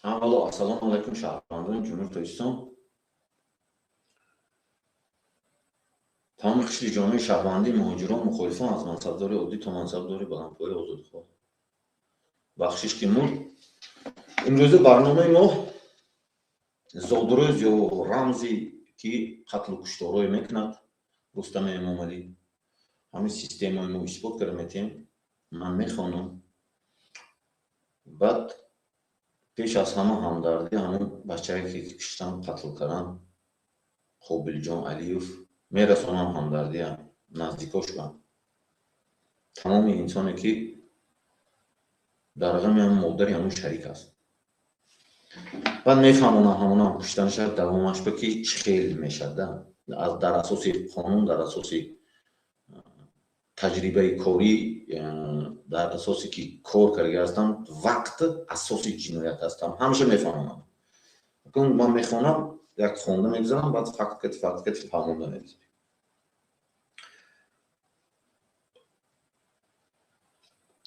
اولا السلام علیکم شهروندان جمهوری تاجیکستان. تمام قشر جامعه شهروندی مهاجران مخالفان از منصبداری عادی تا منصبداری بلندپایه آزادیخواه بخشش که امروز برنامه ما زادروز یا رمزی که قتل و کشتارای میکند رستم امامعلی همین سیستم های ما اثبات کردیم. من میخوانم بعد پیش از همه همدردی همون بچه‌ای که کشتن قتل کردن خوبیل جان علیوف میرسونم همدردی هم نزدیکاش کنم تمام انسانی که در غم هم مادری همون شریک است. بعد میفهمونم همون هم کشتن شد دوامش به که چه خیلی میشد در اساس قانون، در اساس تجربه کاری، در اساسی که کار کرده هستم وقت اساس جنایت هستم همیشه میفهمم. من میخوانم یک خونده میگذارم بعد فقط فهمونده میگذارم.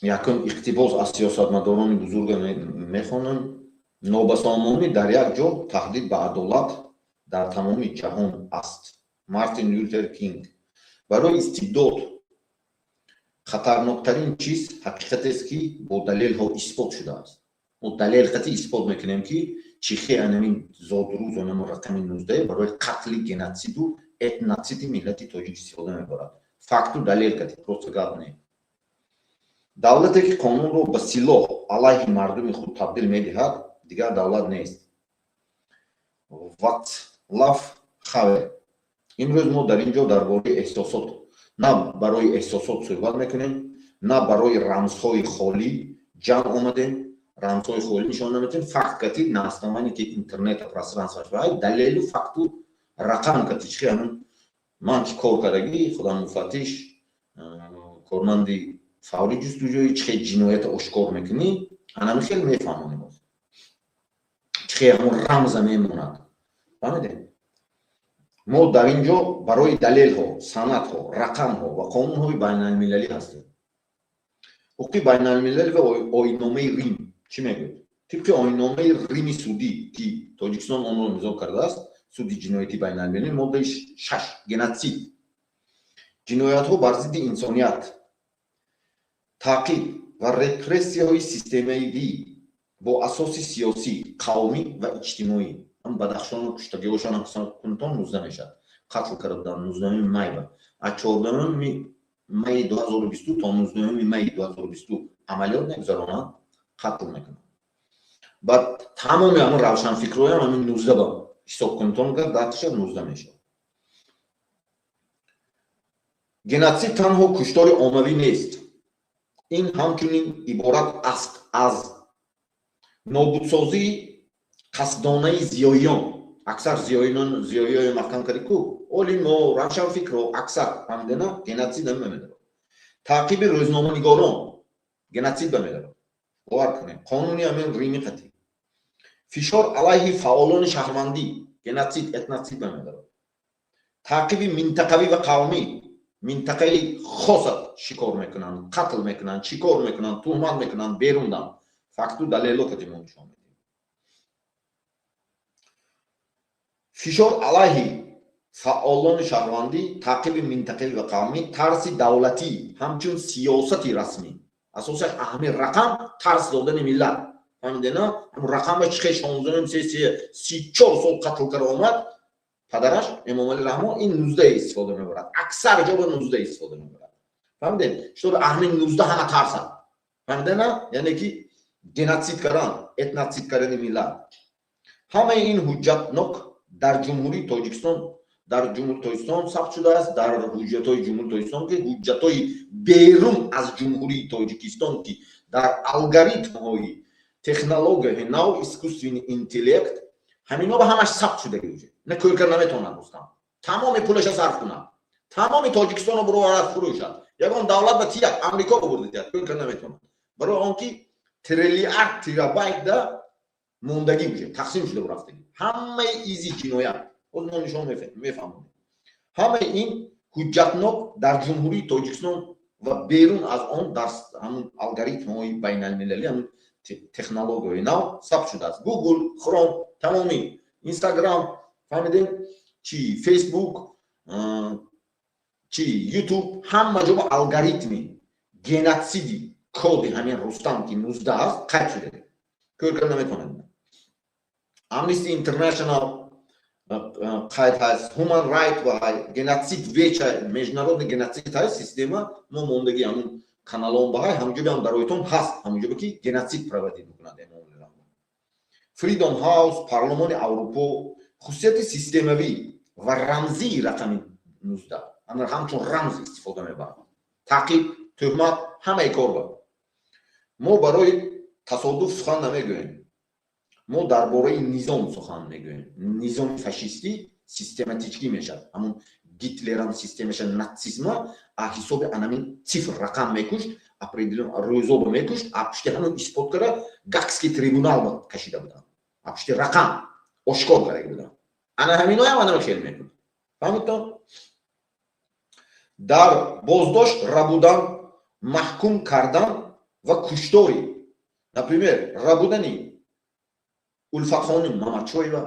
یکم اقتباس از سیاستمداران بزرگ میخوانم. نابسامانی در یک جا تهدید به عدالت در تمام جهان است. مارتین لوتر کینگ. برای استبداد خطرناکترین چیز حقیقت است که با دلیل ها اثبات شده است. و دلیل قطعی اثبات میکنیم که چیخی انمین زادروز و نمو رقم 19 برای قتل گناتسید و اتناتسید ملت تاجیک استفاده میبرد. فکت و دلیل قطعی پروست گپ نه. دولتی که قانون رو به سلاح علیه مردم خود تبدیل میدهد دیگر دولت نیست. واتلاف خاور. امروز ما در اینجا درباره احساسات نه برای احساسات صحبت میکنیم نه برای رمزهای خالی جمع آمدیم. رمزهای خالی نشان نمیدیم. فقط کتی ناستمانی که اینترنت پرسرانس باشه دلیل و فقط و رقم کتی چی همون من که کار کردگی خودم مفتش کارمندی فوری جستجوی چه جنایت آشکار میکنی انا خیلی میفهمونیم چه همون رمز میموند. فهمیدین؟ ما در اینجا برای دلیل ها، سند ها، رقم ها و قانون های بین المللی هستیم. حقوق بین المللی و آیین‌نامه ریم چی میگه؟ طبق آیین‌نامه ریم سودی که تاجیکستان آن را امضا کرده است، سودی جنایتی بین المللی ماده 6 گناتسید جنایت ها بر ضد انسانیت تعقیب و رپرسی های سیستمی با اساس سیاسی، قومی و اجتماعی هم بدخشان و کشتگی هاشان هم کنتان 19 میشد. قتل کردن 19 می از 14 می 2022 تا 19 می 2022 عملیات نگذارانند قتل میکنند. بعد تمامی همون روشن فکرهای هم همین 19 با حساب کنتان کرد دستش 19 میشد. گناتسید تنها کشتار عمومی نیست. این همچنین عبارت است از نابودسازی قصدانه زیاییان. اکثر زیاییان محکم کردی کو اولی ما روشن فکر رو اکثر فهمیدن گناتسید هم میدارد. تعقیب روزنامه نگاران گناتسید بمیدارد. باور کنید قانونی همین ریمی قطعی. فشار علیه فعالان شهروندی گناتسید اتناتسید بمیدارد. تعقیب منطقوی و قومی منطقه خاص شکار میکنن، قتل میکنن، چیکار میکنن، تهمت میکنن، بیروندن. فقط و دلیل که ما نشون میدیم. فشار علیه فعالان شهروندی، تعقیب منطقه و قومی، ترس دولتی، همچون سیاست رسمی. اساس اهمی رقم ترس دادن ملت. فهمیدین نه؟ رقم 16 34 سال قتل کرده اومد. پدرش امامعلی رحمان این 19 استفاده میبرد. اکثر جا به 19 استفاده میبرد. فهمیدین؟ شده اهمی 19 همه ترس هم. فهمیدین نه؟ یعنی که گناتسید کردن، اتناتسید کردن ملت. همه این حجتناک در جمهوری تاجیکستان ثبت شده است. در حجت‌های جمهوری تاجیکستان که حجت‌های بیرون از جمهوری تاجیکستان که در الگوریتم‌های تکنولوژی نو اسکوستوین اینتلکت همینا به همش ثبت شده گیوجه. نه کار نمیتونن دوستان. تمام پولش صرف کنن. تمام تاجیکستان رو برو وارد فروشد. یگان دولت به تیک آمریکا ببرد. کار نمیتونن. برای آنکه تریلیارد ترابایت دا موندگی میشه تقسیم شده و رفتگی. همه ایزی جنایت خود ما نشون میفهمونیم. همه این حجتناک در جمهوری تاجیکستان و بیرون از آن در همون الگوریتم های بین المللی همون технологияи нав сабт шудааст. Google, Chrome, тамоми Instagram, фаҳмидем, чи Facebook, чи YouTube, ҳама ҷо ба алгоритми геноциди коди ҳамин Рустам ки 19 аст қайд шудаем. Кор карда наметавонем. Amnesty International қайд ҳаст, Human Rights ва геноцид веча международный геноцид ҳаст система, мо мондаги ҳамун каналон баҳай ҳамҷоби ҳам бароитон ҳаст, ҳамҷоби ки геноцид проводид мекунад. Freedom House, Парлумони Аврупо, хусусияти системавӣ ва рамзии рақами 19 ҳамчун рамз истифода мебарад. Таъқиб, тӯҳмат, ҳамаи кор ба. Мо барои тасодуф сухан намегӯем. мо дар бораи низом сухан мегӯем. Низоми фашистӣ систематикӣ мешавад. Ҳамун Гитлерам системаша нацизма а ҳисоби анамин цифр рақам мекушт, определен рӯзоба мекушт, а пушти ҳамун исбот кара Гаагский трибунал кашида буданд. А пушти рақам ошкор карда буданд. Ана ҳамино ҳам анам хел мекуд. Фаҳмидтон? Дар боздошт рабудан, маҳкум кардан ва куштори. Например, рабудани Ульфатхоним Мамадчоева,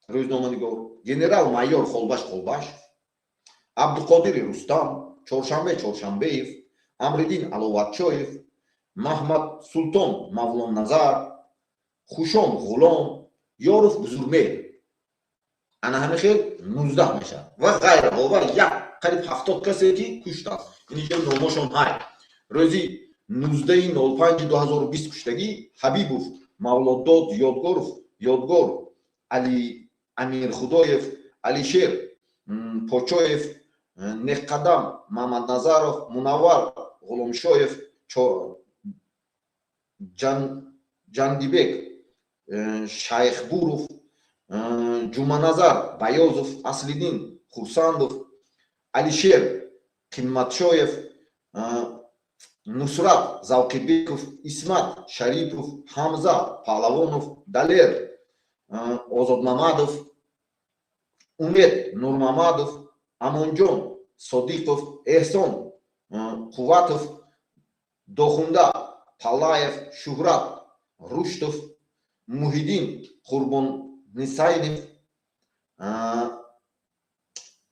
рӯзноманигор, генерал майор Холбаш, Абдуқодири Рустам, Чоршанбе Чоршанбеев, Амриддин Аловатчоев, Маҳмад Султон Мавлонназар, Хушон Ғулом, Ёров Бузургмеҳр. Ана ҳами хел 19 мешавад. Ва ғайраҳо ва як қариб 70 касе ки куштааст. Инҷо номошон ҳай. Рӯзи 19/05/2020 куштагӣ Ҳабибов, Мавлоддод Ёдгор, Али Амирхудоев, Алишер Почоев, Неққадам Мамадназаров, Мунаввар Ғуломшоев, Ҷандибек Шайхбуров, Ҷуманазар Баязов, Аслиддин Хурсандов, Алишер Қимматшоев, Нусрат Завқибеков, Исмат Шарипов, Ҳамза Паҳлавонов, Далер Озодмамадов, Умед Нурмамадов, Амонҷон Содиқов, Эҳсон Қувватов, Дохунда Паллаев, Шӯҳрат Руштов, Муҳиддин Қурбоннисайнов,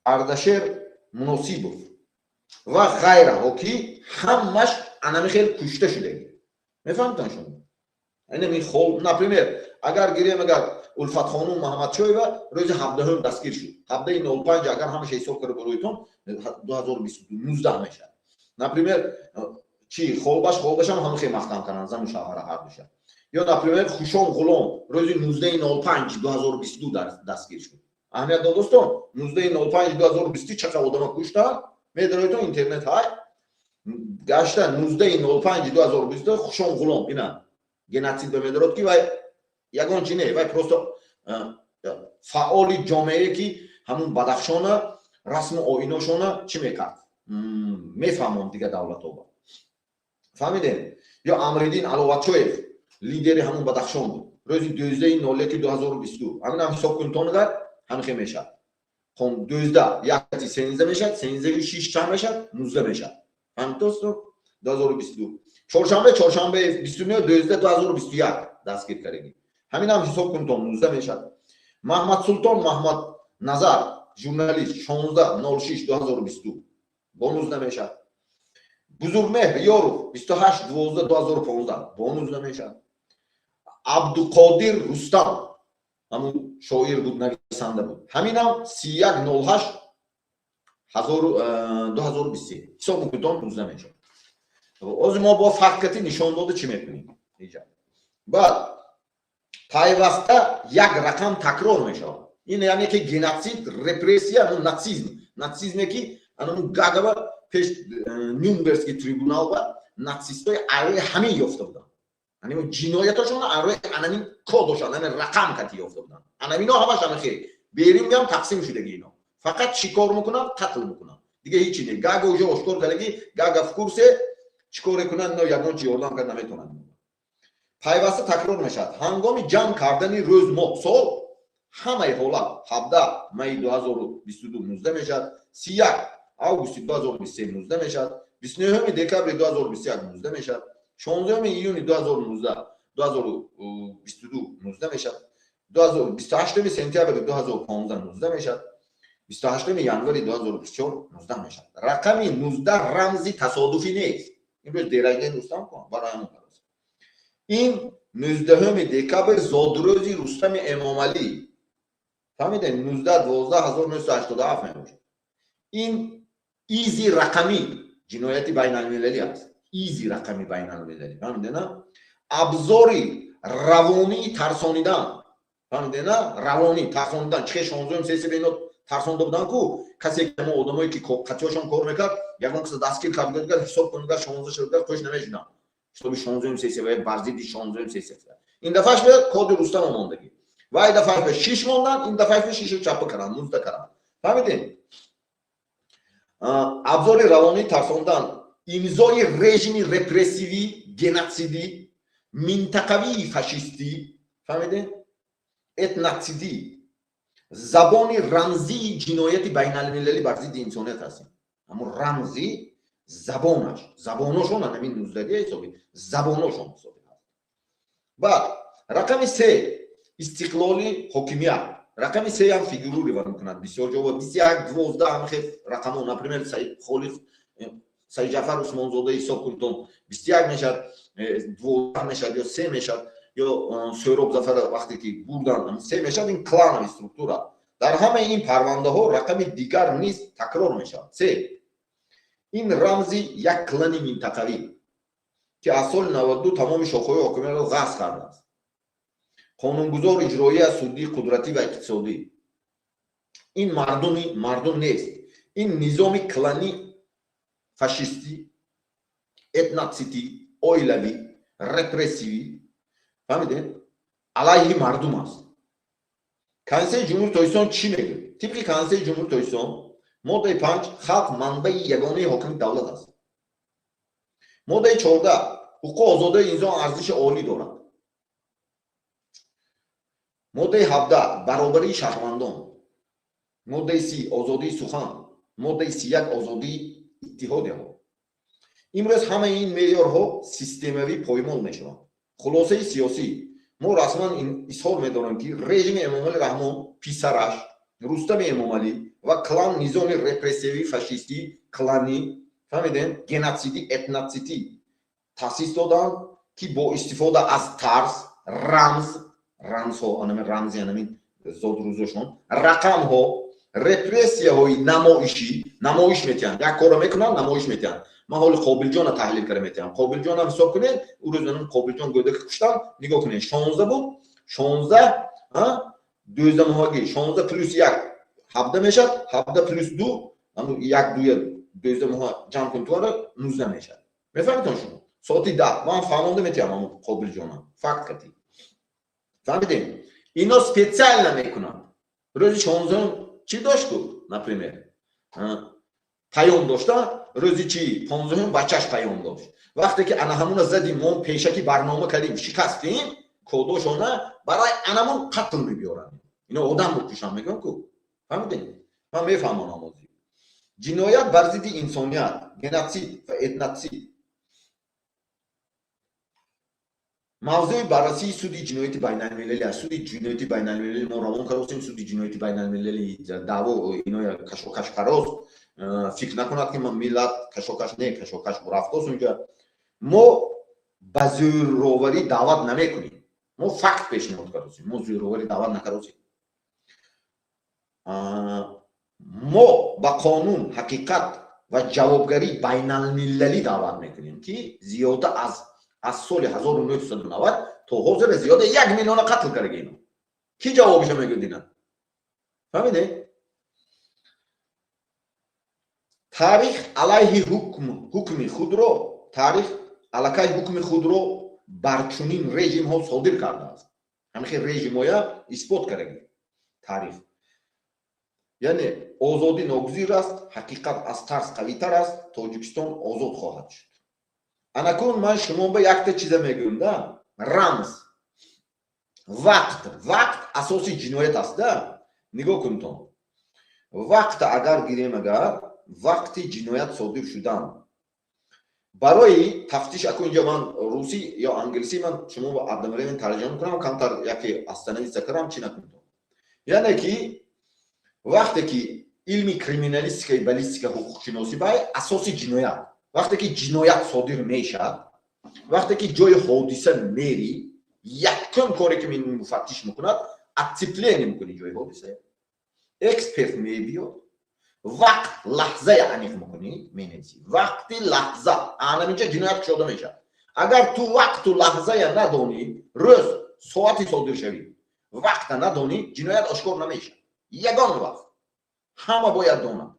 Ардашер Муносибов ва ғайраҳо ки ҳамаш анами хел кушта шудаги. Мефаҳмтон шумо? Инами хол, например, агар гирем агар Ульфатхонум Маҳмадчоева рӯзи 17 дастгир шуд. 17/05 агар ҳамаша ҳисоб кара бароитон 2019 мешавад. Например, чи Холбашам ҳам хел махтам канан зану шавҳара ҳар душа. Ё например, Хушон Ғулом рӯзи 19/05/2022 дастгир шуд. Аҳамият дод достон, 19/05/2020 чақар одама куштанд? Медароитон интернет ҳай. Гашта 19/05/2022 Хушон Ғулом ина геноцид медарод ки вай ягон чи не, вай просто фаъоли ҷомеае ки ҳамун Бадахшона расму оиношона чи мекард? Мефаҳмон дига давлатоба. Фаҳмидем? Ё Амриддин Аловатчоев лидери ҳамун Бадахшон буд. Рӯзи 12/01/2022. Ҳаминам ҳисоб кунтон агар ҳамин хел мешавад. Хом 12 1 13 мешавад, 13/6 чанд мешавад? 19 мешавад. Фаҳмидост? 2022. Чоршанбе 29/12/2021 дастгир кардаги. Ҳаминам ҳисоб кунтон 19 мешавад. Маҳмад Султон Маҳмад Назар журналист 16/06/2022 бо 19 мешавад. Бузургмеҳр Ёров 28/12/2015 бо 19 мешавад. Абдуқодир Рустам ҳамун шоир буд, нависанда буд. Ҳаминам 31/08/2023 ҳисоб мекунтон 19 мешавад. Ози мо бо фактати нишон дода чӣ мекунем? Иҷа. Баъд пайваста як рақам такрор мешавад. Ин яъне ки геноцид, репрессия, нацизм. Нацизме ки анамун Гаагава пеш Нюрнбергский трибунал ва нацистои арӯи ҳамин ёфта буданд. Ани ҷинояташон арӯи анамин кодошон, анамин рақам кати ёфта буданд. Анамино ҳамаш хел берим гам тақсим шудаги ино. Фақат чикор мекунанд? Қатл мекунанд. Дига ҳеҷ чиз не. Гаага уже ошкор кардаги, Гаага в курсе чикор кунанд, но ягон чи ёрдам карда наметавонанд. Пайваста такрор мешавад. Ҳангоми ҷамъ кардани рӯз, моҳ, сол ҳамаи ҳолат 17 майи 2022 19 мешавад, 31 августи 2023 19 мешавад, 29 декабри 2021 19 мешавад, 16 ایون 2019 2022 19 میشد. 28 سپتامبر 2015 19 میشد. 28 ینوری 2024 19 میشد. رقم 19 رمزی تصادفی نیست. این رو درجه دوستان کن برای همون درست. این 19 دکبر زادروزی رستم امامعلی فهمیدین 19/12/1987 میشه. این ایزی رقمی جنایتی بین المللی است. ایزی رقمی بین المللی فهمیدین نه؟ ابزاری روانی ترسانیدن فهمیدین نه؟ روانی ترسانیدن چه 16 سیسی بینو ترسانده بودن کو کسی که ما آدمایی که قطعاشون کار میکرد یکم کس دستگیر کرد حساب کنید 16 شده توش نمیشدن حساب 16 سیسی و برزیدی 16 سیسی این دفعهش به کد رستم ماندگی و این دفعه به 6 موندن این دفعه به 6 چاپ کردن 19 کردن فهمیدین ابزار روانی ترساندن امضای رژیم رپرسیوی گنوسیدی منطقوی فاشیستی فهمیدین اتناسیدی زبان رمزی جنایتی بین المللی بر ضد انسانیت هست اما رمزی زبانشون همین 19 حسابی زبانشون حسابی هست. بعد رقم 3 استقلال حکومت رقم 3 هم فیگوری رو میکنند بسیار جواب 21/12 هم خیلی رقم اون نپریمر خالص سید جعفر عثمان زاده حساب کنتم 21 میشد 12 میشد یا 3 میشد یا سهراب ظفر وقتی که بردن 3 میشد این کلان استرکتورا در همه این پرونده ها رقم دیگر نیست تکرار میشد 3 این رمزی یک کلانی منطقوی که از سال 92 تمام شاخه‌های حکومت را غصب کرده است قانونگذار اجرایی سودی قدرتی و اقتصادی این مردم نیست این نظام کلانی فاشیستی اتناسیتی اویلوی رپرسیوی فهمیدین علیه مردم است. کنسل جمهوری تویسان چی میگه؟ طبق کنسل جمهوری تویسان ماده 5 خلق منبع یگانه حاکم دولت است. ماده 14 حقوق آزادی انسان ارزش عالی دارد. ماده 17 برابری شهروندان. ماده 30 آزادی سخن. ماده 31 آزادی اتحاد ها. امروز همه این معیارها سیستموی پایمال میشوند. خلاصه سیاسی ما رسما اظهار می‌داریم که رژیم امامعلی رحمان پسرش رستم امامعلی و کلان نظام رپرسیوی فاشیستی کلانی فهمیدین گنوسیدی اتناسیتی تاسیس دادن که با استفاده از ترس رمزها رمزی همین زادروزشون رقم ها رپرسیه های نمایش میتونن یک کار میکنن نمایش میتونن من حال قابل جان تحلیل کرده میتونم قابل جان هم حساب کنید او روز من قابل جان گوده که کشتم نگاه کنید 16 بود 16 12 ماهگی 16 پلوس 1 17 میشد 17 پلوس 2 اما 1 2 12 ماه جمع کن تو رو 19 میشد میفهمید شما ساعتی 10 من فهمونده میتونم قابل جانم فقط کتی فهمیدین اینا سپیشال نمیکنن روز 16 چی داشت بود نپریمر پیام داشتن روزی چی 15 بچهش پیام داشت وقتی که انا همون زدیم ما پیشکی برنامه کردیم شکستیم کوداشونه برای انمون قتل میبیارن اینا آدم بکشن میگن کو فهمیدین من میفهمم آموزی جنایت بر ضد انسانیت گنوسید و اتناسید موضوع بررسی سود جنایت بین المللی است. سود جنایت بین المللی ما روان کردیم سود جنایت بین المللی دعوا اینا کشوکش قراز فکر نکنید که ما ملت کشوکش نه کشوکش رفته اونجا ما با زوراوری دعوت نمیکنیم ما فقط پیشنهاد کردیم ما زوراوری دعوت نکردیم ما با قانون حقیقت و جوابگری بین المللی دعوت میکنیم که زیاده از سال 1990 تا حاضر زیاده 1 میلیون قتل کرده اینا کی جوابش میگه دینا فهمیده تاریخ علیه حکم خود رو تاریخ علیه حکم خود رو بر چنین رژیم ها صادر کرده است همین رژیم ها اثبات کرده تاریخ یعنی آزادی ناگزیر است حقیقت از ترس قوی تر است تاجیکستان آزاد خواهد شد اناکون من شما به یک چیز میگم ده رمز وقت اساسی جنایت است ده نگاه کن تو وقت اگر گیریم اگر وقتی جنایت صادر شدن برای تفتیش اکو اینجا من روسی یا انگلیسی من شما با عبدالمریم من ترجمه میکنم کمتر یکی استانوی سکرم چی نکنم. یعنی که وقتی که علم کریمینالیستیک بالیستیک حقوق شناسی بای اساس جنایت وقتی که جنایت صادر میشه وقتی که جای حادثه میری یکم کاری که من مفتش میکند اتپله نمیکنی جای حادثه اکسپرت میبیاد وقت لحظه عنیق میکنی مینویسی وقتی لحظه انا اینجا جنایت شده میشه اگر تو وقت و لحظه ندانی روز ساعتی صادر شوی وقت ندانی جنایت آشکار نمیشه یگان وقت همه باید دانند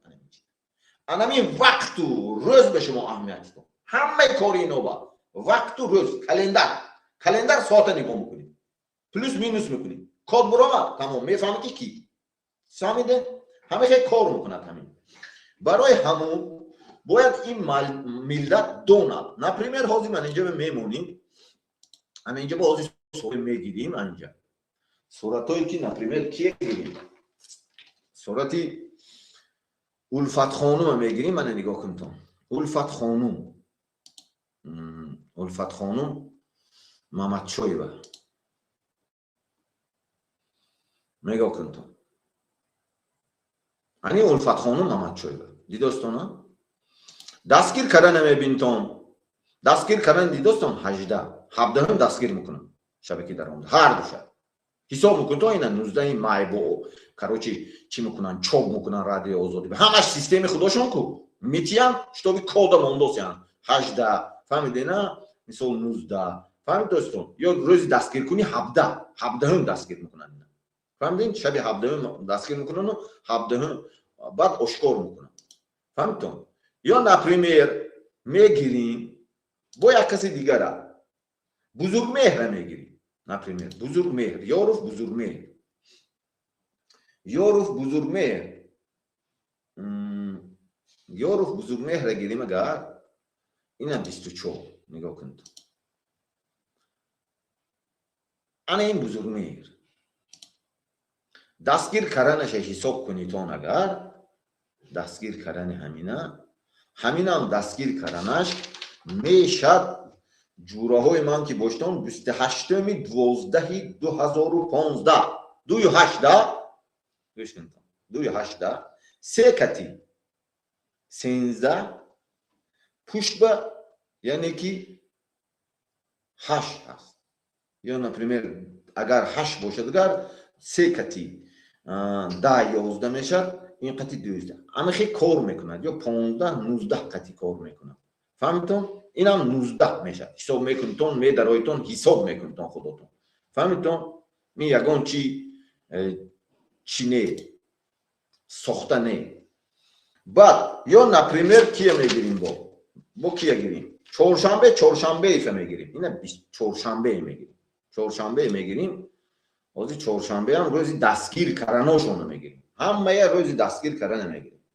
انمی وقت و روز به شما اهمیت داد همه کاری نوبا وقت و روز کلندر ساعت نگاه میکنی پلوس مینوس میکنی کد برآمد تمام میفهمی که کی فهمیده همه خیلی کار میکنند همین برای همون باید این ملت داند نپریمیر حاضی من اینجا میمونیم همه اینجا با حاضی صورت میگیریم اینجا صورت هایی که نپریمیر کیه گیریم صورتی الفت خانوم میگیریم من نگاه کنم الفت خانوم محمد شایبه نگاه کنم انی الفت خانوم محمد شایبه دیدستانه دستگیر کردن میبینتون دستگیر کردن دیدستان 17 هم دستگیر میکنم شبکه درآمد هر دو شب حساب میکنن تو اینا 19 مای با короче چی میکنن چوب میکنن رادیو آزادی به همش سیستم خودشون کو میتیان شتابی کد موندوسیان 18 فهمیدی نه مثلا 19 فهمید دوستان یا روز دستگیر کنی 17 هم دستگیر میکنن فهمیدین شب 17 هم دستگیر میکنن و 17 هم بعد آشکار میکنن فهمیدون یا نپریمیر میگیریم با یک کسی دیگره بزرگ مهر میگیریم например بزرگ مهر یاروف بزرگ مهر گیریم اگر اینم 24 نگاه کنید انا این بزرگ مهر دستگیر کردنش حساب کنیتون اگر دستگیر کردن همینم دستگیر کردنش میشد جوره های من که باشتم 28 12 2015 28 سه کتی 13 پشت به یعنی که 8 هست یا نپریمیر اگر 8 باشد اگر سه کتی 10 11 میشد این قتی 12 اما خیلی کار میکند یا 15 19 قتی کار میکند فهمتون اینم 19 میشه حساب میکنید می درایتون حساب میکنید خودتون فهمیدون می یگان چی نه ساخته نه بعد یا نپریمیر کیه میگیریم با کیه گیریم چهارشنبه ایفه میگیریم اینه چهارشنبه میگیریم روزی چهارشنبه هم روزی دستگیر کردنشون میگیریم همه روزی دستگیر کردن میگیریم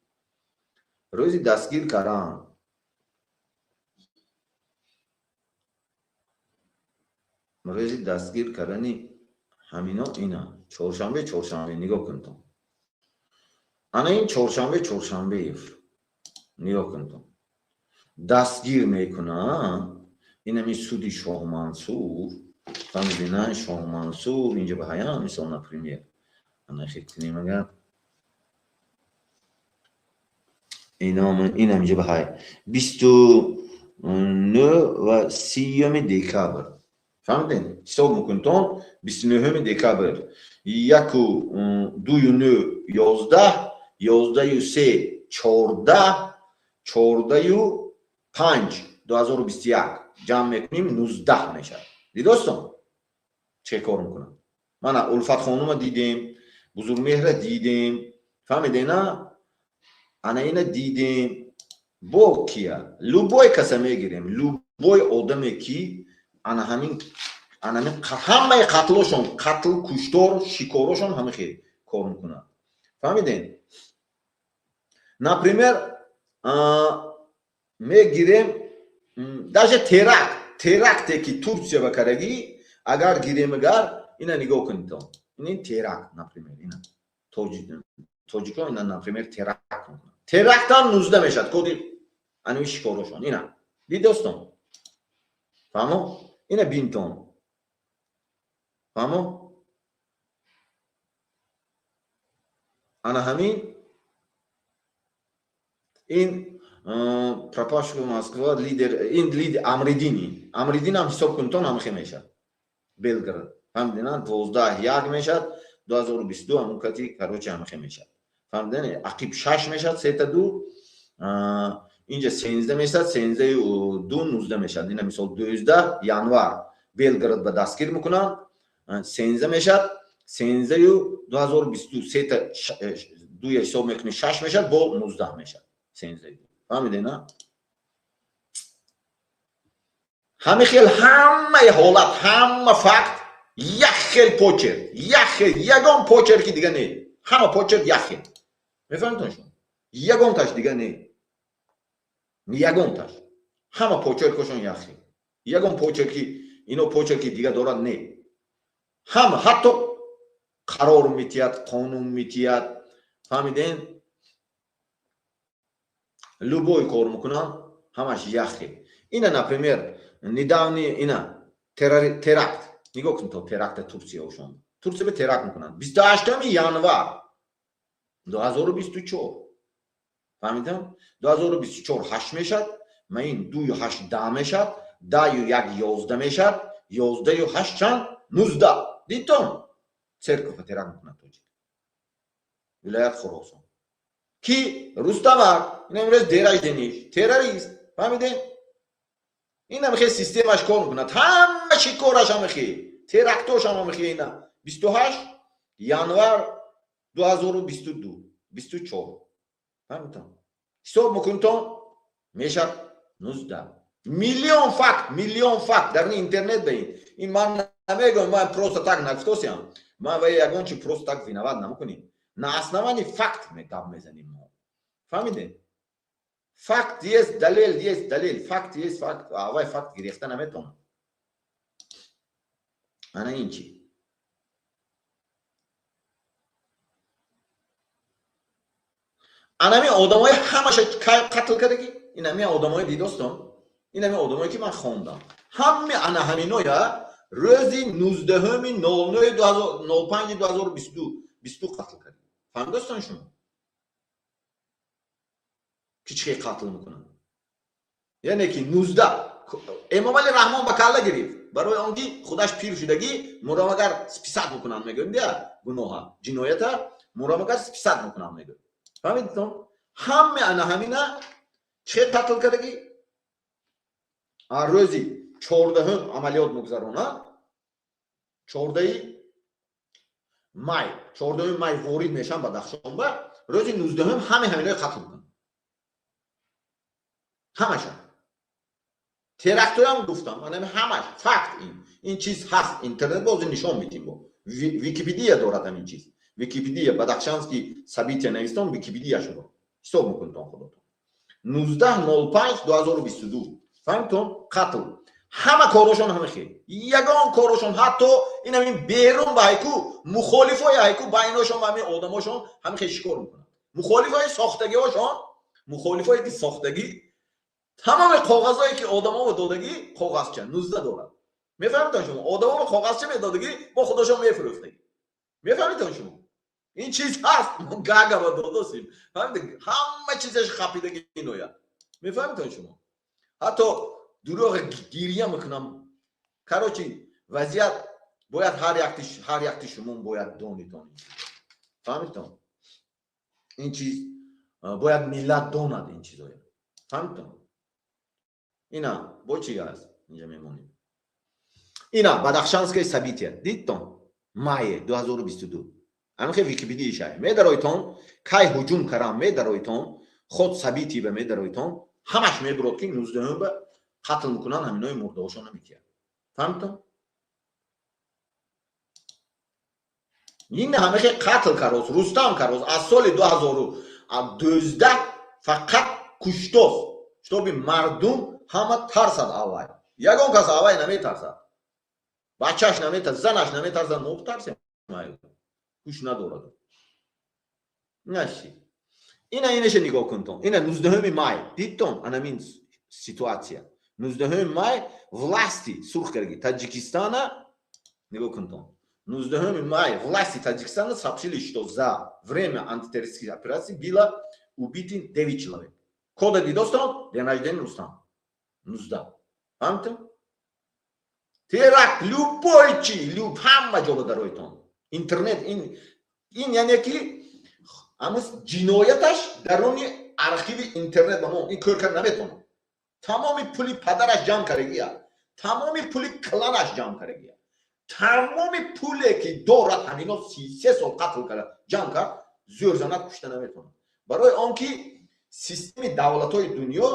روزی دستگیر کردن روزی دستگیر کردنی همینا اینا چهارشنبه نگاه کنتم انا این چهارشنبه نگاه کنتم دستگیر میکنم این همی سودی شاه منصور فهمیدین شاه منصور اینجا به هیام مثلا نپریمیر انا خیلی کنیم اگر این اینجا به های 29 و 30 دکبر فهمیدین حساب میکنتون 29 دکبر 1 و 2 و 9 11 و 3 14 و 5 2021 جمع میکنیم 19 میشه دیدستان چه کار میکنم من الفت خانوم دیدیم بزرگ مهر دیدیم فهمیدین انا اینا دیدیم با کیا لوبای کسا میگیریم لوبای آدمی که انا همین همه قتل کشتار شکارشون همه خیلی کار میکنن فهمیدین نپریمیر میگیریم даже теракте که ترکیه بکرگی اگر گیریم اگر اینا نگاه کنید این теракт например اینا توجیکا اینا например теракт هم 19 میشد کدی انوی شکارشون اینا دید دوستان فهمو اینه بینتون فهمو انا همین این پروپاشکو مسکوا لیدر این لید امریدین هم حساب کنتون هم خیلی میشه بلگراد فهمیدین 12 یک میشد 2022 هم کتی کاروچه هم خیلی میشد فهمیدین عقیب 6 میشد 3 تا 2 اینجا 13 میشد 13 و 2 19 میشد این مثال 12 январ بلگراد به دستگیر میکنن 13 میشد 13 و 2022 3 تا 2 حساب میکنی 6 میشد با 19 میشد 13 فهمیدین نه همه خیل همه حالت همه فکت یک خیل پوچر یک خیل یگان پوچر که دیگه نه همه پوچر یک خیل میفهمتون شما یگان تاش دیگه نه یگان تاش همه پوچر کشون یک خیل یگان پوچر که اینو پوچر که دیگه دارد نه همه حتی قرار میتید قانون میتید فهمیدین любой کار میکنن همش یک خیل اینا например недавний اینا теракт نگاه کن تو теракт ترکیه اوشون ترکیه به теракт میکنن 28 январ 2024 فهمیدم 2024 8 میشد ما این 2 و 8 10 میشد 10 و 1 11 میشد 11 و 8 چند 19 دیدتون церковь теракт میکنن توجی ولایت خراسان کی رستم این امروز دیرجدنیش تروریست فهمیدین این هم خیلی سیستمش کار میکنه همه چی کارش هم خیلی ترکتوش هم خیلی اینا 28 январ 2022 24 فهمیدم حساب میکنتون میشه 19 میلیون فکت در اینترنت بین این من نمیگم من просто так نگفتم من و یگان چی просто так виноват نمیکنیم на основании факт میزنیم ما فهمیدین فакт есть دلیل فакт есть факт авай факт گرفته نمیتونه انا این چی انا می آدمای همش قتل کردگی این همی آدمای دیدستم این همی آدمایی که من خوندم همه انا همینویا روزی 19 09 2005 2022 قتل کرد فهمیدستان شما که چی قتل میکنن یعنی که 19 امام علی رحمان به کله گرفت برای اونگی خودش پیر شدگی مرامگر سپیسات میکنن میگن بیا گناه جنایت مرامگر سپیسات میکنن میگن فهمیدتون همه انا همینا چه قتل کردگی روزی 14 عملیات مگذرونن 14 مای وارد میشن به دخشانبه روزی 19 همه همینا قتل میکنن همشون ترکتور هم گفتم من همش فکت این چیز هست اینترنت بازی نشون میدیم با ویکیپیدیا دارد این چیز ویکیپیدیا بدخشانسکی ثبیت نویستم ویکیپیدیا شما حساب میکنید خودتون 19 05 2022 فهمتون قتل همه کارشون همه خیلی یگان کارشون حتی این همین بیرون با هایکو مخالفای هایکو بیناشون و همین آدماشون همه خیلی شکار میکنن مخالفای ساختگی هاشون مخالفای که ساختگی تمام کاغذایی که آدما دادگی کاغذچه 19 دلار میفهمید شما آدما کاغذچه میدادگی با خودشون میفروختگی میفهمید شما این چیز هست ما گاگا با دادوسیم فهمید همه چیزش خپیدگی اینویا میفهمید شما حتی دروغ گیریه میکنم کاروچی وضعیت باید هر یکتی شما باید دونیتون فهمیدتون این چیز باید ملت دوند این چیزایی فهمیدتون اینا با چی هست اینجا میمونیم اینا بدخشانسکی سبیتیه دیدتون مای 2022 اما خیلی ویکیپیدیا شای میدارایتون کای هجوم کرام میدارایتون خود سبیتی به میدارایتون همش میبرد که 19 به قتل میکنن همینای مرده هاشون نمیتیه فهمتون این همه خیلی قتل کراز رستم کراز از سال 2012 فقط کشتاست شتابی مردم همه ترسد آوای یگان کس آوای نمیترسد بچهش نمیترسد زنش نمیترسد نوب ترسه کش ندارد نشی اینش نگاه کنتون این 19 مای دیدتون انامین سیتواتیا 19 май власти сурх карги Таджикистана нигоҳ кун то 19 май власти Таджикистана сообщили, что за время антитеррористических операций было убито 9 человек. Кода дидостан день рождения Рустам 19. Фаҳмидем? Теракт любой чи ҳама ҷо ба дароитон интернет ин яъне ки амус ҷинояташ даруни архиви интернет ба мо ин кор кард наметавонад. тамоми пули падараш ҷамъ кардагия, тамоми пули кланаш ҷамъ кардагия, тамоми пуле ки дорад ҳамино 33 сол қатл карда ҷамъ кард, зӯр занад кушта наметавонад. барои он ки системи давлатҳои дунё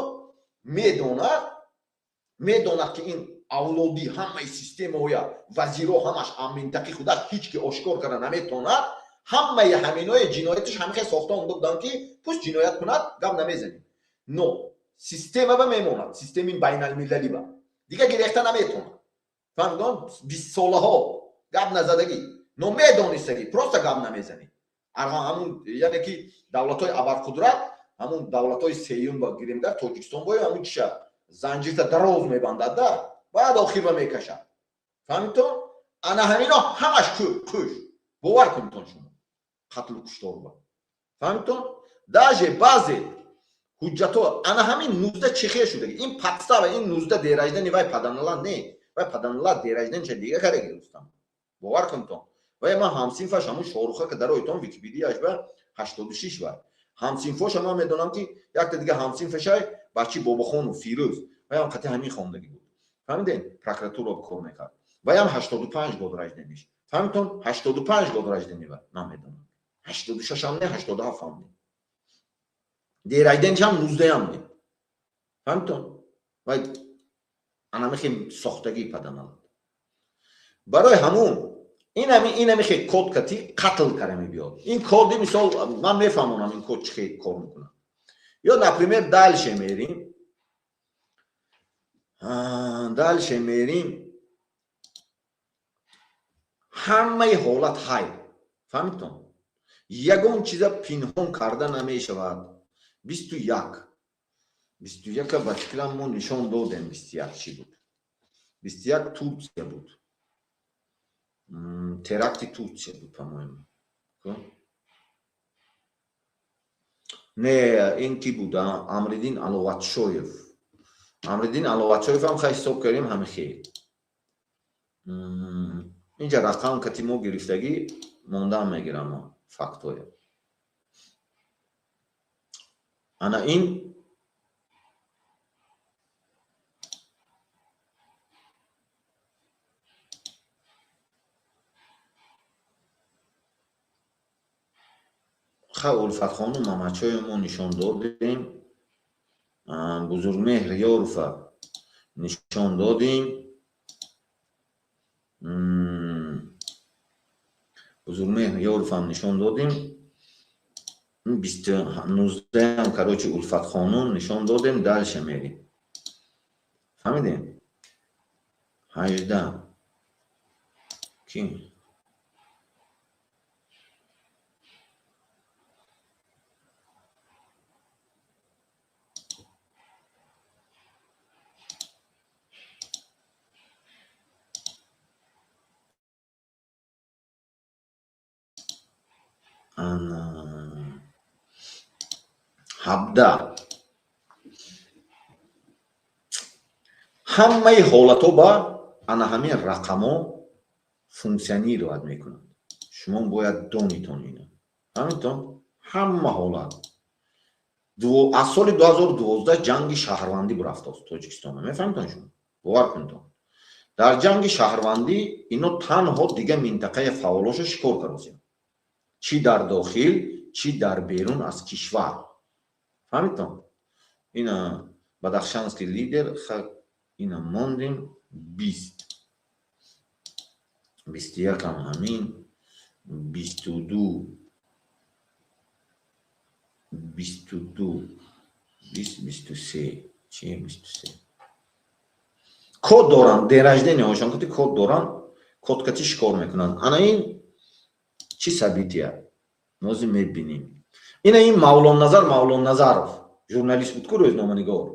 медонад ки ин авлоди ҳамаи системаҳоя вазиро ҳамаш минтақи худаш ҳеҷ ки ошкор карда наметавонад, ҳамаи ҳаминои ҷиноятиш ҳамихе сохта онда буданд ки пуст ҷиноят кунад гап намезанем. но система ба мемонад, системи байналмилалӣ ба дига гирехта наметавонад. фаҳмидон 20 солаҳо гап назадагӣ, но медонистагӣ просто гап намезанӣ. ҳамун яъне ки давлатҳои абарқудрат, ҳамун давлатҳои сеюм ба гирем дар Тоҷикистон бо ҳамун чиша занҷирта дароз мебандад да, баъд охир ба мекашад. фаҳмидон? ана ҳамино ҳамаш куш. бовар кунтон шумо қатлу куштор ба. фаҳмидон? даже баъзе ҳуҷҷатҳо ана ҳамин 19 чехия шудаги. ин подстава ин 19 дераждани вай паданала не. вай паданала деражданча дига караги рустам. бовар кунтон. вай ман ҳамсинфаш ҳамун шоруха ки дароитон википедияш ба 86 вай. ҳамсинфоша ман медонам ки якта дига ҳамсинфашай бачи Бобохону Фирӯз ваям қати ҳамин хондагӣ буд. фаҳмиден? прокуратура кор мекард. ваям 85 год рождениш. фаҳмидон? 85 год рождени ва ман медонам. 86 ам не 87 ам не. деражданиш ҳам 19 ам не. фаҳмидон? вай ана мехи сохтагӣ паданал. барои ҳамун ин мехи код кати қатл кара мебиёд. ин коди мисол ман мефаҳмонам ин код чӣ хел кор мекунад. ё например дальше мерим ҳамаи ҳолат ҳайр. фаҳмидон? ягон чиза пинҳон карда намешавад. 21 ба шиклам мо нишон додем. 21 чӣ буд? 21 Турсия буд. теракти Турсия буд по-моему. не ин ки буд? Амриддин Аловатшоев. Амриддин Аловатшоев ҳам хай ҳисоб кардем ҳамихе. инҷа рақам кати мо гирифтагӣ мондан мегирам фактоя. ана ин хай Улфатхону Мамачоевмо нишон додем. Бузургмеҳр Ёрова нишон додем. Бузургмеҳр Ёровам нишон додем. 19 короче Улфатхонун нишон додем. дальше мерим. фаҳмидем? 18 ки ҳабда ҳамаи ҳолатҳо ба ана ҳамин рақамҳо функсионировать мекунад. шумо бояд донитон ина. фаҳмидон? ҳама ҳолат. аз соли 2012 ҷанги шаҳрвандӣ бурафтааст Тоҷикистон. мефаҳмидон шумо? бовар кунтон. дар ҷанги шаҳрвандӣ ино танҳо дига минтақаи фаъолоша шикор карозем. чӣ дар дохил, чӣ дар берун аз кишвар. фаҳмидон? ина бадахшанский лидер ина мондем 20. 21 ам ҳамин 22 23 чӣ 23 код доранд. дераждениҳошон кати код доранд. кодкати шикор мекунанд. ана ин чӣ сабития нозим мебинем. ина ин Мавлонназаров журналист буд ку рӯзноманигор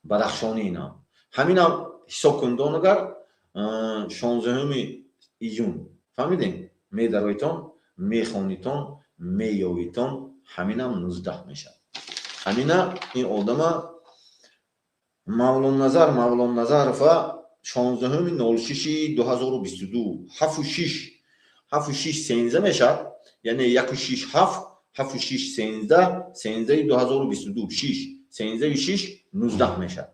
бадахшонӣ. ина همین هم حساب کندون اگر 16 ایون فهمیدین میدرویتون میخونیتون میویتون همین هم 19 میشه. همین این آدم مولان نظرف 16/06/2022 7 و 6 13 میشه، یعنی 1 و 6 7 7 و 6 13 2022 6 13 و 6 19 میشه.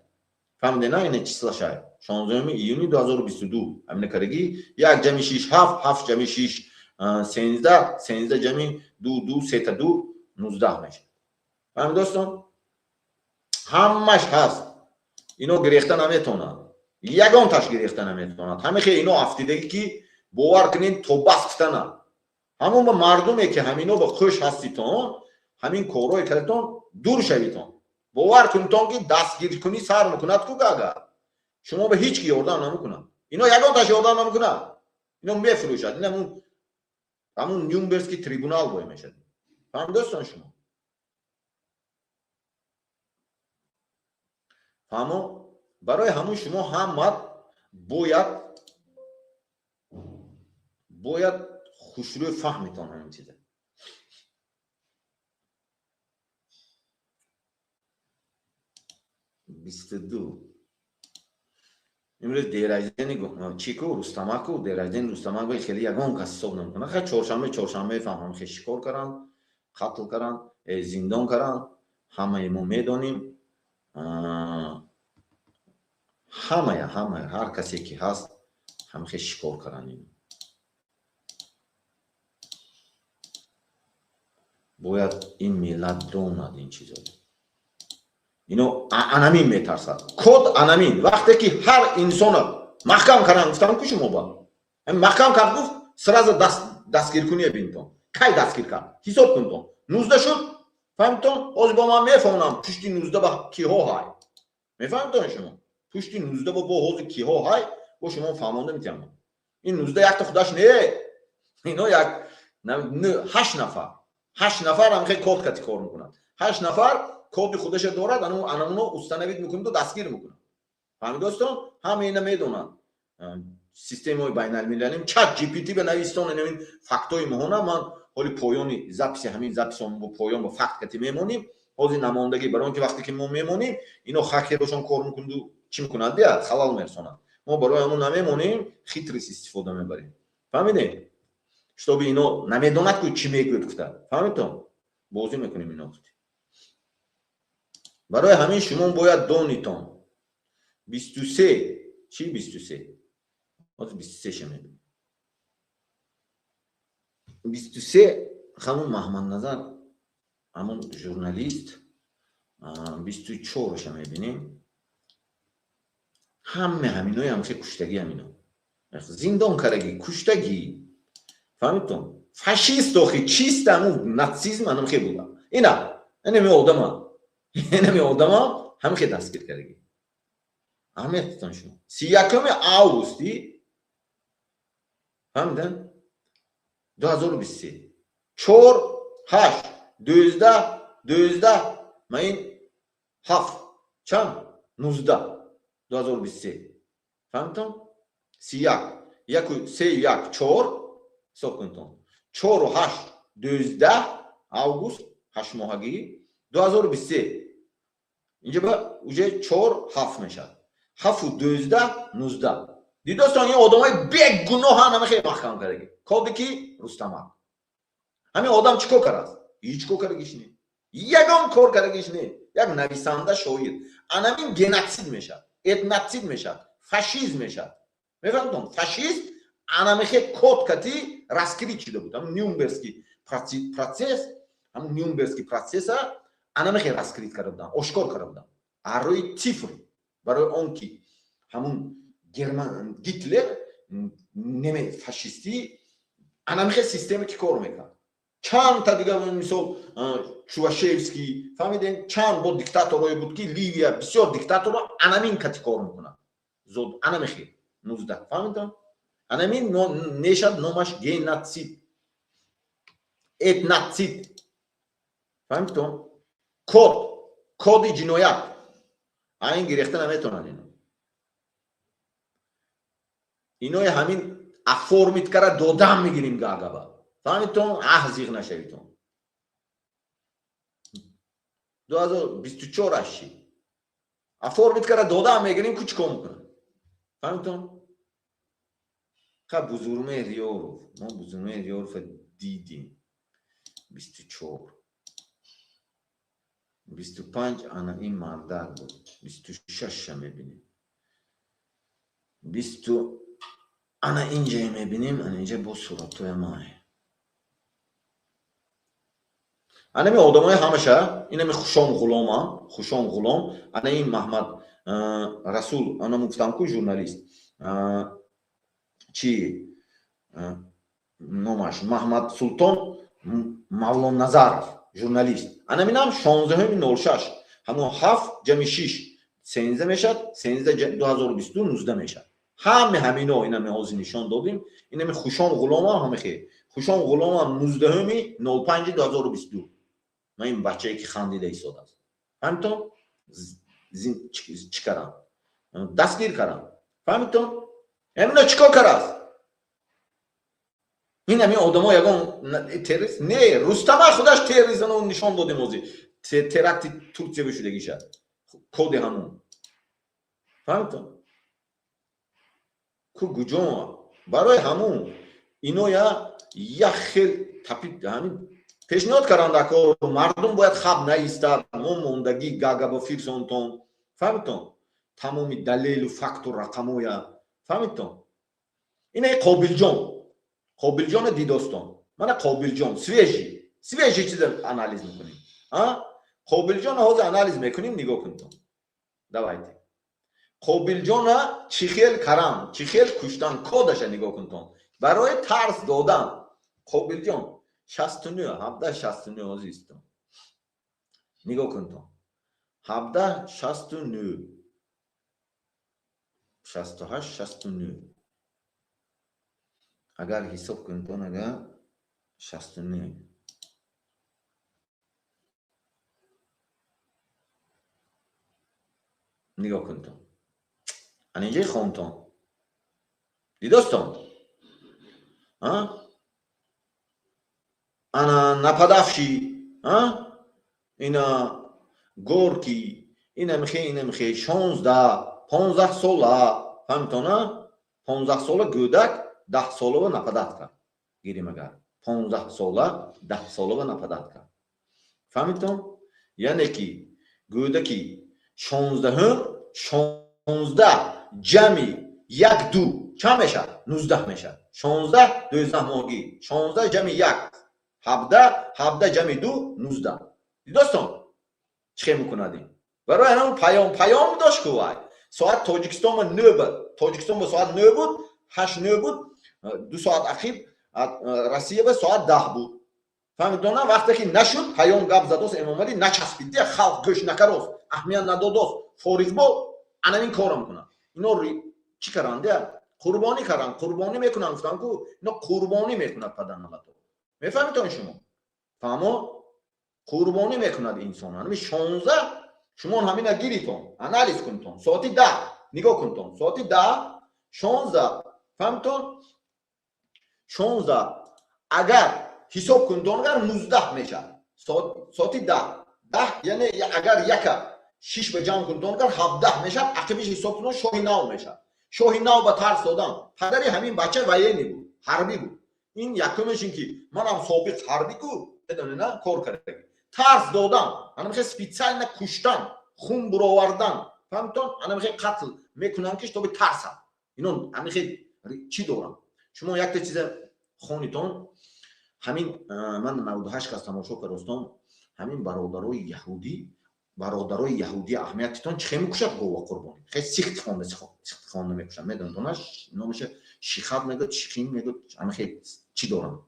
فهمیدین نه این چیزا شاید 16 ایونی 2022 همین کارگی 1 جمع 6 7 7 جمع 6 13 جمع 2 3 تا 2 19 میشه. فهمید دوستان؟ همش هست. اینو گرفتن نمیتونن، یگان تاش گرفتن نمیتونن. همه خیلی اینو افتیدگی که باور کنین تو بافتن همون با مردمی که همینو با خوش هستیتون همین کارو کردتون دور شویتون. باور کنید که دستگیر کنی سر میکند کو گاگا شما به هیچ کی یاردم نمیکنن. اینو یگان تاش یاردم نمیکنن، اینو میفروشد. این همون نیومبرسکی تریبونال باید میشد. فهم دوستان شما همون برای همون شما هم باید خوشروی فهمیتون همین چیزه. بیست دو امروز دیرایزنی چیکو رستماکو رستماک خیلی یگان کسی صبح نمیکنه. خیلی چهارشنبه فهمم خیلی شکار کردن، قتل کردن، زندان کردن. همه ما میدونیم، همه هر کسی که هست هم خیلی شکار کردن. باید این ملت دوند این چیزا. اینو انامین میترسد. کد انامین وقتی که هر انسان محکم کردن گفتن که شما با محکم کرد گفت سراز دستگیر کنی بینتون کی دستگیر کرد حساب کنتون 19 شد. فهمتون؟ از با من میفهمم پشتی 19 با کیها های میفهمتون شما پشتی 19 با حوض کیها های با شما فهمونده میتونم. این 19 یک تا خودش نه، اینو یک 8 نفر هم خیلی کد کتی کار میکنن. 8 نفر کد خودش دارد، انمونو استنوید میکنید و دستگیر میکنن. فهمید دوستان؟ همه اینا میدونن. سیستم های بین المللی چت جی پی تی به نویستان این فکتای مهونه. من حالی پایانی زپسی همین زپسی با پایان با فکت کتی میمونیم. حالی نمایندگی برای اون که وقتی که ما میمونیم اینو خاکی روشان کار میکنند و چی میکنند بیا خلال میرسونند. ما برای همون نمیمونیم خیتریس استفاده میبریم. فهمیدین؟ شتابی اینو نمیدوند که چی میگوید گفته. فهمیدون؟ بازی میکنیم اینو گفتی. برای همین شما باید دونیتون 23 چی 23 از 23 شمید 23 همون محمد نظر همون ژورنالیست 24 شما میبینیم همینوی هم که کشتگی همینو زندان کرگی کشتگی. فهمیدون؟ فاشیست آخی چیست همون ناتسیزم هم خیلی بودم. اینا اینمی آدم هم خیلی دستگیر کرگی. همه تان شما 31 آگوستی فهمیدن 2023 4 8 12 این 7 چند 19 2023 فهمیدن 31 4 حساب کنتون 4 و 8 12 آگوست 8 ماهگی 2023 اینجا با اوجه 4 7 میشه 7 و 12 19. دید دوستان این آدمای بیگناه همه خیلی محکم کرده. کابی کی رستماک همین آدم چیکار کرد؟ هیچ کار کردگیش نی. یگان کار کردگیش نی. یک نویسنده شاعر. انامین گناتسید میشه، اتناتسید میشه، فاشیسم میشه. میفهمتون؟ فاشیست انامی خیلی کد کتی راسکری چیده بود. همون نیومبرسکی پروسس انامی خیلی راسکری کرده بودن، آشکار کرده بودن. اروی تیفر برای اون کی همون گرمان گیتلر نمی فاشیستی انامی خیلی سیستمی که کار میکنه. چند تا دیگه مثل چواشevski فهمیدین چند با دیکتاتورای بود که لیبیا بسیار دیکتاتورا انامین کتی کار میکنن. زود انامی خیلی 19 فهمیدین؟ انامین نشد نامش گناتسید اتناتسید. فهمیدون؟ کد جنایت این گرفته نمیتونن اینو. اینو همین افورمیت کرا دودم میگیریم گاگابا فهمیتون احزیق نشویتون 2024 اشی افورمیت کرا دودم میگیریم کچ کم کنه فهمیتون که بزرمه ریورو ما بزرمه ریورو دیدیم 24 25 انا این مردر بود 26 میبینیم 20 انا اینجا میبینیم انا اینجا با صورتوی ماه انا می آدمای همشه اینا می خوشام غلام انا این محمد رسول انا مفتم کو ژورنالیست چی نامش محمد سلطان مولان نظرов ژورنالیست انا مینم 16/06 همون 7 جمع 6 13 میشد 13 2022 19 میشد همینا اینا میازی نشان دادیم اینا می خوشام غلام همه خیر خوشام غلام 19/05/2022 من این بچه‌ای که خندیده ایستاده است فهمتون چی کردم دستگیر کردم فهمتون اینا چیکار کردن این همین آدم‌ها یگان تروریست نه رستم خودش تروریسم نشان داده موزی ترکتی ترکیه بشودگی شد کد همون فهمتون کو گوجون برای همون اینو یا خیلی تپید همین پیشنهاد کردن که مردم باید خب نایستاد موندگی گاگابا فیرسونتون فهمتون تمامی دلیل و فکت و رقمویا فهمتون اینه قابل جان دیداستان من قابل جان سویجی چیز انالیز میکنیم قابل جان ها انالیز میکنیم نگاه کنیم давайте قابل جان چی خیل کرم چی خیل کشتن کودش نگاه کنیم برای ترس دادن قابل جان 69 17 69 عزیزم نگاه کنیم 17 69 68 69 اگر حساب کنیم اگر 69 نگاه کنیم انا اینجای خونتون دیدستان انا نپدافشی اینا گورکی اینا میخی 15 ساله فهمتون 15 ساله گودک 10 ساله و نپدات کرد گیریم اگر 15 ساله 10 ساله و نپدات کرد فهمیتون یعنی که گودکی 16 جمعی 1 2 چند میشه 19 میشه 16 12 ماهگی 16 جمعی 1 17 جمعی 2 19 دوستان چه میکنادیم برای همون پیام داشت که ساعت تاجیکستان 9 بود تاجیکستان با ساعت 9 بود 8 9 بود 2 ساعت اخیر روسیه به ساعت 10 بود فهمیدون وقتی که نشد پیام گپ زدوس امام علی نچسبید خلق گوش نکروس اهمیت ندادوس فوریز با انا این کارو میکنن اینا چی کردن قربانی میکنن گفتن که اینا قربانی میکنن پدر ملتو میفهمید شما فهمو قربانی میکنند انسان همین 16 شما همین گیریتون انالیز کنتون ساعتی 10 نگاه کنتون ساعتی 10 16 فهمتون 16 اگر حساب کنتون اگر 19 میشه ساعتی 10 یعنی اگر یک 6 به جمع کنتون اگر 17 میشه عقبش حساب کنتون شاهی نو میشه شاهی نو با ترس دادن پدری همین بچه ویینی بود حربی بود این یکمش این که منم سابق حربی کو بدون نه کار کردم ترس دادن انا میخوام سپیڅل کشتن خون برآوردن فهمتون انا میخوام قتل میکنن که تو به ترسم اینو انا میخوام چی دارم شما یک تا چیز خونیتون همین من 98 کاس تماشا کردم همین برادرای یهودی اهمیتتون چه میکشد گوه قربانی خیلی سخت خونده میکشن میدونتونش نامش شیخات میگه شیخین میگه انا خیلی چی دارم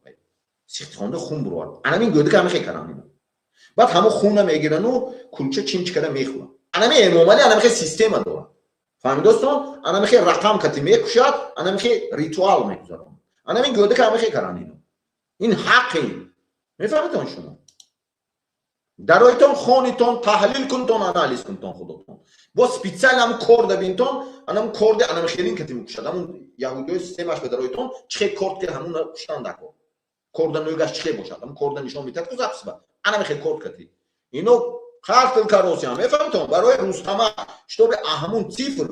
سخت خونده خون برآورد انا این گوده که همه خیلی کردم بعد همه خونه میگیرن و کلچه چیم چیکاره میخورن انا می نورمالی انا میخوام سیستم دارم فهمید دوستان انا میخوام رقم کتی میکشد انا میخوام ریتوال میگذارم انا این گوده که همه خیلی کردن این حقی میفهمید شما даройтон хонитон таҳлил кунтон анализ кунтон худотон бо специал ам корда бинтон анам корда анам хелин катим кушад амун яҳудиёи системаш ба даройтон чихе корд ки ҳамун куштан дако корда нӯгаш чихе бошад ам корда нишон метад ку записба анам хе корд кати ино хартл каросиам мефаҳмтон барои рустама чтобы аҳамун цифр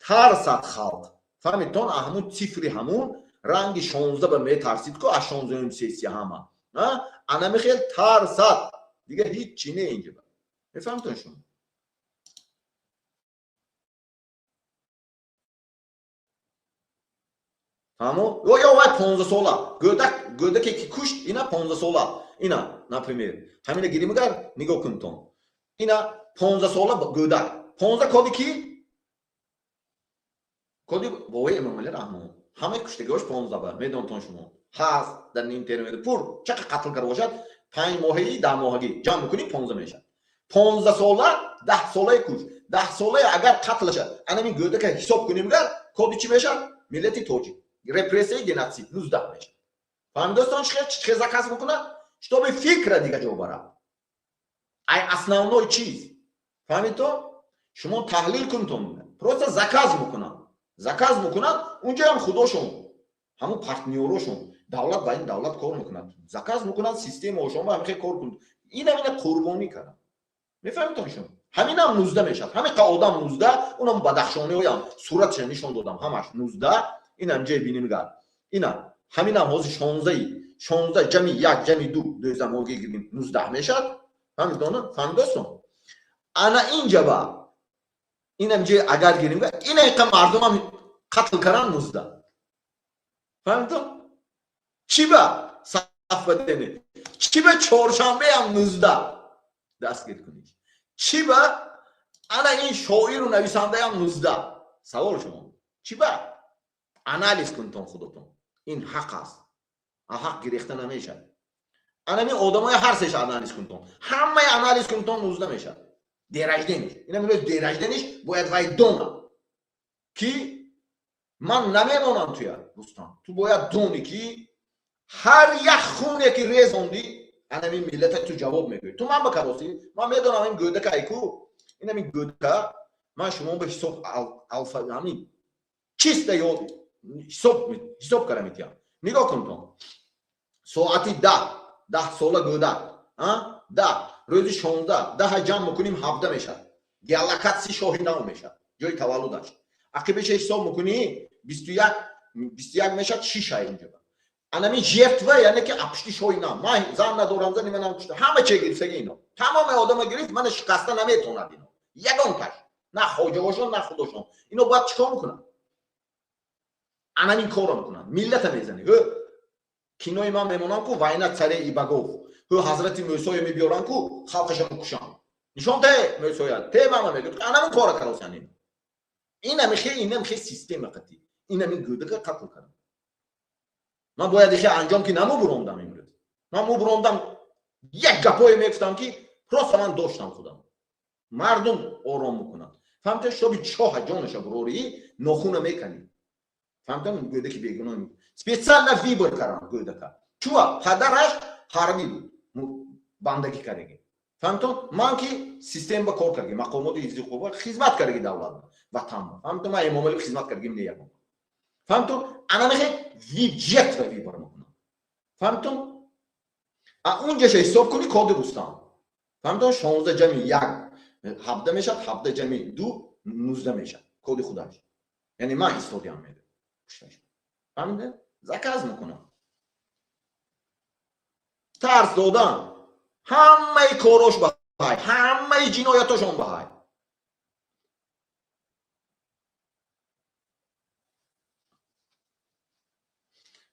тарсад халқ фаҳмитон аҳамун цифри ҳамун ранги 16 ба метарсид ку аз 16 сессия ҳама анами хел тарсад دیگه هیچ چی نه اینجا میفهمتون شما همون یا باید 15 ساله گودک که کشت اینا 15 ساله اینا например همینه گیریم اگر نگاه کنتون اینا 15 ساله گودک 15 کدی کی کدی بوی امامالی رحمان همه کشتگاهش 15 بار میدونتون شما هست در اینترنت پر چقدر قتل کرده باشد 5 ماهگی 10 ماهگی جمع میکنیم 15 میشه 15 ساله 10 ساله کش 10 ساله اگر قتل شد همین گوده که حساب کنیم اگر کدی چی میشه ملت توجی رپرسی گناتسید 19 میشه فهم دوستان چه заказ میکنه чтобы فکر دیگه جو بره ای основной چیز فهمید تو شما تحلیل کنتون просто заказ میکنن اونجا هم خودشون همون پارتنرشون دولت با این دولت کار میکنن заказ میکنن سیستم شما هم خیلی کار کنید این هم قربانی کردن میفهمید شما همین هم 19 میشه همین آدم 19 اونم بدخشانی هم صورتش نشون دادم همش 19 این هم جای بینیم گار اینا همین هم حوض 16 جمعی 1 جمعی 2 دوزم موقعی گیریم 19 میشه فهمید دوستان انا اینجا با اینم جای اگر گیریم این هم مردم هم قتل کردن 19 فهمید چی با صف بدنه چی با چهارشنبه هم 19 دستگیر کنید چی با انا این شاعر و نویسنده هم 19 سوال شما چی با انالیز کنتون خودتون این حق است حق گرفته نمیشه انا می آدمای هر سهش انالیز کنتون همه انالیز کنتون 19 میشه درجدنش اینا میگه درجدنش باید وای دونه کی من نمیدونم توی دوستان تو باید دونی کی هر یک خونه که ریزوندی انا این ملت تو جواب میگه تو من بکراسی من میدونم این گوده که ایکو این همین گوده من شما به حساب الفا همین چیست یا حساب کردم میتونم نگاه کن تو ساعتی 10 ساله گوده 10 روزی 16 10 جمع میکنیم 17 میشه گلکت شاهی نو میشه جای تولدش عقبش حساب میکنی 21 میشه 6 اینجا انا می جفتوه یعنی که اپشتی شوی نه من زن ندارم زنی منم کشته همه چه گرفته اینا تمام آدم گرفت من شکسته نمیتوند اینا یگان کش نه خوجه باشون نه خودشون اینو باید چیکار میکنن انا این کارو میکنن ملت میزنی کینوی من میمونم کو واینا سر ایباگوف حضرت موسی میبیارن کو خلقش میکشن نشون ته موسی ته من میگه انا من کارو کردم اینا میخه سیستم قتی اینا میگه که قتل کردن من باید دیگه انجام که نمو بروندم امروز من مو بروندم یک گپای میگفتم که پروست من داشتم خودم مردم آرام میکنن فهمت شبی چاه جانش بروری نخونه میکنی فهمتم گوده که بیگناه سپیشال نه ویبر کردم گوده که چوا پدرش حرمی بود بندگی کردی فهمتم من که سیستم با کار کردم مقامات حفظی خوبه خدمت کردی دولت وطن فهمتم من امامالی خدمت کردم نیام فهمتم انا میخوام ویجت و ویبر میکنم فهمتم اونجاش حساب کنی کد روستان فهمتم 16 جمع 1 17 میشه 17 جمع 2 19 میشه کد خودش یعنی من استفاده میده فهمیده zakaz میکنم ترس دادن همه کاراش بهای همه جنایتاشون بهای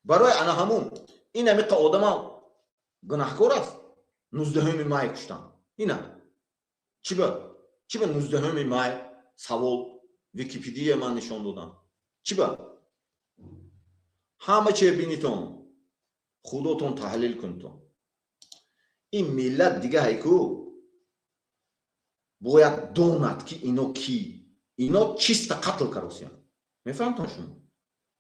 برای انا همون این همی آدم گناهکار است 19 مای کشتن اینا چی با 19 مای سوال ویکیپدیا من نشون دادم چی با همه چی بینیتون خودتون تحلیل کنتون این ملت دیگه هیکو باید دونت که اینو کی اینا چیست قتل کردن میفهمتون شما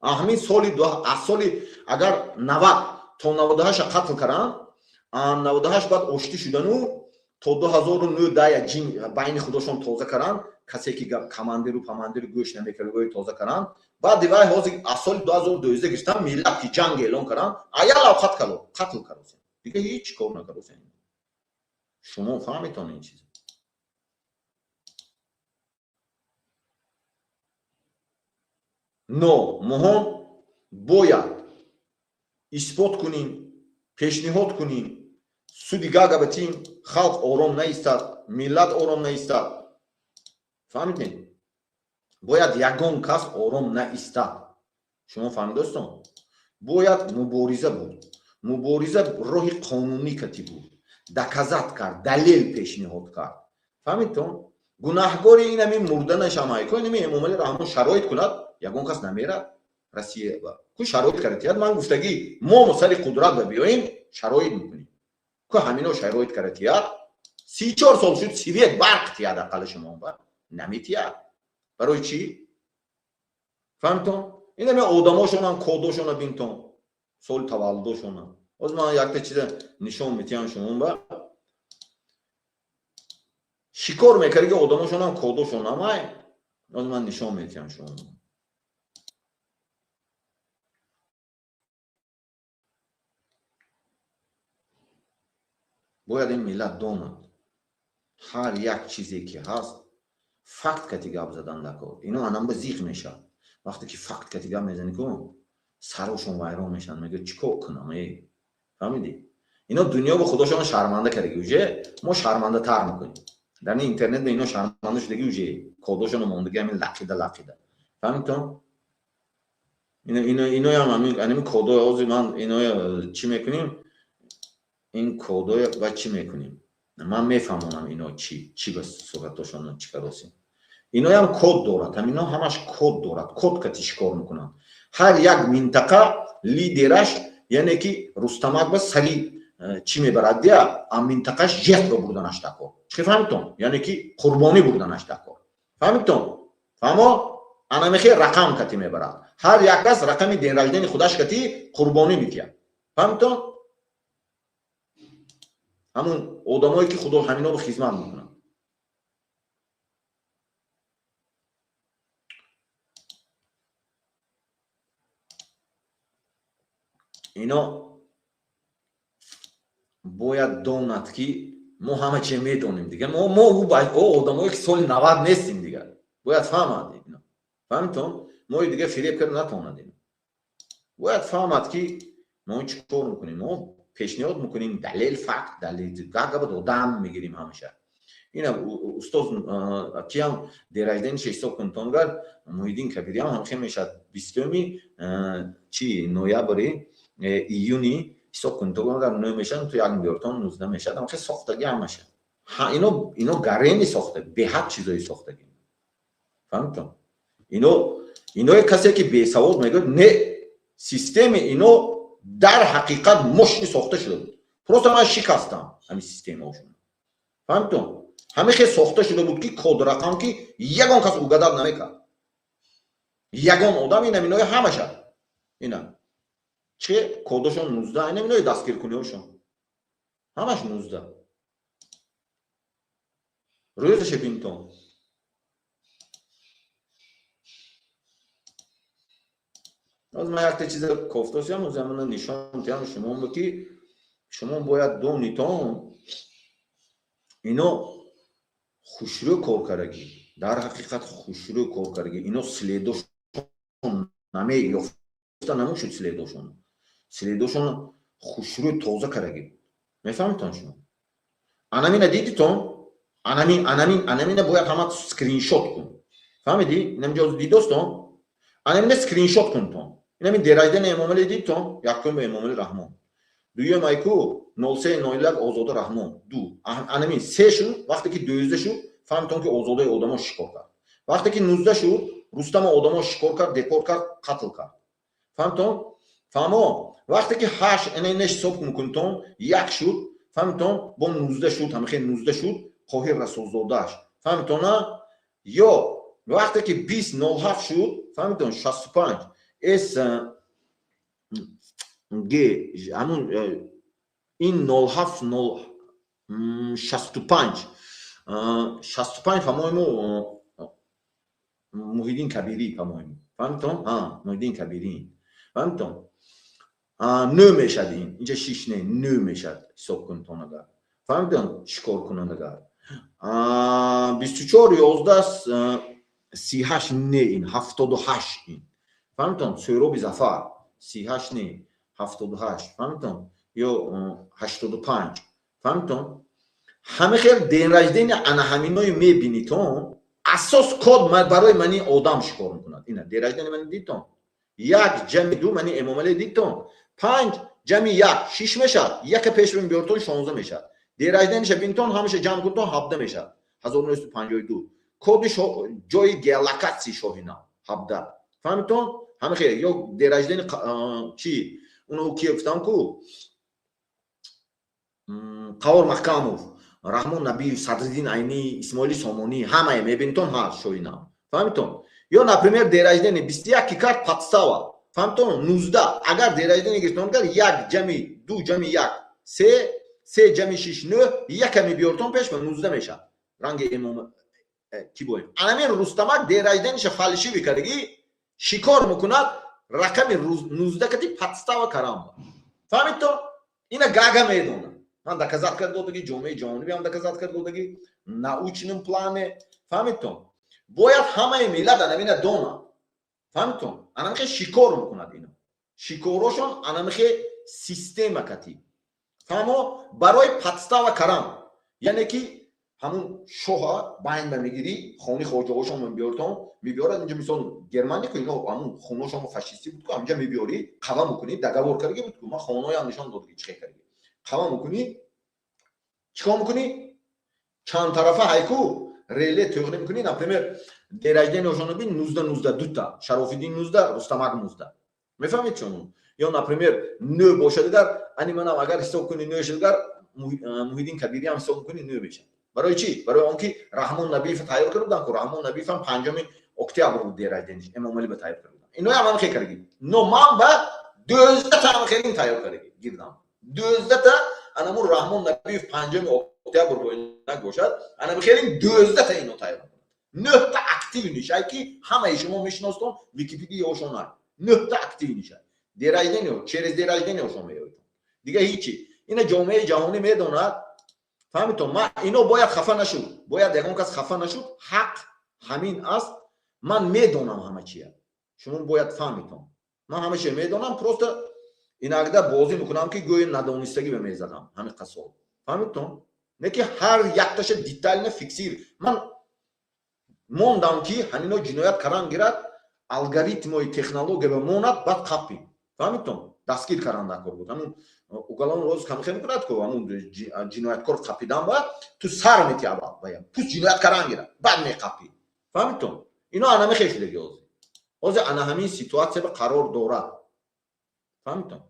همین سالی اگر 90 تا 98 قتل کردن 98 بعد اشتی شدن و то 2009 ҷин байни худошон тоза карданд, касе ки командиру памандиру гӯш намекард тоза карданд. Баъд дивай ҳозир аз соли 2012 гирифтан миллат ки ҷанг эълон карданд, аял қатл карданд. Дига ҳеҷ кор накарданд. шумо фаҳмитон ин чиз. но моҳо бояд исбот кунем, пешниҳод кунем, суди гага батем, халқ ором наистад, миллат ором наистад. фаҳмидем? бояд ягон кас ором наистад. шумо фаҳмидостон? бояд мубориза буд. мубориза роҳи қонунӣ кати буд. доказат кард, далел пешниҳод кард. фаҳмидтон? гунаҳгори инами мурданашамай ко инами Эмомалӣ Раҳмон шароит кунад, ягон кас намерад. Россия ку шароит каратият. ман гуфтагӣ мо сари қудрат ба биёем, шароит мекунем. ку ҳамино шароит каратият. 34 сол шуд свет барқ тият ақалли шумо ба наметият. барои чӣ? фаҳмтон? инами одамошонам кодошона бинтон. соли таваллудошона. ҳозир ман якта чиза нишон метиҳам шумо ба. шикор мекард ки одамошонам кодошонамай. ҳозир ман нишон метиҳам шумо. бояд ин миллат донад ҳар як чизе ки ҳаст факт кати гап задан накор. ино анам ба зиқ мешавад. вақте ки факт кати гап мезанӣ ку сарошон вайрон мешаванд. мегӯяд чӣ кор кунам? фаҳмидӣ? ино дунёро худошон шарманда кардаги уже мо шармандатар мекунем. дар интернет ба ино шарманда шудаги уже кодошон мондаги ҳамин лақида. фаҳмидтон? иноям ҳамин кодо ҳозир ман ино чӣ мекунем? ин кодоя ва чӣ мекунем? ман мефаҳмонам ино чӣ ба суратошон чӣ каросем. иноям код дорад. ҳамино ҳамаш код дорад. код кати шикор мекунанд. ҳар як минтақа лидераш яъне ки Рустамак ба сари чӣ мебарад дия ам минтақаш жертва бурданаш дакор. чӣ фаҳмитон? яъне ки қурбонӣ бурданаш дакор. фаҳмитон? фаҳмо анамихе рақам кати мебарад. ҳар як кас рақами ден раждени худаш кати қурбонӣ мекунад. фаҳмитон? ҳамун одамое ки худо ҳаминоро хизмат мекунанд. ино бояд донад ки мо ҳама чӣ медонем дига. мо одамое ки соли 90 нестем дига. бояд фаҳмад ино. фаҳмитон? мо дига фиреб карда натавонад ино. бояд фаҳмад ки мо чӣ кор мекунем. мо пешниҳод мекунем, далел факт, далел гагабад одам мегирим ҳамаша. ина устоз киям дераждениш ҳисоб кунтонгар Муҳиддин Кабириям ҳамхе мешад 20 чи ноябри июни ҳисоб кунтонгар но мешад то 1 миллион 19 мешад ҳамхе сохтаги ҳамаша. ино гарени сохта беҳад чизои сохтаги. фаҳмитон? ино касе ки бесавод мегӯяд не системи ино дар ҳақиқат мошни сохта шуда буд. просто ман шикастам ҳамин системаошон. фаҳмитон? ҳамихе сохта шуда буд ки код рақам ки ягон кас угадат намекард. ягон одам ина минои ҳамаша. ина чӣ кодошон 19 ина минои дастгиркуниҳошон. ҳамаш 19. рӯзаше бинтон. аз ман якта чиза кофтосиям замана нишон тиям шумо ки шумо бояд донитон ино хушрӯ кор кардаги. дар ҳақиқат хушрӯ кор кардаги. ино следошон намеёфта намушуд следошон. следошон хушрӯ тоза кардаги. мефаҳмитон шумо? анамина дидитон? анамина бояд ҳама скриншот кун. фаҳмидӣ? инамҷоз дидостон? анамина скриншот кунтон. инамин дераждени Эмомалӣ дидтон? якум ба Эмомалӣ Раҳмон. дуюм айку 0301 Озода Раҳмон. ду. анамин 3 шуд, вақте ки 12 шуд, фаҳмтон ки озодаи одамо шикор кард. вақте ки 19 шуд, Рустама одамо шикор кард, депорт кард, қатл кард. фаҳмтон? фаҳмо? вақте ки 8 энеш ҳисоб мекунтон, 1 шуд, фаҳмтон? бо 19 шуд, ҳамихе 19 шуд, Қоҳир Расулзодааш. фаҳмтона? ё вақте ки 2007 шуд, фаҳмтон? 65 эс г ҳамун ин 07 65 65 по-моему Мухиддин Кабири, по-моему. فهمتم؟ Мухиддин Кабири. فهمتم؟ 9 میشد اینجا 6 نه 9 میشد حساب کن تو نگاه. فهمتم؟ چیکار کنندگار 24 11 38 نه این 78 این. فهمتم؟ سیروبی زفر 38 نه 78. فهمتم؟ یا 85. فهمتم؟ همه خیلی دین رجدین انا همینای میبینی تو اساس کد برای منی آدم شکار میکند. اینا دین رجدین من دیدم. یک جمع دو منی امامالی دیدم. 5 جمع 1 6 میشد. یک پیش بین بیارتون 16 میشد. دین رجدینش بینتون همیشه جمع کنتون 17 میشد. 1952 کدش جای گلاکسی شوهینا 17. فهمتون؟ همه خیلی یا دین رجدین چی اونو کی گفتم کو قور محکموف رحمون نبی صدرالدین عینی اسماعیلی سامونی همه میبینتون هست شوینا. فهمتون؟ یا например درجدن 21 карт подстава. فهمتون؟ 19 اگر درجدن گرفتون کار 1 جمع 2 جمع 1 3 جمع 6 9 یک می بیارتون پیش به 19 میشه. رنگ امام کی باید همین رستمک درجدنش فالشی بکردگی شکار میکند رقم 19 کتی подстава карам. فهمتون؟ اینا گاگا میدونه. من доказать کرد بودگی جامعه جهانی هم доказать کرد بودگی научным плане. فهمتون؟ باید همه ملت انمینا دونا. فهمتون؟ انمیخه شکار میکند اینا. شکارشون انمیخه سیستم کتی. فهمو برای подстава карам. یعنی که همون شوها باین میگیری خونی خواجه‌هاشون میبیارتون میبیارن اینجا مثلا گرمانی که اینا همون خونه‌شون فاشیستی بود که اینجا میبیاری قوا میکنی دگاور کردی بود که ما خونه‌ای هم نشون داد که چه کردی قوا میکنی چیکار میکنی چند طرفه هایکو ریله توغری میکنی например درجه نشون ببین 19 دو تا شراف‌الدین 19 رستمک 19 میفهمید چون یا например 9 باشه دیگر انی منم اگر حساب کنی 9 شدگر محیدین کبیری هم حساب کنی 9 بشه. برای چی؟ برای آنکه رحمان نبیف تایید کرده بودن که رحمان نبیف هم 5 اکتبر بود درجهش امام علی به تایید کرده بودن. اینو هم خیلی کردیم. نو من با 12 تا هم خیلی تایید کردیم. گیردم 12 تا انمون رحمان نبیف 5 اکتبر رو نگوشد. انا خیلی 12 تا اینو تایید کردم. 9 تا اکتیو نشه که همه شما میشناسید ویکی‌پدیا اوشون 9 تا اکتیو نشه. درجه چرز درجه شما میاد. دیگه هیچی. اینا جامعه جهانی میدونه. فهمیتون؟ ما اینو باید خفه نشود. باید یکم کس خفه نشود. حق همین است. من میدونم همه چیه. شما باید فهمیتون. من همه چی میدونم. پروست این اگه بازی میکنم که گوی ندونستگی به میزدم. همین قصور. فهمیتون؟ نه که هر یک تاش دیتیل نه فیکسیر. من موندم که همینو جنایت کردن گیرد. الگوریتمای تکنولوژی به موند بعد کپی. فهمیتون؟ دستگیر کردن دکور بود. همون اوگالان روز کم خیلی میکند که همون جنایتکار قپیدن و تو سر میتی اول باید پس جنایت کردن گیرد بعد میقپی. فهمیتون؟ اینا انامه خیلی دیگه از انا همین سیتواسیه به قرار دارد. فهمیتون؟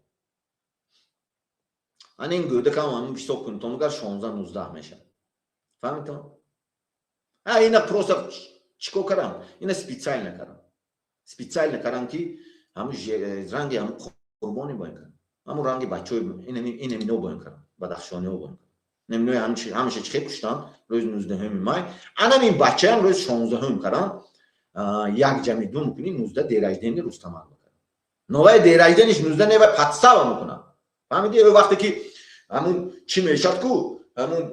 انا این گوده که همون بیشتر کنتون اگر 16 19 میشه. فهمیتون؟ اینا پروسه چیکو کردم؟ اینا سپیڅایل نکردم. سپیڅایل نکردم که همون رنگی همون قربانی باید کنم. همون رنگی بچه این نو باید کنم. بدخشانی ها باید کنم. نمینوی همیشه چه کشتن روز 19 مای. انا این بچه هم روز 16 کردن. یک جمع دو میکنی 19 درجدنی رستمک میکنن. نوای درجدنیش 19 نوای подстава میکنن. فهمیدی؟ وقتی که همون چی میشد کو همون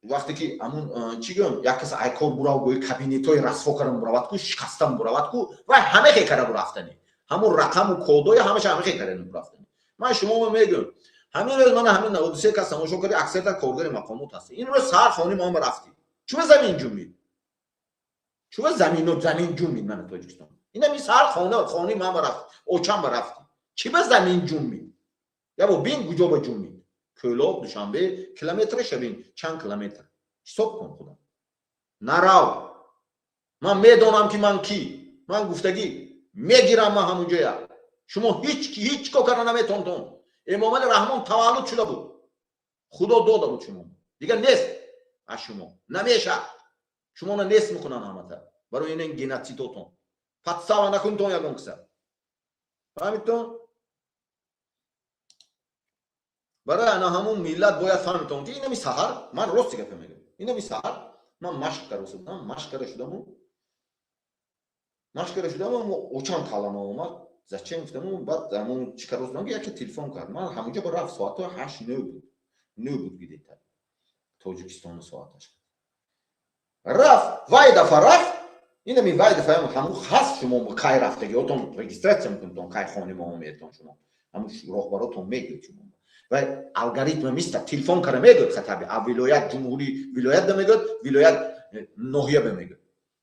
وقتی که همون چی گم یک کس ایکور براو گوی کابینتوی رسفو کردن براوت کو شکستن براوت کو و همه خیلی کردن برافتنی. همون رقم و کدوی همه خیلی کردن برافتنی. من شما میگم همین روز من همین 93 کس تماشا کردی اکثر تا کارگر مقامات هست. این روز سر خونی ما هم رفتیم. چوب زمین جنبید. چوب زمین جنبید من تاجیکستان. اینا می سر خونی ما هم رفت. اوچم رفتیم. چی به زمین جنبید؟ یا با بین کجا با جنبید؟ کلوب دوشنبه کیلومتر شبین چند کیلومتر حساب کن خدا نراو من میدونم که من کی من گفتگی میگیرم من همونجا شما هیچ کار نمیتونتون امام علی رحمان تولد شده بود خدا داده بود شما دیگه نیست از شما نمیشه شما نیست میکنن همه برای این گنتیتوتون подстава نکنتون یکم کسا فهمیتون برای انا همون ملت باید فهمیدم که اینمی سحر من راست گپ میگم اینمی سحر من مشق کردم مشق شدم و اوچان کلمه اومد зачем گفتم بعد همون چیکار کردم یکی تلفن کرد من همونجا با رفت ساعت 8 9 بود گیدید تاجیکستان ساعتش رفت وای دفعه رفت اینمی وای دفعه همون خاص شما کای رفتگی اتون رجیستراسیون میکنید کای خانه ما میتون شما همون راهبراتون میگید شما و الگوریتم میست تلفن کنه میگه خطابی ولایت جمهوری ولایت میگه ولایت ناحیه میگه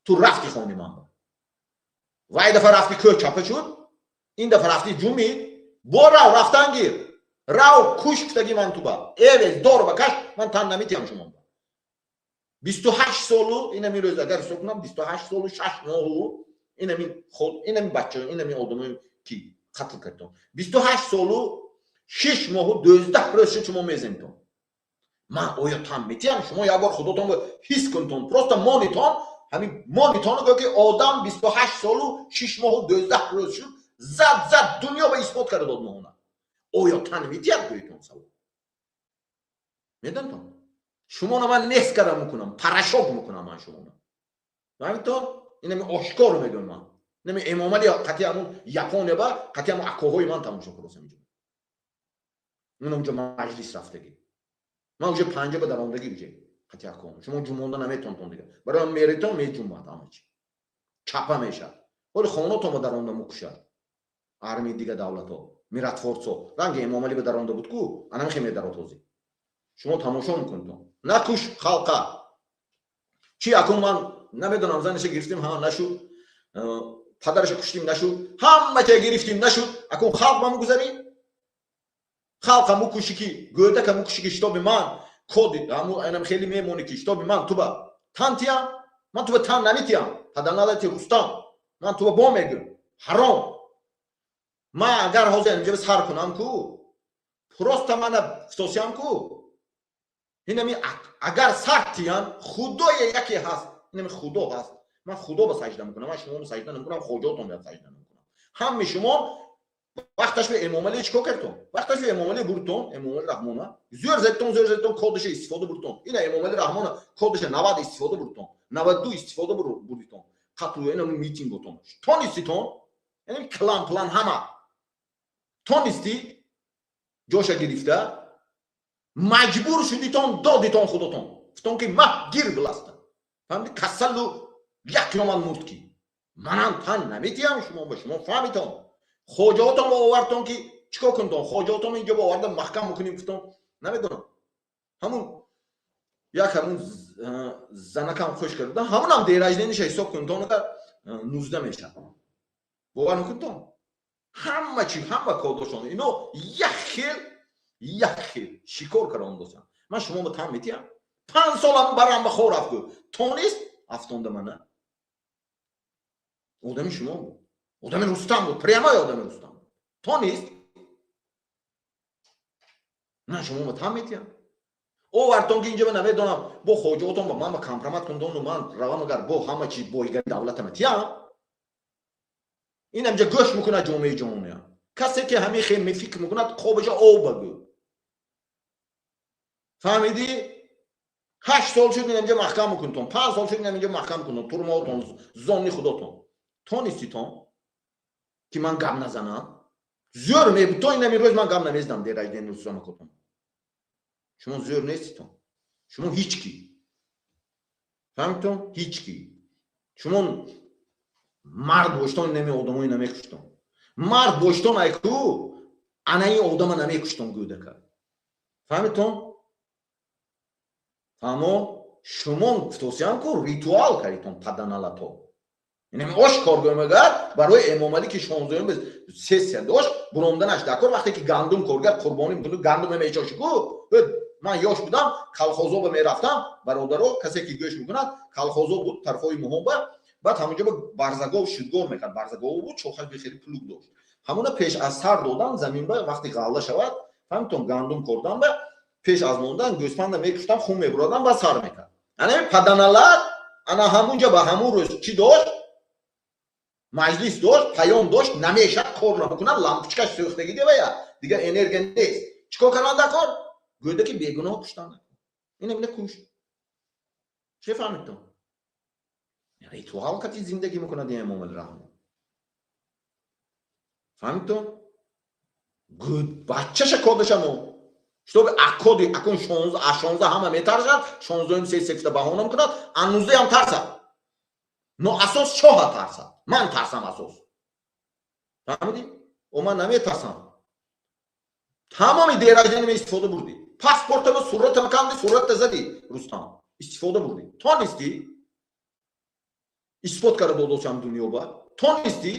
تو رفتی خونه من وای دفعه رفتی که چاپه شد این دفعه رفتی جمعی برو رفتن گیر راو کشکتگی من تو با ایوز دور بکش من تن نمیتیم شما 28 سالو اینمی روز اگر حساب کنم 28 سالو 6 ماه اینمی خود اینمی بچه اینمی آدمی کی قتل کردم 28 سالو 6 ماه و 12 روز شما میزنید من آیا تام میتونم شما یک بار خودتون رو حس کنتون پروستا مانیتون همین مانیتون رو که آدم 28 سالو 6 ماه و 12 روز شد زد دنیا به اثبات کرده داد مهونه آیا تام میتونم کویتون سوال میدونم شما رو من نس کردم میکنم پرشاب میکنم من شما رو همینطور اینمی آشکار میگم من نمی امام علی قطعی همون یپونه با قطعی همون اکوهای من تموم شد پروسه میگم من اونجا مجلس رفتگی من اونجا پنجه به درآمدگی بیجه قطعی اکوهم شما جمعونده نمیتونتون دیگه برای من میریتون میجومد همه چی چپا میشه ولی خانه تو ما درآمده مکشد армии دیگه دولت ها میرات فورسو رنگ امام علی به درآمده بود کو انا میخوام درآمد توزی شما تماشا میکنید نکش خلقا چی اکون من نمیدونم زنش گرفتیم ها نشد پدرش کشتیم نشد همه چه گرفتیم نشد اکون خلق ما میگذاری خلق مو کشی کی گوده که مو کشی کی شتاب من کد همو اینم خیلی میمونه کی شتاب من تو با تانتیا من تو با تان نمیتیم پدرنالتی استان من تو با میگم حرام ما اگر حاضر اینجا سر کنم کو پروست من افسوسیم کو اینمی اگر سختیان خدای یکی هست اینمی خدا هست من خدا به سجده میکنم من شما رو سجده نمیکنم خداتون رو سجده نمیکنم هم شما وقتش به امام علی چیکار کردتون وقتش به امام علی بردتون امام علی رحمانه زور زدتون کدش استفاده بردتون این امام علی رحمانه کدش 90 استفاده بردتون 92 استفاده بردتون قتل اینم میتینگ بودتون تو نیستیتون یعنی پلان همه تو نیستی جوشا گرفته مجبور شدیتون دادیتون خودتون فتون که ما گیر بلاستن فهمیدی کسلو یک نمان مرد کی منم تن نمیتیم شما به شما فهمیتون خوجاتون با آوردتون که چیکار کنتون خوجاتون اینجا با آوردن محکم میکنیم فتون نمیدونم همون یک همون زنکم خوش کردن همون هم دیراجدینش حساب کنتون که 19 میشه باور میکنتون همه چی همه کادوشون اینو یک خیل شکار کردن دوستان من شما به تام میتیم 5 سالم برام بخور رفت تو نیست افتونده منه آدمی شما بود آدمی رستم بود پریمای آدمی رستم بود تو نیست من شما به تام میتیم او ورتون که اینجا به نمیدونم با خوجاتون با من با کمپرمت کندون و من روان اگر با همه چی با ایگری دولت میتیم این همجا گوش میکنه جامعه کسی که همین خیلی فکر میکنه خوبش او بگو فهمیدی 8 سال شد اینجا محکم میکنتون 5 سال شد اینجا محکم میکنتون تو رو ما زنی خودتون تو نیستی تو که من گم نزنم زور می تو این روز من گم نمیزدم دیراج دین روزانه کتون شما زور نیستی تو شما هیچ کی فهمیدون هیچ کی شما مرد باشتون نمی آدمای نمیکشتون مرد باشتون ایکو انا این آدم نمیکشتون گوده کرد فهمیدون اما شما توصیه کو ریتوال کردیتون پدنالاتو یعنی آشکار گویمگر برای امام علی که 16 به 3 داشت برومدنش دکار وقتی که گندم کارگر قربانی میکنه گندم میچاشه کو من یاش بودم کلخوزا به میرفتم برادرو کسی که گوش میکنه کلخوزا بود طرفای محمد بعد همونجا به برزگاه شدگار میکرد برزگاه بود چوخش بخیری پلوگ داشت همون پیش از سر دادن زمین به وقتی غله شود فهمتون گندم کردن به پیش از موندن گوسفند میکشتن خون میبردن و سر میکرد یعنی پدنالات انا همونجا به همون روز چی داشت مجلس داشت پیام داشت نمیشه کار نمیکنن لامپچکش سوختگی دیگه انرژی نیست چیکار کنند کار گوده که بیگناه کشتن اینه کوش چه فهمید تو یعنی تو حالتی زندگی میکنه دیگه امام الرحمن فهمید تو گود بچه‌ش کودشمو чтобы акоди акун 16 ҳама метарсад 16 3 баҳона мекунад анӯзе ҳам тарсад но асос чоҳа тарсад ман тарсам асос фаҳмидӣ о ман наметарсам тамоми деражанима истифода бурдӣ паспортамо сурратам канди сурратта зади рустам истифода бурдӣ тонистӣ исбот карда додошам дунёба тонистӣ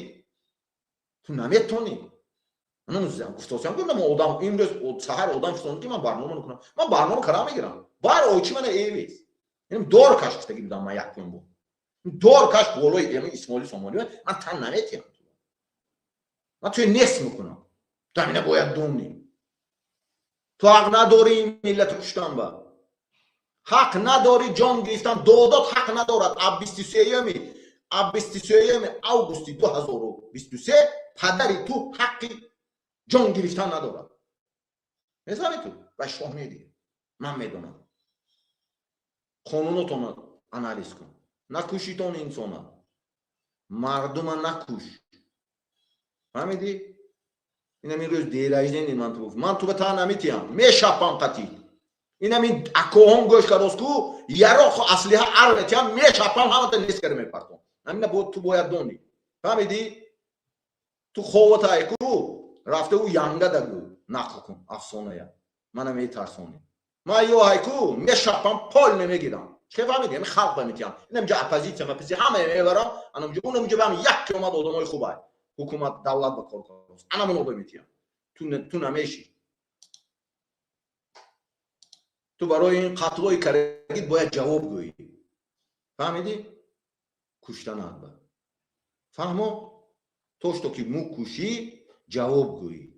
ту наметонӣ نمی‌دونم گفتم که من آدم امروز سحر آدم فهمیدم که من برنامه میکنم من برنامه کار میگیرم بار اوچی من ایویس یعنی دور کاش کشته بودم من یک کنم بود دور کاش بالای یعنی اسماعیل سومالی من تن نمیتیم من توی نصف میکنم زمینه باید دونی تو حق نداری ملت کشتن با حق نداری جان گرفتن دادات حق ندارد اب 23 آگوست 2023 پدری تو حقی جان گرفتن ندارد می‌فهمی تو باش فهمیدی من میدونم قانونتون آنالیز کن نکشیدون انسانا مردم نکش فهمیدی اینا می روز دیرایزین من تو به تا نمیتیم میشپم قطعی اینا می اکوهم گوش کردوس کو یارو خو اصلی ها ارتیم میشپم همه تا نیست کرده میپرتون همین بود تو باید دونی فهمیدی تو خوات ایکو رفته او ینگا دگو نقل کن افسانه یا منم میترسونی ما یو هایکو میشپم پول نمیگیرم چه فهمیدی من خلق میتیم اینم جا اپوزیسیون اپوزیسیون همه میبرم اونم جو اونم جو بهم یک کلمه آدمای خوبه حکومت دولت بکار کنه انا منو میتیم تو نمیشی تو برای این قتلای کردید باید جواب گویی فهمیدی کشتن البته فهمو توش تو که مو کشی جواب گویی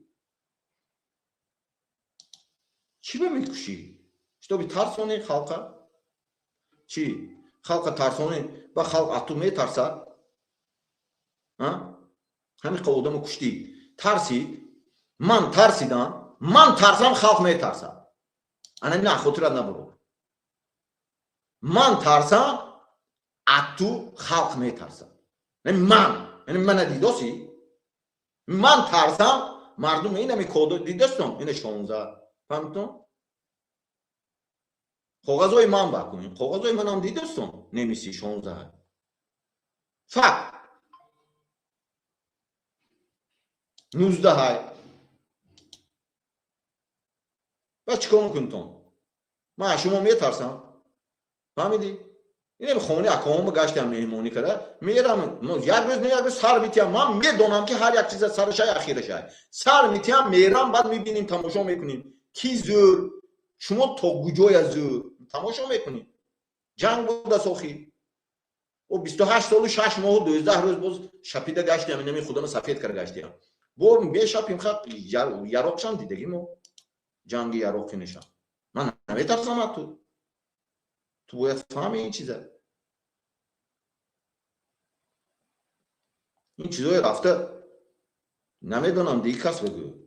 چی به میکشی؟ چطور بی ترسونی خلقه؟ چی؟ خلقه ترسونی با خلق اتو میترسد؟ همین قوادمو کشتی ترسی؟ من ترسیدم من ترسم خلق میترسد انا نه خاطرت نبرو من ترسم اتو خلق میترسد یعنی من دیداسی من ترسم مردم اینه می کودو دیدستم اینه 16 فهمتون کاغذای من بکنین کاغذای من هم دیدستم نمیسی 16 فقط 19 های و چیکار میکنتون من شما میترسم فهمیدی اینه خونه اکامو گشتم مهمونی کرده میرم یک روز سر میتیم من میدونم که هر یک چیز سرش اخیرش سر میتیم میرم بعد میبینیم تماشا میکنیم کی زور شما تا کجای زور تماشا میکنیم جنگ بود سوخی و 28 سال و 6 ماه و 12 روز باز شپیده گشتیم اینم خودم سفید کرده گشتیم برم بشپیم خب یراقشان دیدگی ما جنگ یراق نشان من نمیترسم تو باید فهمی این چیزه این چیزای رفته نمیدونم دیگه کس بگو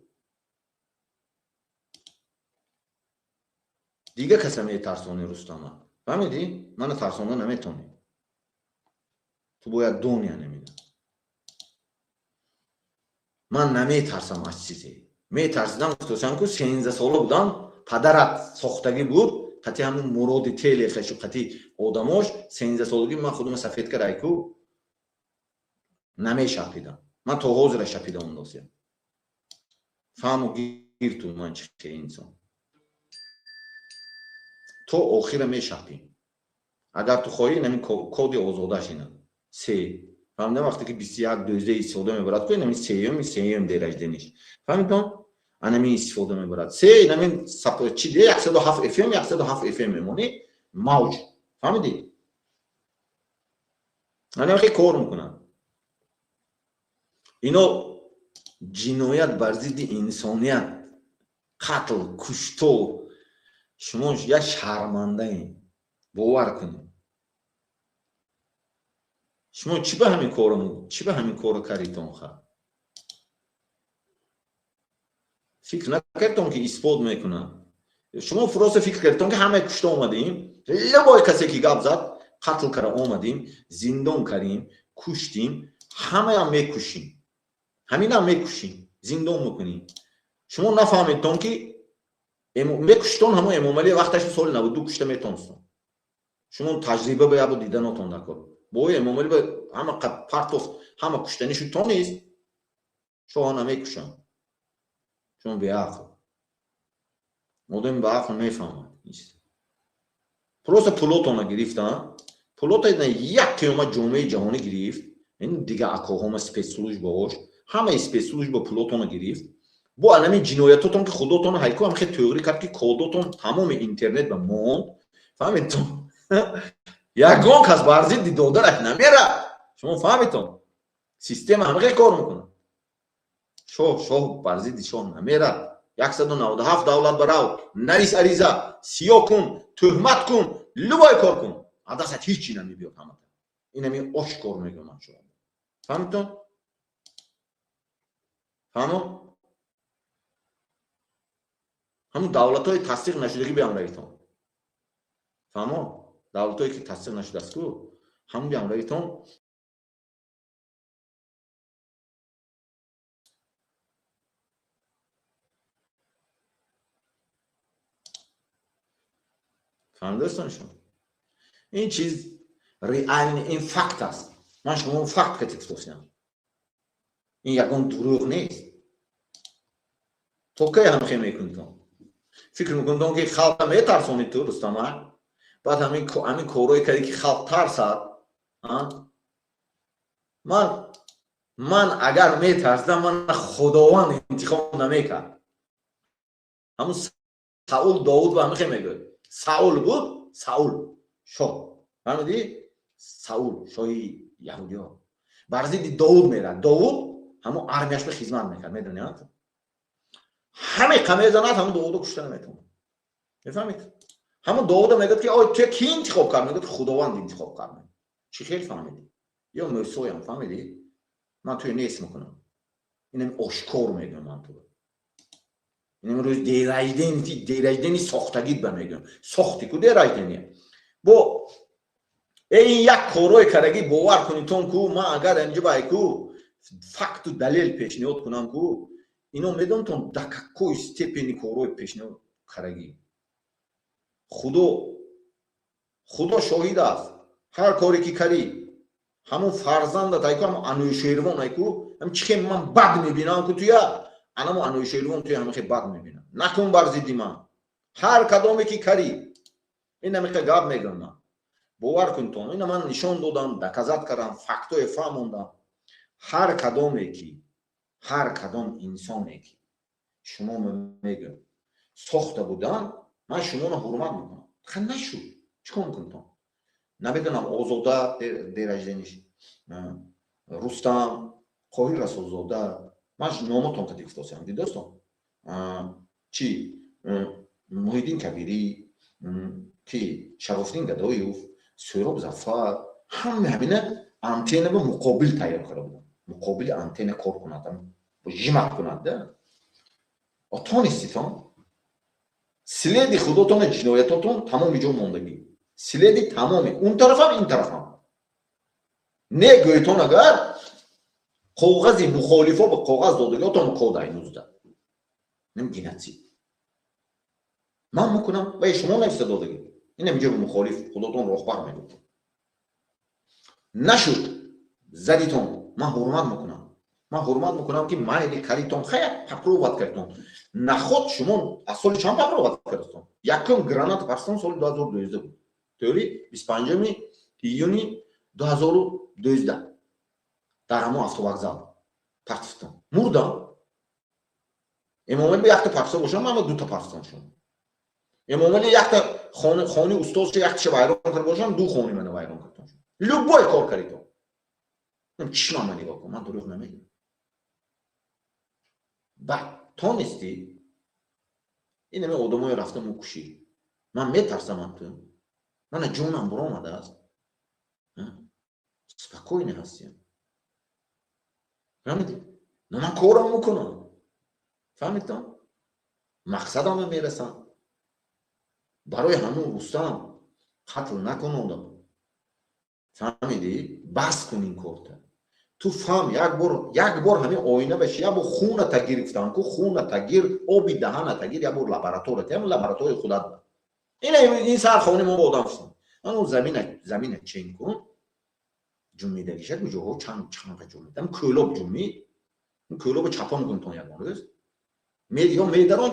دیگه کسی میترسونی رستم فهمیدی؟ من ترسونه نمیتونی تو باید دنیا نمیدونم من نمیترسم از چیزی میترسیدم که 13 ساله بودم پدرت ساختگی بود قطعی همون مراد تیلی خشو قطعی آدماش 13 سالگی من خودم سفید کرده ایکو نمیشپیدم من تا حاضر شپیدم اون دوستیم فهمو گیر تو من چه انسان تو آخیر میشپیم اگر تو خواهی نمی کود آزادش اینه 3 فهمیدم وقتی که 21 12 استفاده میبرد کنی نمی 3 دیرج دنیش فهمیدم انا می استفاده میبرد 3 نمی سپر چی دیگه 107 اف ام 107 اف ام میمونی موج فهمیدی انا خیلی کار میکنم اینو جنایت بر ضد انسانیت قتل کشتو شما یک شرمنده این باور کنید شما چی به همین کارو کردید اون فکر نکردم که اثبات میکنن. شما فراس فکر کردم که همه کشته اومدیم، لبای کسی که گپ زد قتل کرده اومدیم، زندان کردیم، کشتیم، همه هم میکشیم، همین هم میکشیم، زندان میکنیم. شما نفهمیدم که میکشتون همون امام علی وقتش سال 92 کشته میتونستون. شما تجربه به ابو دیدناتون نکن. با امام علی به همه پرتوف همه کشتنیش تو نیست. شما نمیکشن. شما به عقل. مردم به عقل میفهمن. پروس پلوتون گرفتن. پلوت اینا یک کیلومتر جامعه جهانی گرفت. این دیگه اکوهم اسپیسلوش باش. همه اسپیسلوش با پلوتون گرفت. با علمی جنایتاتون که خودتون هایکو هم خیلی تئوری کرد که کودتون تمام اینترنت به مون. فهمیدتون؟ یگان کس برزید دیدوده رک نمیره. شما فهمیدتون؟ سیستم همه کار میکنه. شو برزید دیشون نمیره. 197 دولت براو نریس عریضه سیاه کن تهمت کن لبای کار کن عدست هیچی نمیبیاد. همه این همی آشکار میگم من شما. فهمیدتون؟ فهمون؟ همون دولت های تصدیق نشدگی بیام رایتون. فهمون؟ دولت هایی که تصدیق نشده است که همون بیام رایتون. فهمیده استان شما؟ این چیز ریال این فکت است. من شما اون فکت که توصیم. این یکان دروغ نیست. تو که هم خیلی میکنید. فکر میکنم که خلق میترسونید تو رستم. بعد همین کارایی کردی که خلق ترسد. من اگر میترسیدم من خداوند انتخاب نمیکرد. همون ساول داوود و همه خیلی میگه ساول بود. ساول شاه فهمیدی؟ ساول شاهی یهودیا برزید داوود میرد. داوود همون ارمیش به خدمت میکرد. میدونی همه قمه زنات همون داوودو کشته نمیتونه. میفهمید؟ همون داوود میگه که آی تو کی انتخاب کرد؟ میگه خداوند انتخاب کرد. چی خیلی فهمیدی؟ یا مرسوی هم فهمیدی؟ من توی نیست میکنم. اینم آشکار میگم من تو. اینم روز دیرایدنی ساختگید بمیگم. ساختی که دیرایدنیه. با این یک کاروی کرگی باور کنید تون کو من اگر اینجا بای کو فکت و دلیل پیشنهاد کنم کو اینو میدون تون دککو استپینی کاروی پیشنهاد کرگی. خدا شاهید است. هر کاری که کردی همون فرزند تایکو هم انوی شیروان ایکو هم چی من بد میبینم که توی انمو انوی شیروان توی همه خیلی بد میبینم. نکن برزیدی من. هر کدومی که کردی این نمیخواد گاب میگم من. باور کن تو اینو من نشون دادم دکازات کردم فکتای فهموندم. هر کدام انسانی که شما میگم ساخته بودن من شما رو حرمت میکنم. خیلی نشو چیکار میکنی تو؟ نمیدونم آزاده دیرجدنیش رستم قاهی رسولزاده من نامتون که دیفتاسیم دیدستم چی محیدین کبیری کی شرفتین گدایوف سهراب ظفر همینه آنتن به مقابل تیار کرده بودن. مقابل آنتن کار کنند با جمع کنند. آتون استیتون سلیدی خودتون جنایتاتون تمام جا موندگی. سلیدی تمامی اون طرف هم این طرف هم. نه گویتون اگر کاغذی مخالفه به کاغذ دادگیاتون کودای 19 نمیگینتی. من میکنم و شما نفس دادگی. این میگه مخالف خودتون راهبر میگه. نشد زدیتون من حرمت میکنم که مایلی کاریتون خیلی پرووات کردون. نخود شما اصل چند پرووات کردون. یکم گرانات پرستان سال 2012 بود. تئوری 25 ایونی 2012 در همون автовокзал پاکستان مردم. امام علی یک تا پاکستان باشم من دو تا پاکستان شدم. امام علی یک تا خانه استادش یک تا وایران کرد باشم دو خانه من وایران کردم. لبای کار کردم. چشم من نگاه کن من دروغ نمیگم. بعد تو نیستی این همه آدمای رفته مکشی. من میترسم از تو. من جونم برام آمده است. سپکوینه هستیم. فهمیدی؟ نه من کارم میکنم. فهمیدم؟ мақсадам мерасам. барои ҳамон рустам қатл накунодам. фаҳмидӣ? бас кун ин корта. ту фаҳм як бор ҳамин оина баши, як бор хуната гирифтам ку хуната гир, оби даҳаната гир, як бор лаборатория, ҳамин лаборатория худат ба. ин сар хони мо бо одам шудам. ҳамон замина чен кун. ҷумидагиша куҷоҳо чанд ҷумидам кӯлоб ҷумид. ин кӯлобо чапон кун тон ягон рӯз. ё медарон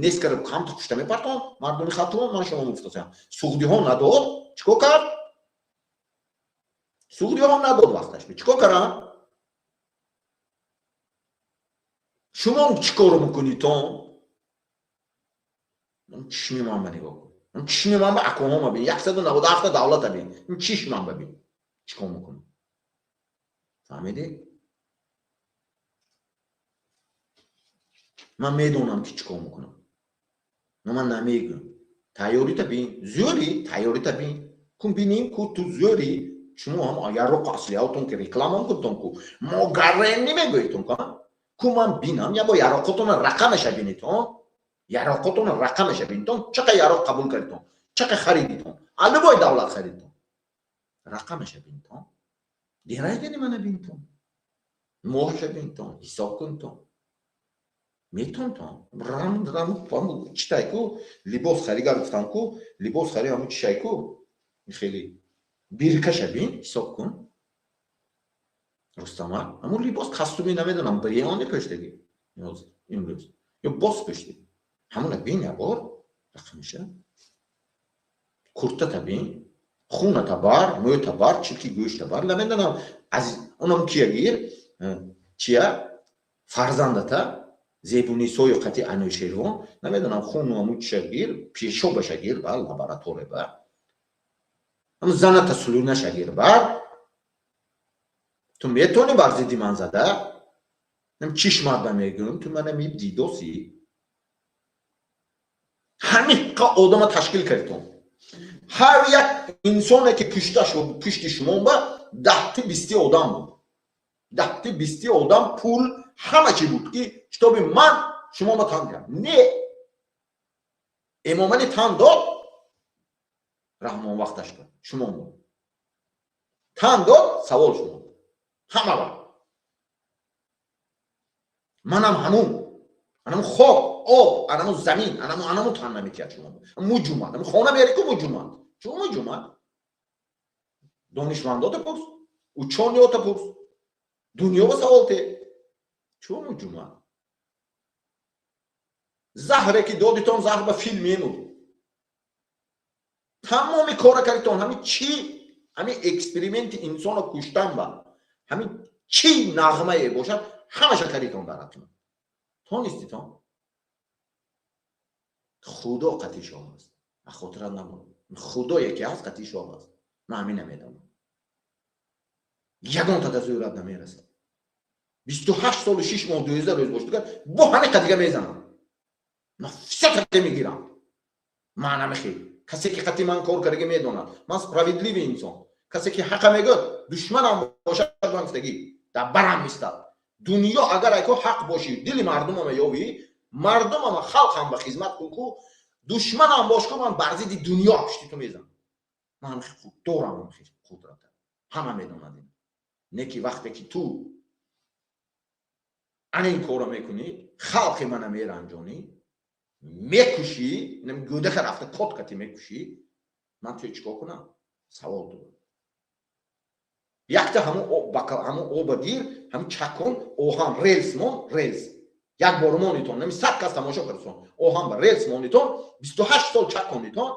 нескара камта кушта мепартон, мардуми хатлон ман шумо муфтасам. Суғдиҳо надод, чикор кард? Суғдиҳо надод вақташ. Чикор кардам? шумо чикор мекунед то? ман чишми ман ба нигоҳ кун. ман чишми ман ба акоҳома бин. 197 давлата бин. ин чишми ман бабин. чикор мекунед? фаҳмидӣ? ман медонам ки чикор мекунам. но ман намегӯям. Тайёрита бин. Зӯри тайёрита бин. Кун бинем ку ту зӯри шумо ҳам яроқ аслиҳаотон ки реклама мекунтон ку мо гарем намегӯетон ку ку ман бинам я бо яроқотон рақамаша бинитон. яроқотон рақамаша бинитон. чақа яроқ қабул кардитон? чақа харидитон? албой давлат харидитон. рақамаша бинитон. дерайдани мана бинитон. моҳаша бинитон. ҳисоб кунтон. метонтон. рам читай ку либос харига гуфтам ку либос хари ҳамун чишай ку хеле биркаша бин ҳисоб кун. рустама ҳамун либос костюми намедонам бриёни пӯштаги имрӯз ё бос пӯштаги ҳамуна бин як бор рақамиша куртата бин хуната бар мӯта бар чилки гӯшта бар намедонам аз онам кия гир чия фарзандата зебунисои қати анӯшервон намедонам хуну ҳамун чиша гир пешобаша гир ба лаборатория ба ҳамун заната сулунаша гир бар. ту метони бар зидди ман зада? чишмат ба мегӯям ту мана мебдидоси? ҳамиқа одама ташкил кардитон. ҳар як инсоне ки пушти шумо ба 10-20 одам буд. 10-20 одам пул ҳама чи буд ки китоби ман шумо ба тан кардам. Не. имомани тан дод раҳмон вақташ кард. шумо буд. тан дод савол шумо. ҳама ба. манам ҳамун. анам хок, об, анам замин, анам тан намекард шумо. муҷумад. хона мери ку муҷумад. чӯ муҷумад? донишмандота пурс. учёниёта пурс. дунё ба савол те. чӯ муҷумад? заҳре ки додитон заҳр ба фил мемуд. тамоми кора кардитон ҳамин чӣ ҳамин эксперименти инсоно куштан ба ҳамин чӣ нағмае бошад ҳамаша кардитон дар ҳаққи тониститон. худо қати шоҳ аст. ахотира намон. худо яке аст қати шоҳ аст. ман ҳамин намедонам. ягонта да зӯрат намерасад. 28 соли 6 моҳ 12 рӯз боштугар бо ҳамин қадига мезанам. нафсиятаке мегирам. ман намехи. касе ки қати ман кор кардага медонад. ман справедливи инсон. касе ки ҳаққа мегӯяд душманам бошад ман гуфтагӣ да барам мистад. дунё агар айко ҳақ боши дили мардумам ёвӣ мардумам халқам ба хизмат кун ку душманам бош ку ман бар зидди дунё пушти ту мезанам. ман дорам қудрата. ҳама медонад ин. не ки вақте ки ту анин кора мекунӣ халқи мана меранҷонӣ мекушӣ гӯдака рафта коткати мекушӣ ман ту чикор кунам? савол дорам. якта ҳамун оба гир ҳамин чакон оҳан релс мон релс як бор монитон нами 100 кас тамошо кардсон оҳан ба релс монитон 28 сол чаконитон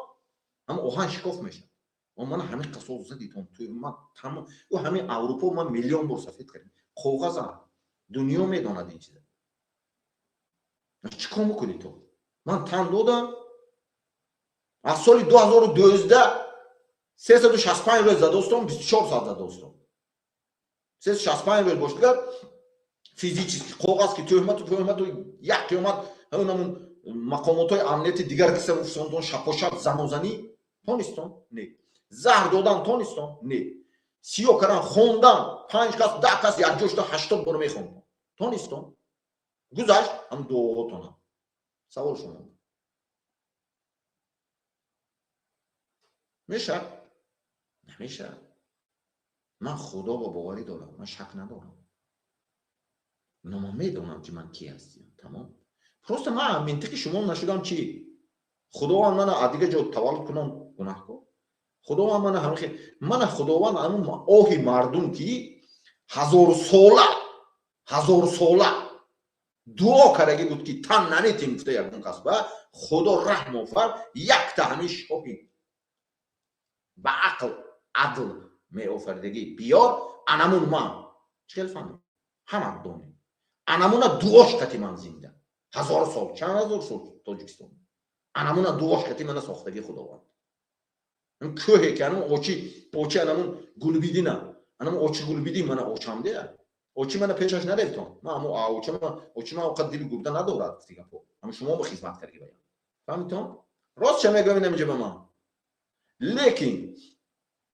ҳамин оҳан шикоф мешавад. ман ҳамин қасос задитон ту ман тамом ӯ ҳамин аврупо ман миллион бор сафед кардем коғазам дунё медонад ин чиза. чикор мекунӣ ту? ман тан додам аз соли 2012 365 рӯз задостон 24 соат задостон 365 рӯз боштугар физически коғаз ки тӯҳмату як тӯҳмат ҳамун мақомотҳои амнияти дигар киса муфсондон шапошап занозанӣ тонистон? Не. заҳр додан тонистон? Не. сиё кардан хондан 5 кас 10 кас якҷошта 80 бор мехондон тонистон? гузашт ҳам дуоҳотонам سوال شما میشه؟ نمیشه. من خدا با باوری دارم، من شک ندارم. من میدونم که من کی هستم. تمام. پروست من منطقی شما نشدم چی؟ خداوند من دیگه جو تولد کنم گناهکار. خداوند من همه من خداوند همون آهی مردم کی هزار ساله دعا کرده بود که تن نمیتیم گفته یکون کسبه خدا رحم آفر یک تا همیش آبی با عدل می آفردگی بیار انمون من چه فهمید همه دونیم انمون دعاش کتی من زنده 1000 سال چند هزار سال تاجیکستان انمون دعاش کتی من ساختگی خداوند این کوه که انمون اوچی انمون گلبیدی نه انمون اوچی گلبیدی من اوچم ده اوچی من پیشش ندیدم من امو اوچی من اوقات دیل گرده ندارد دیگه اما شما به خدمت کردی باید فهمیدم راست چه میگم نمیگه به من لیکن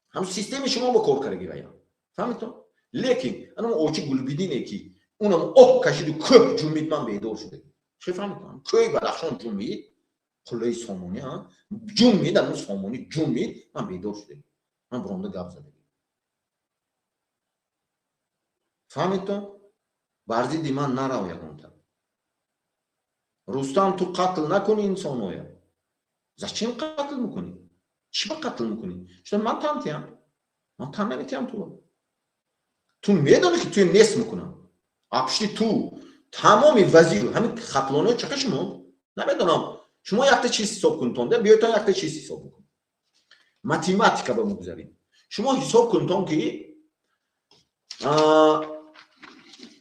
هم سیستم شما با کار کردی باید فهمیدم لیکن انمون اوچی گلبیدی نه کی اونم اوه کشید کوه جمعید من بیدار شده چه فهمیدم کوه بدخشان جمعید قله سامونی ها جمعید انمون سامونی جمعید من بیدار شده من برونده گپ زده فهمیدم برزی دیمان نراو یکونتا رستم تو قتل نکنی انسانویا зачем قتل میکنی چی با قتل میکنی چون من تنتیم من تن نمیتیم تو میدونی که توی نصف میکنم اپشتی تو تمامی وزیر همین قتلانه چقدر شما نمیدونم شما یک چیز حساب کنتون بیاید تا یک چیز حساب بکن ماتماتیکا به بگذاریم شما حساب کنتون که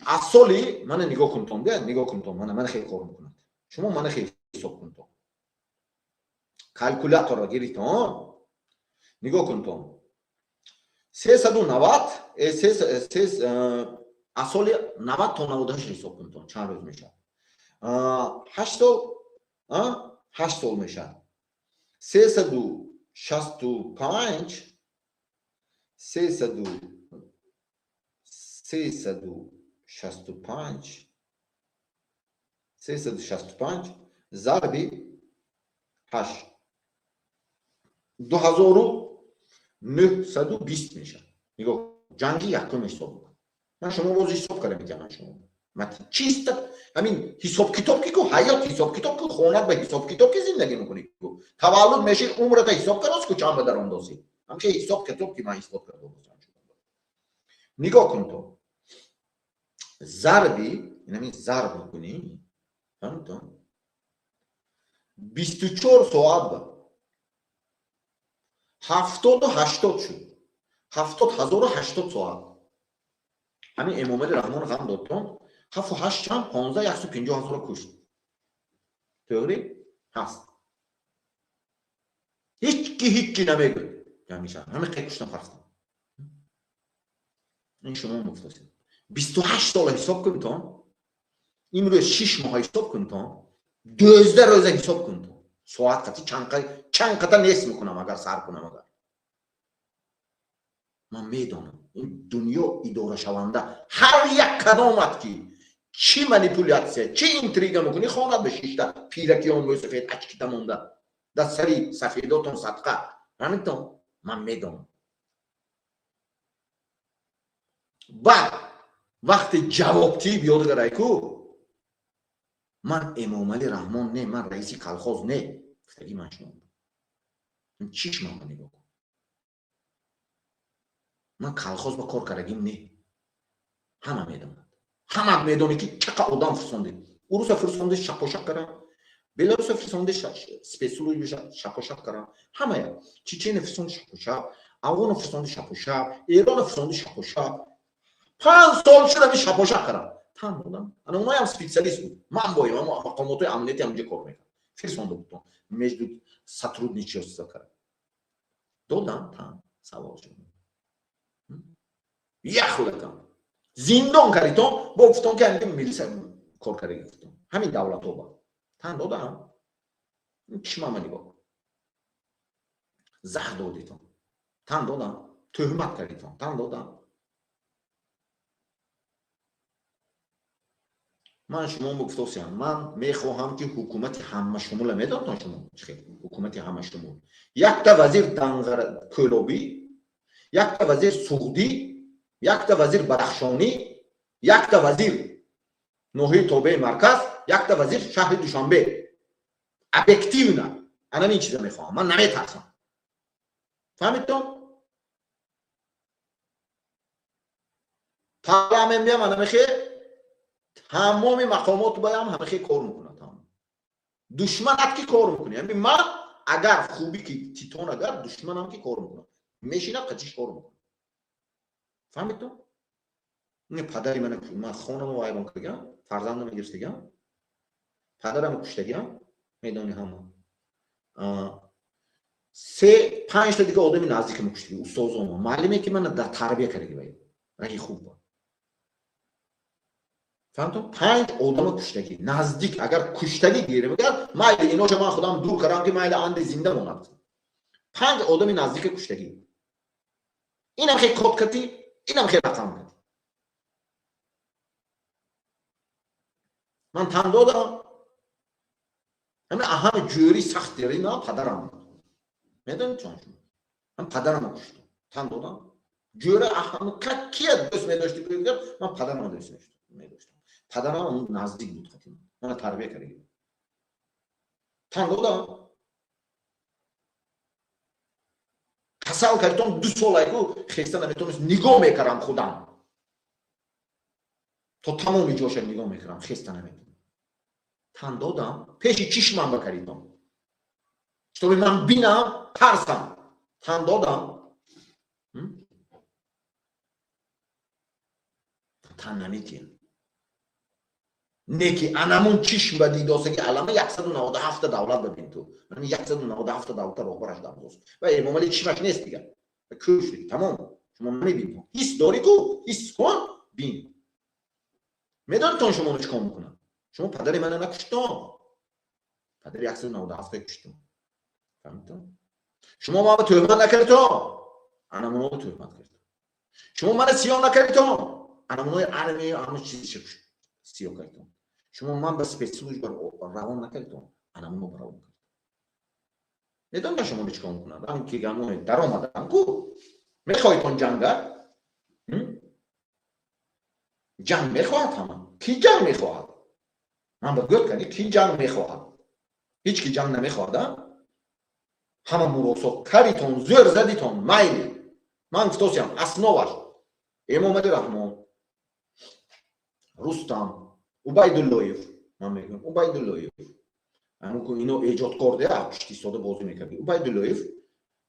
از سالی من نگاه کنتون من خیلی کار میکنم شما من خیلی حساب کنتون کالکولاتور را گیریتون نگاه کنتون 390 از سال 90 تا 98 حساب کنتون چند روز میشه 8 سال میشه 365 ضربی 8 2920 میشه نگاه جنگی یکم حساب بکن من شما باز حساب کرده میگم شما چیست همین حساب کتاب که حیات حساب کتاب که خونت به حساب کتاب که زندگی میکنی تولد میشه عمرت حساب کراس که چند بدر اندازی همچه حساب کتاب که من حساب کرده باشم نگاه کن تو ضربی این همین ضرب کنی فهمتون 24 ساعت 70 و 80 شد 70,080 ساعت همین امام رحمان غم دادتون 7 و 8 چند 15 150,000 کشت توری هست هیچی نمیگه همیشه همه خیلی کشتن فرستن این شما مفتاسی 28 سال حساب کنتون این روی 6 ماه حساب کنتون 12 روز حساب کنتون ساعت قطعی چند قطع نیست میکنم اگر سر کنم اگر من میدونم این دنیا اداره شونده هر یک کدامت که چی منیپولیاتسیه چی اینتریگا میکنی خواند به شیشته پیرکی اون روی سفید اچکیتا مونده در سری سفیداتون صدقه همینطور من میدونم بعد وقتی جوابتی بیاد گرای کو من امام علی رحمان نه من رئیسی کلخوز نه گفتگی من شما چیش من نگاه کن من کلخوز با کار کردگیم نه همه میدونم همه میدونی که چقدر آدم فرسونده روس فرسونده شپاشک کردن بلاروس فرسونده سپیسولوی شپاشک کردن همه چیچین فرسونده شپاشک افغان فرسونده شپاشک ایران فرسونده شپاشک 5 سال شده می شپاشک کردن تن بودم انا اونای هم سپیسیالیست بود من بایم اما مقامات امنیتی همونجا کار میکنم فرسونده بودم مجدود سطرود نیچیستا کرد دادم تن سوال شد یک خودتم زندان کردیتون با گفتم که همین میلیس کار کردی گفتم همین دولت ها با تن دادم چشم من نگاه زهر دادیتون تن دادم تهمت کردیتون تن دادم من شما گفتم من میخواهم که حکومت همه شمول میدونم شما حکومت همه شمول یک تا وزیر دنگر کلوبی، یک تا وزیر سعودی، یک تا وزیر بدخشانی، یک تا وزیر نوحه توبه مرکز، یک تا وزیر شهر دوشنبه. ابجکتیو نه، انا این چیزا میخوام، من نمیترسم. فهمیدتون؟ پارلمان بیام انا میخوام تمام مقامات بایم همه خیلی کار میکنه. تمام دشمنت که کار میکنه، یعنی من اگر خوبی که تیتون اگر دشمنم که کار میکنه میشینه قچیش کار میکنه. فهمیدتون؟ این پدری من خونم رو وایبان کردم، فرزندم گرفتگم، پدرم کشتگم، میدانی همه 3-5 تا دیگه آدمی نزدیکم کشتگی، استادم معلمی که من در تربیه کردی باید رنگی خوب بود. فهمتون؟ 5 آدم کشتگی نزدیک، اگر کشتگی گیره بگرد مایل اینو من خودم دور کردم که مایل اند زنده موند. 5 آدم نزدیک کشتگی، اینم خیلی کد کردی، اینم خیلی رقم کردی. من تن دادم، همه اهم جوری سخت دیری نه پدرم. میدونید چون من پدرم کشتم، تن دادم جوری اهم کیه دوست می‌داشتی بگم، من پدرم دوست می‌داشتم. پدرم نزدیک بود خودم، من تربیت کردم. تن دادم حساب کردم 2 سال ایگو خیستن نمیتونست نگاه میکردم خودم تا تمامی جوش نگاه میکردم خیستن نمیتونم. تن دادم پیش چشمم بکریدم تو من بینم ترسم. تن دادم تن نمیتیم نیکی انمون چشم بدید داسته که علامه 197 دولت ببین تو، من 197 دولت رو برش دارم دوست و امام علی چشمش نیست دیگه کش دیگه تمام. شما نمیبینید هیچ داری تو هیچ کن بین. میدونتون شما چیکار میکنن؟ شما پدر من نکشتم، پدر 197 کشتم. فهمیدون؟ شما ما به تهمت نکردید، انا منو به تهمت کردم. شما من سیاه نکردید، انا منو علمی همه چیزی سیاه کردم. شما من بس پیسوش بر روان نکردم، انا منو بر روان کردم. میدونم شما چیکار میکنن؟ من که گمونه در اومدم کو میخواهید جنگ؟ جنگ میخواهد همه. کی جنگ میخواهد؟ من بگوید کنی کی جنگ میخواهد؟ هیچ کی جنگ نمیخواهد. همه مراسا کریتون زور زدیتون مایلی. من گفتم اسنوش امام رحمان رستم عبیداللهیف، من میگم عبیداللهیف همون که اینو ایجاد کرده پشتی ساده بازی میکردی. عبیداللهیف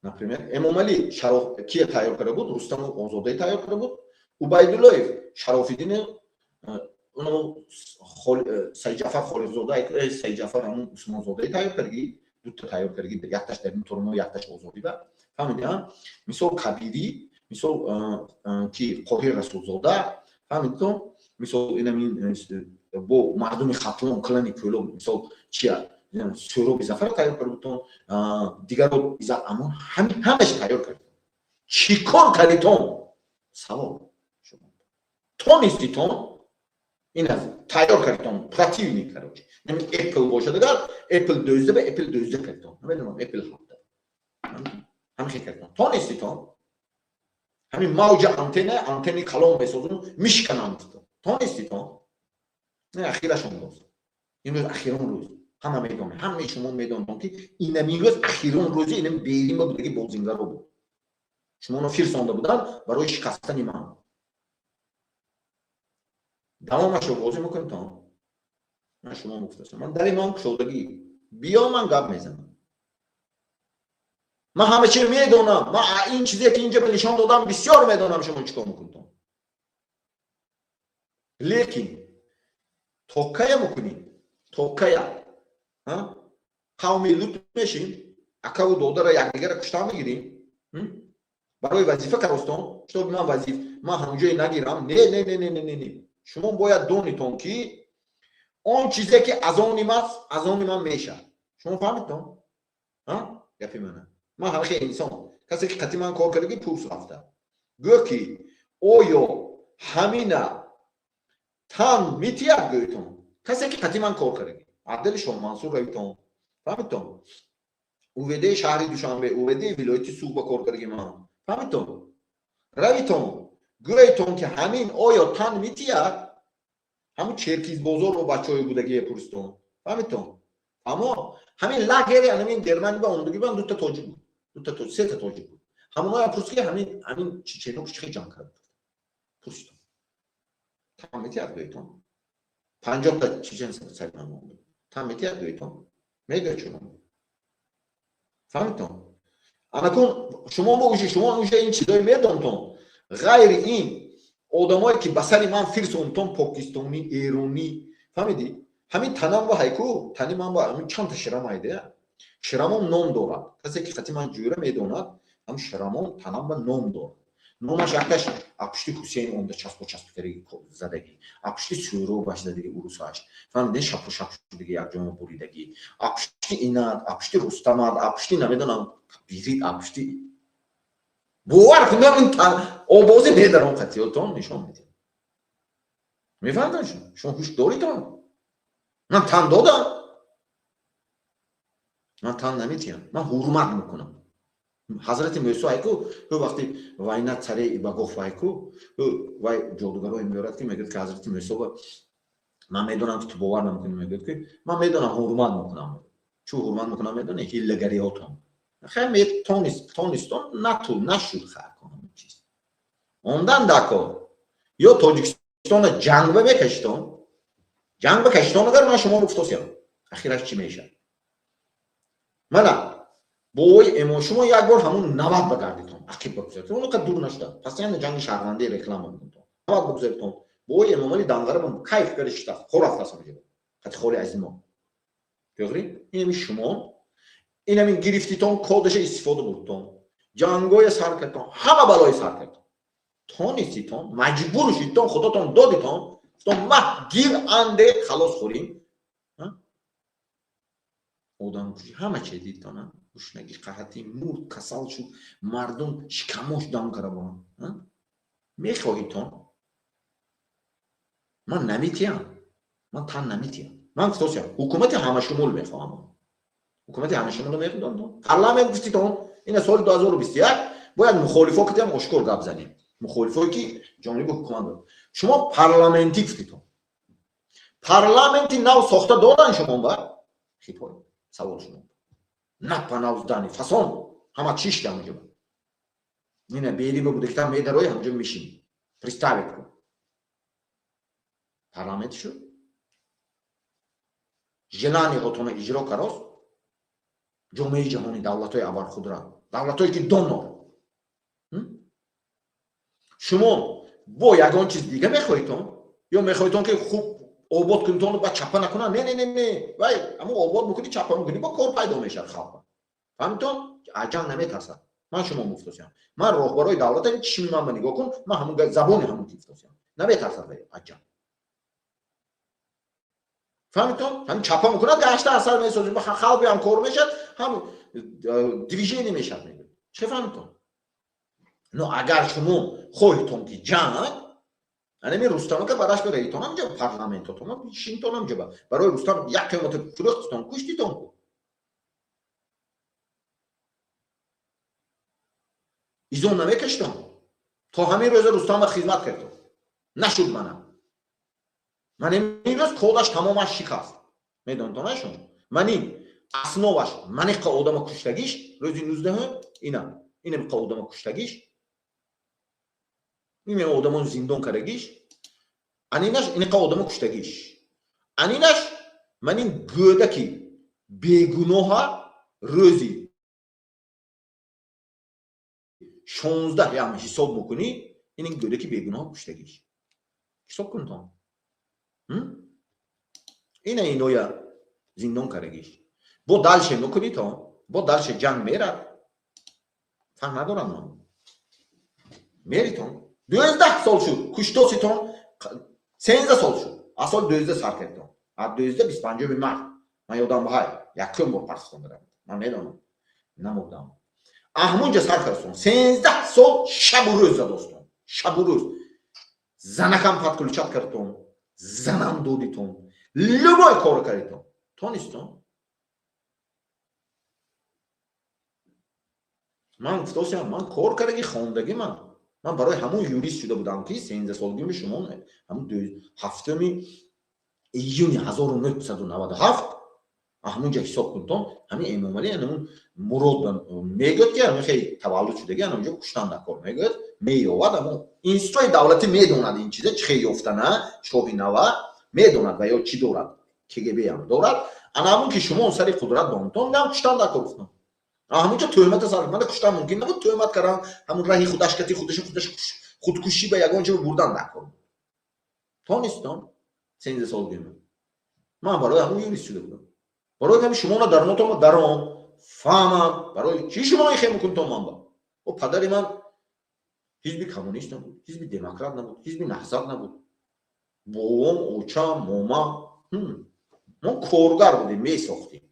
например امام علی شرف کی تیار کرده بود؟ رستم آزاده تیار کرده بود. عبیداللهیف شراف‌الدین اونو سید جعفر خالق‌زاده سید جعفر همون عثمان زاده تیار کردی. دو تا تیار کردی، یکتاش در این تورنو یکتاش آزادی بود. فهمیدین؟ مثل کبیری، مثل کی قاهر رسولزاده، فهمیدین؟ مثل این با مردم خطلون کلانی کلو مثل چیه سورو بزفر تیار کرده بود. دیگر رو بیزا امون همش تیار کرد. چی کار کردیتون؟ سوال شما تو نیستی تو؟ این از تیار کردیتون پراتیونی کردی. نمی اپل باشه دیگر اپل دوزده به اپل دوزده کردیتون. نمیدونم اپل هفته همین کردیتون. تو نیستی تو؟ همین موج آنتنی کلام بسازون میشکنند تو نیستی تو؟ نه اخیرشون روز این روز اخیرون روز همه میدونه، همه شما میدونید که این امروز اخیرون روزی اینم بیریم بود که بازینگار بود. شما اونو فرستنده بودن برای شکستن من. دوامش رو بازی میکنیم تا من شما مفترسم. من در ایمان شدگی بیا من گپ میزنم. من همه چی میدونم. من این چیزی که اینجا به نشان دادم بسیار میدونم شما چیکار میکنید. لیکن توکیا میکنید. توکیا قومی لوط میشین، اکاو دوده را یکدیگر را کشتار میگیریم برای وظیفه کارستان. شما من وظیفه من همونجایی نگیرم. نه نه نه نه نه نه. شما باید دونیتون که اون چیزی که از آن است از آن من میشه. شما فهمیدتون؟ ها گپی منه. من هر خیلی انسان کسی که قطعی من کار کرده پوست رفته گو که آیا همینا تن میتیه گویتون کسی که قطعی من کار کرده عدل شما منصور رویتون فهمیتون اوویده شهری دوشنبه اوویده ولایتی سوق با کار کرده من فهمیتون رویتون گویتون که همین آیا تن میتیه همون چرکیز بزرگ و بچه های بودگی پرستون فهمیتون اما همین لگری همین درمانی با اوندگی با دوتا تاجیک بود سه تا تاجیک بود همون های پرسکی همین چیچنوک چخی جان کرد پرستون تن میتیه گویتون 50 تا چیچن سر من بود تن میتیه گویتون میگه چون فهمیتون انا کن شما بگوشی شما اونجا این چیزایی میدونتون غیر این آدمایی که بسری من فیرس اونتون پاکستانی ایرانی فهمیدی همین تنم با هایکو تنی من با همین چند تا شرم ایده شرمم نام دارد کسی که خطی من جوره میدوند هم شرمم تنم با نام دارد نامش یکش اپشتی حسین اونده چسب تری زدگی اپشتی سورو باش زدگی اروساش فهمیدی شپ دیگه یک جامو بریدگی اپشتی اینات اپشتی رستمات اپشتی نمیدونم بیرید اپشتی باور کنم این آوازی میدارم خطیاتون نشان میده میفهمدن شما هوش داریتون من تن دادم من تن نمیتیم من حرمت میکنم حضرت موسی ایکو تو وقتی واینا سری با گفت ایکو وای جادوگرای میارد که میگه که حضرت موسی من میدونم که تو باور نمیکنی میگه که من میدونم حرمت میکنم چون حرمت میکنم میدونی هیلگری هاتون خیلی تونستون نشود خرد کنم چیز ondan داکو یا تاجیکستان جنگ بکشتون اگر من شما رو افتاسیم اخیرش چی میشه من بوی اما شما یک بار همون 90 بگردیتون عقیب بگذارتون اونو که دور نشده پس یعنی جنگ شهروندی رکلام میکنتون 90 بگذارتون بوی امامالی دنگره بم کیف کرشته خور افتاسم میگه خط خوری از ما gördün این شما این همین گرفتیتون کدش استفاده بودتون جنگای سر کردتون همه بلای سر کردتون تونستیتون مجبور شدتون خداتون دادیتون تو ما گیر انده خلاص خوریم آدم کشی همه چی دیدتون گوشنگی قحطی مرد کسل شد مردم شکماش دم کرده میخواهیتون من نمیتیم من تن نمیتیم من گفتم حکومت همه شمول میخوام حکومت همه شمول میخوام پارلمان گفتیتون این سال 2021 باید مخالفا کردیم اشکال گپ زدیم مخالفایی که جمهوری حکومت داد شما پارلمانتی گفتیتون پارلمانتی نو ساخته دادن شما با خیلی سوال شما نه پناوزدانی فسون همه چیش دم جب اینه بیری بوده که میدروی همجا میشیم پرستاویت کن پارلمانت شد جلانی خودتون اجرا کراست جامعه جهانی دولت‌های اول خود را دولت‌هایی که دونر شما با یگان چیز دیگه میخواهیتون یا میخواهیتون که خوب آباد کنتون با چپا نکنن نه وای اما آباد میکنی چپا میکنی با کار پیدا میشه خلق فهمیتون عجب نمیترسن من شما مفتوسم من راهبرای دولت چی من نگاه کن من همون زبان همون مفتوسم نمیترسن عجب فهمیتون هم چپا میکنن گشته اثر میسازه با خلق هم کار میشه هم دیویژن میشه میگه چه فهمیتون نو اگر شما خواهیتون که جنگ یعنی رستم که براش بره ایتون هم جا پارلمانتون هم شینتون هم جا برای رستم یک قیمت فرختتون کشتیتون ایزون نمیکشتم تا همین روز رستم خدمت کردم نشد من این روز کودش تمامش شکست میدونتون نشون من این اسنوش من که آدم کشتگیش روزی 19 اینم که آدم کشتگیش این آدمون زندان کردگیش انینش این که آدم کشتگیش انینش من این گوده که بیگناه روزی 16 یعنی حساب میکنی این گوده که بیگناه کشتگیش حساب کنتون این نویا زندان کردگیش با دلش میکنی تو با دلش جنگ میرد فهم ندارم من میریتون 12 سال شد کشتاسیتون 13 سال شد اصلا 12 سر کردم از 12 25 مرد من یادم بهای یکم بار پرس خوندم من میدونم نمودم احمونجا سر کردم 13 سال شب و روز دوستان شب و روز زنکم پات کلوچات کردم زنم دودیتون любой кор каритон тонистон ман гуфтасам ман кор кардаги хондагӣ ман барои ҳамон юрист шуда будам ки 13 солгими шумо ҳамон 7 июни 1997 ҳамонҷа ҳисоб кунтон ҳамин Эмомалӣ ҳамон Мурод мегӯяд ки ҳамин хеле таваллуд шудаги ҳамонҷа куштан дар кор мегӯяд меёвад ҳамон институтои давлатӣ медонад ин чиза чӣ хел ёфтана шоҳи нава медонад ва ё чӣ дорад КГБ ҳам дорад ана ҳамон ки шумо сари қудрат бомтон ям куштан дар кор гуфтам ҳамонҷа тӯҳмата сар мана куштан мумкин набуд тӯҳмат кардан ҳамон раҳи худашкати худаш худкушӣ ба ягон ҷо бурдан дар кор тонистон 13 солгима ман барои ҳамон юрист шуда будам барои ҳамин шуморо дар нотома даром фаҳмам барои чӣ шумо ихе мекунтон ман ба падари ман ҳизби коммунист набуд ҳизби демократ набуд ҳизби наҳзат набуд бовом очам момам мо коргар будем месохтем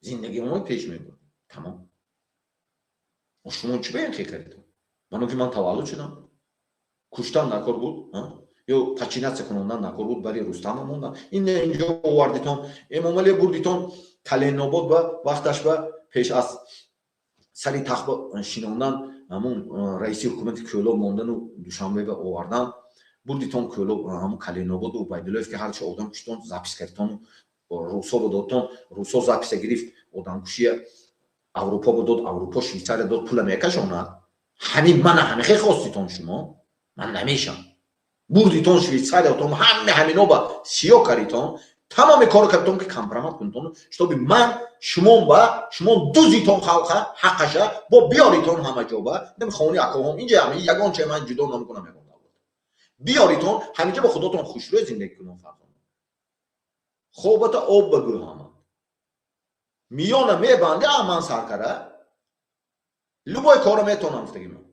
зиндагиёмо пеш мебурдем тамом шумо чӣ ба ин хел кардед мано ки ман таваллуд шудам куштан дар кор буд ё починатсия кунондан дар кор буд бари Рустама мондан инҷо овардитон Эмомалӣ бурдитон Каленобод ба вақташ ба пеш аз сари тахт шинондан ҳамон раиси ҳукумати Кӯлоб мондану Душанбе ба овардан бурдитон Кӯлоб ҳамон Каленободу Убайдуллоев ки ҳарчи одам куштон запис кардитон русо додтон русо записа гирифт одамкушия Аврупо дод Аврупо Швейцария дод пула мекашонад ҳамин мана ҳамихе хоститон шумо ман намешам бурдитон Швейцария том ҳамино ба сиё каритон тамоми кор кардитон ки компромат кунтон штоби ман шумо дузитон халқа ҳаққаша бо биёритон ҳама ҷо ба хони акоҳом инҷа ягон че ман ҷудо намекунам ягон давлат биёритон ҳаминҷа ба худотон хушрӯй зиндагӣ кунон фарзанд хобата об багӯ ҳама миёна мебанди ман саркара любой коро метонам гуфтаги ман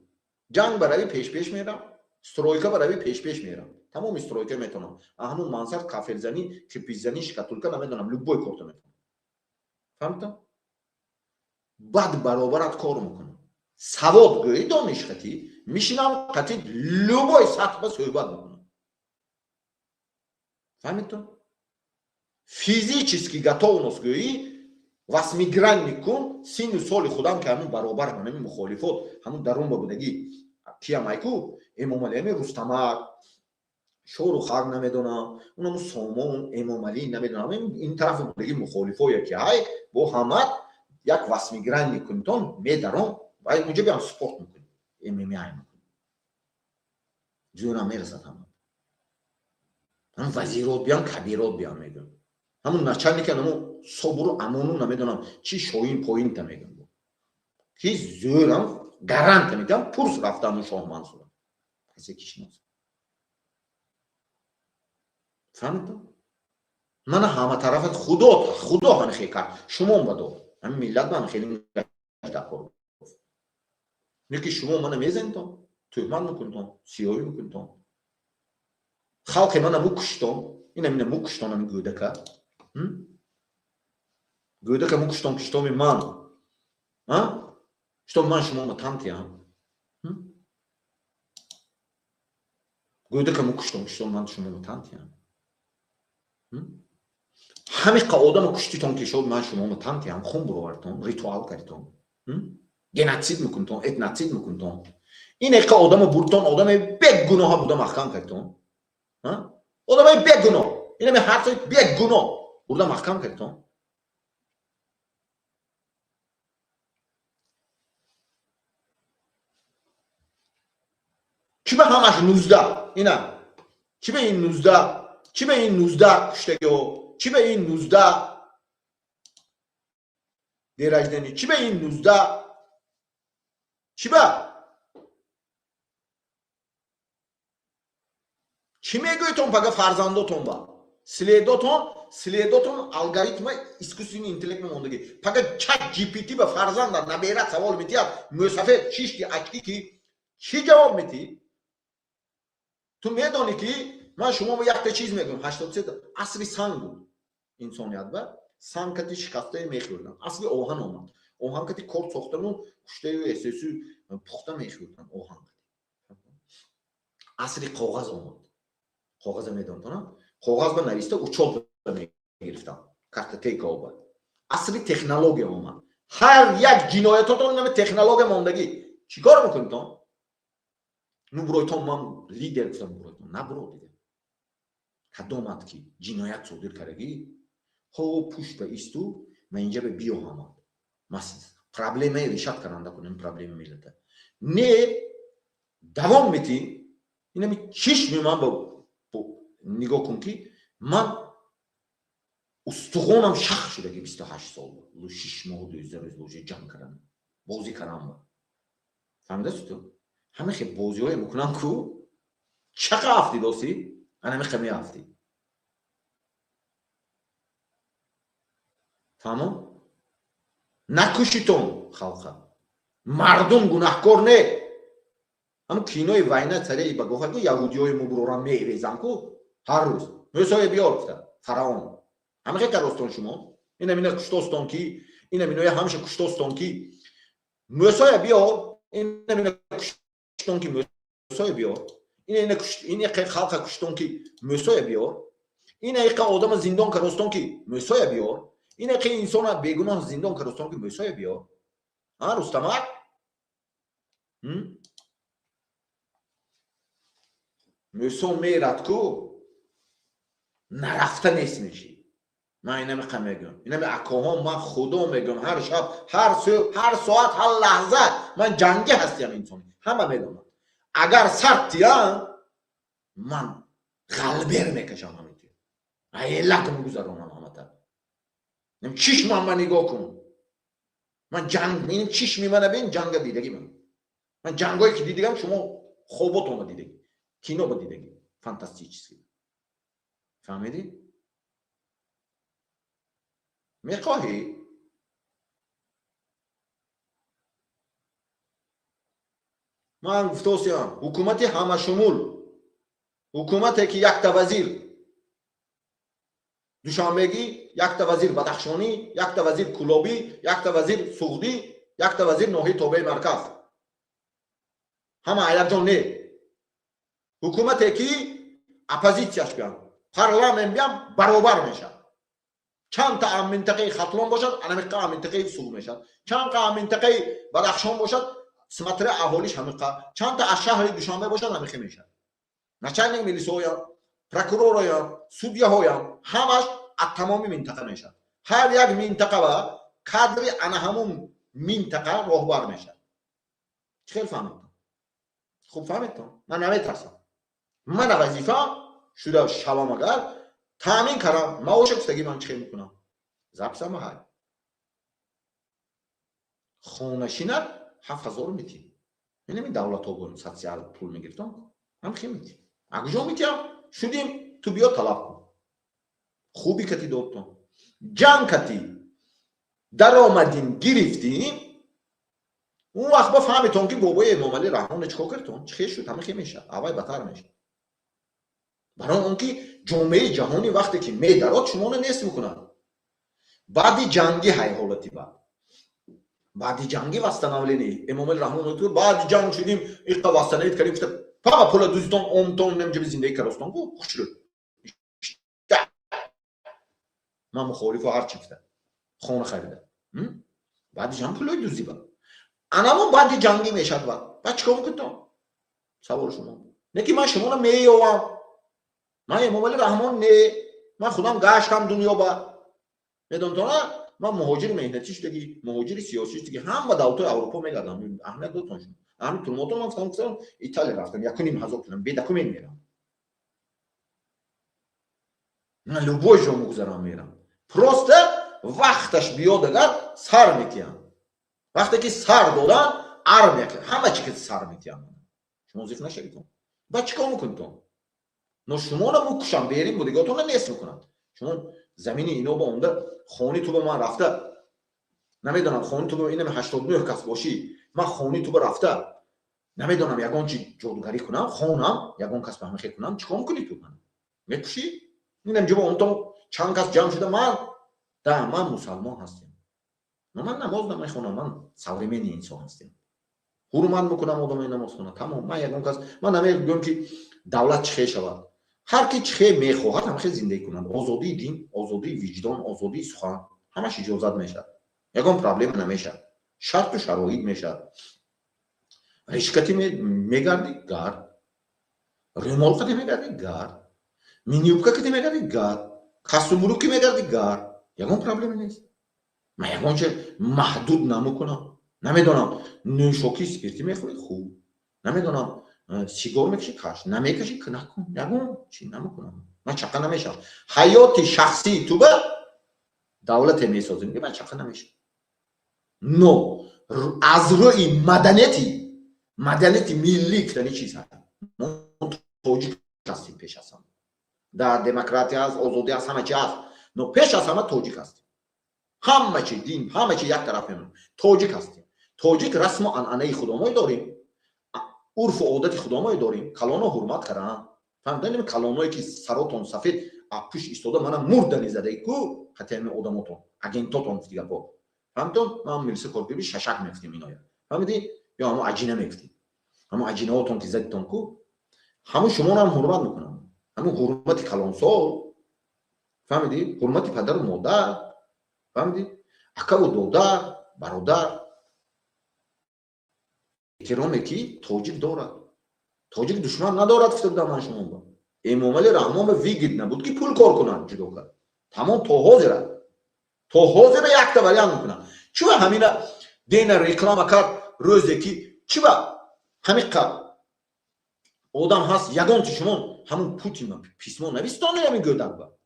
ҷанг барави пеш мерам стройка барави пеш мерам тамоми стройка метонам ҳамон мансард кафелзанӣ кирпичзанӣ шкатулка намедонам любой корто метонам фаҳмидам бад баробарат кор мекунам савод гӯӣ дониш қатӣ мишинам қатӣ любой сатҳ ба суҳбат мекунам фаҳмидам физически готовност гӯӣ васмигранник кун сину соли худам ки ҳамон баробар ҳамин мухолифот ҳамон дарун ба будагӣ киямайку Эмомалӣ Рустамак Шорухак намедонам унаму Сомон Эмомалӣ намедонам ин тарафи будагӣ мухолифое ки ҳай бо ҳамат як васмигранник кунтон медарон ва унҷа биям спорт мекунем MMA мекунем ҷӯра мерасад ҳамон вазирот биям кабирот биям мегӯям ҳамон начальника намо собуру амону намедонам чӣ шоин поинта мегӯям ки зӯрам гаранта медиҳам пурс рафтану Шоҳ Мансур касе ки шиносам фаҳмидам мана ҳама тарафат худо ҳамихе кард шумон ба дод ҳамин миллат ба ҳамихеле дакор неки шумо мана мезанитон тӯҳмат мекунтон сиёҳӣ мекунтон халқи мана мукуштон ина мукуштон ҳамин гӯдака мукуштон ки штоми ман шумо ма тамтиам гӯдака мукуштон ки штоми ман шумо ма тамтиам ҳамиқа одама куштитон ки шояд ман шумо ма тамтиам хун буровардитон ритуал кардитон геноцид мекунтон этноцид мекунтон инеқа одама бурдтон одамаи бегуноҳа буда маҳкам кардитон одамаи бегуноҳ инами ҳарчи бегуноҳ бурда маҳкам кардитон чӣ ба ҳамаш 19 ина чӣ ба ин 19 чӣ ба ин 19 куштагиҳо чӣ ба ин 19 деражданӣ чӣ ба ин 19 чӣ ба чӣ мегӯитон пага фарзандотон ба следотон алгоритма искусственный интеллект мемондагӣ пага чат GPT ба фарзанда набера савол метиҳад мусафед чишти ачки ки чӣ ҷавоб метиҳӣ ту медонӣ ки ман шумо якта чиз мегӯям 83 асри санг буд инсоният ба санкати шикастае мехӯрдан асли оҳан омад оҳанкати кор сохтану куштаю эҳсосу пухта мехӯрдан оҳан асри коғаз омад коғаза медонтона коғаз ба нависта учоб میگرفتم کارت تیکاوبر اصلی تکنولوژی اومد هر یک جنایتاتون نمی تکنولوژی موندگی چیکار میکنید تو نبرویتون من لیدر گفتم نبرویتون نبرو دیگه کدومت که جنایت صادر کردی هو پشت به ایستو من اینجا به بیو هم مس پرابلمی ریشات کننده کنیم پرابلم میلته نه دوام میتی اینا می چیش میمان با نگاه کن که من استخونم شخ شده که 28 سال بود 6 ماه 12 روز جنگ کردم بازی کردم فهمیدی تو همه خیلی بازی های میکنم کو چقدر هفتی دوستی انا میخوام هفتی تمام نکشیتون خلق مردم گناهکار نه هم کینوی واینا سری با گفت که یهودیای مبرورا میریزن کو هر روز مثلا بیارفته فرعون همه خیلی کاروستون شما اینا کشتوستون کی اینا مینوی همیشه کشتوستون کی مثلا بیار اینا کشتون کی مثلا بیار اینا خلق کشتون کی مثلا بیار اینا که آدم زندان کاروستون کی مثلا بیار اینا که انسان بیگناه زندان کاروستون کی مثلا بیار ها رستم مثلا میرد کو نرفته نیست میشی من اینا میخوام میگم اینا به اکاها من خدا میگم هر شب هر ساعت هر لحظه من جنگی هستم انسان همه میدونم اگر سرتیان من غلبر میکشم همینطور ایلا میگذارم همه تا نم چیش من نگاه کن من جنگ این چیش میمنه ببین جنگ دیدگی من جنگایی که دیدم شما خوباتون دیدگی کینو با دیدگی فانتاستیک چیزی فهمیدی میخواهی من گفتم حکومت همه شمول حکومتی که یک تا وزیر دوشنبگی یک تا وزیر بدخشانی یک تا وزیر کلابی یک تا وزیر سعودی یک تا وزیر ناحیه تابع مرکز همه یک جان نه حکومتی که اپوزیسیاش بیان پارلمان بیان برابر میشه چند تا منطقه خطلون باشد انا منطقه سو میشد چند تا منطقه بدخشان باشد سمتر اهالیش همه چند تا از شهر دوشنبه باشد همه میشه начальник ملیسا پروکورور سودیا همش از تمام منطقه میشه هر یک منطقه و کادر انا همون منطقه راهبر میشه خیلی فهمیدم خوب فهمیدم من نمیترسم من وظیفه شده شبم اگر تامین کردم معاش گفتگی من چه میکنم زبسم های خونشینه 7000 میتی یعنی دولت ها بود سوسیال پول میگرفتم هم خیلی میتی اگه میتیم شدیم تو بیا طلب کن خوبی کتی دوتون جنگ کتی در آمدین گرفتیم اون وقت با فهمیتون که بابای امام علی رحمان چکو کردون چه شد همه خیلی میشه اوای بتر میشه برای اون که جامعه جهانی وقتی که میدارد شما رو نیست میکنن بعدی جنگی های حالتی بعدی جنگی وستناولینی امام علی رحمان تو بعد جنگ شدیم ایقا وستنایت کردیم گفت پاپا پولا دوزیتون اونتون نمیشه زندگی کراستون گفت خوش شد من مخالف هر چی گفتم خونه خریده بعد جنگ پولای دوزی با انا بعد جنگی میشد بعد چیکار میکنم سوال شما نه که من شما رو میوام من امام علی رحمان نه من خودم گشتم دنیا با میدونتون من مهاجر مهنتی شدگی مهاجر سیاسی شدگی هم با دولت اروپا میگردم اهمیت دوتون همین تو موتور من گفتم ایتالیا رفتم 1.5 کیلومتر به دکو میرم من لوبوی جو میگذارم میرم پروسته وقتش بیاد اگر سر میتیم وقتی که سر دادن ار میکنه همه چی که سر میتیم شما زیف نشدید بعد چیکار میکنید نو شما رو میکشم بریم بودگاتون نیست میکنن شما زمین اینو با اونده خونی تو به من رفته نمیدونم خونی تو به اینم 89 کس باشی من خونی تو به رفته نمیدونم یگان چی جادوگری کنم خونم یگان کس به همه خیلی کنم چیکار میکنی تو من میکشی اینم جواب اون تو چند کس جمع شده من مسلمان هستم من نماز نمیخونم من سوریمین انسان هستم حرمت میکنم آدم نماز خونه تمام من یگان کس من نمیگم که دولت چه شود هر کی چه میخواهد همه زندگی کنند. آزادی دین، آزادی وجدان، آزادی سخن همش اجازت میشه. یگان پرابلم نمیشه. شرط و شرایط میشه. رشکتی میگردی گرد، ریمالکتی میگردی گرد، مینیوبکا کتی میگردی گرد، کاستومرو کی میگردی گرد. یگان پرابلم نیست. من یگان چه محدود نمیکنم. نمیدونم نوشوکی سپیرتی میخوری خوب، نمیدونم سیگار میکشی کاش، نمیکشی که نکن. یگان چی نمیکنم. من چقدر نمیشم. حیات شخصی تو به دولت میسازیم که من چقدر نمیشم. نو از روی مدنیتی ملی کتنی چیز هست. من توجیک هستیم پیش از همه. در دموکراسی هست، آزادی هست، همه چی هست. نو پیش از همه توجیک هستیم. همه چی دین، همه چی یک طرف میمون. توجیک هستیم. توجیک رسم و عنعنه خودمون داریم. عرف و عادت خودمون داریم. کلانو حرمت کردن. فهمیدین کلانایی که سراتون سفید اپوش ایستاده منم مردنی زده ای کو حتمی آدماتون اگنتاتون دیگه با فهمیدون ما میرسه کارگری ششک میفتیم اینا فهمیدی یا همون عجینه میفتیم همون عجینه هاتون که زدتون کو همون شما هم حرمت میکنم همون حرمت کلانسال فهمیدی حرمت پدر و مادر فهمیدی اکا و دادر برادر احترامی که توجیه دارد توجیه دشمن ندارد گفته بودم من شما با امامعلی رحمان ویگید نبود که پول کار کنن جدا کرد تمام تو حاضر یک تا بیان میکنن چرا همین دین رکلام کرد روزی که چرا همین آدم هست یگان چی شما همون پوتین پیسمون نویستانه همین گودک با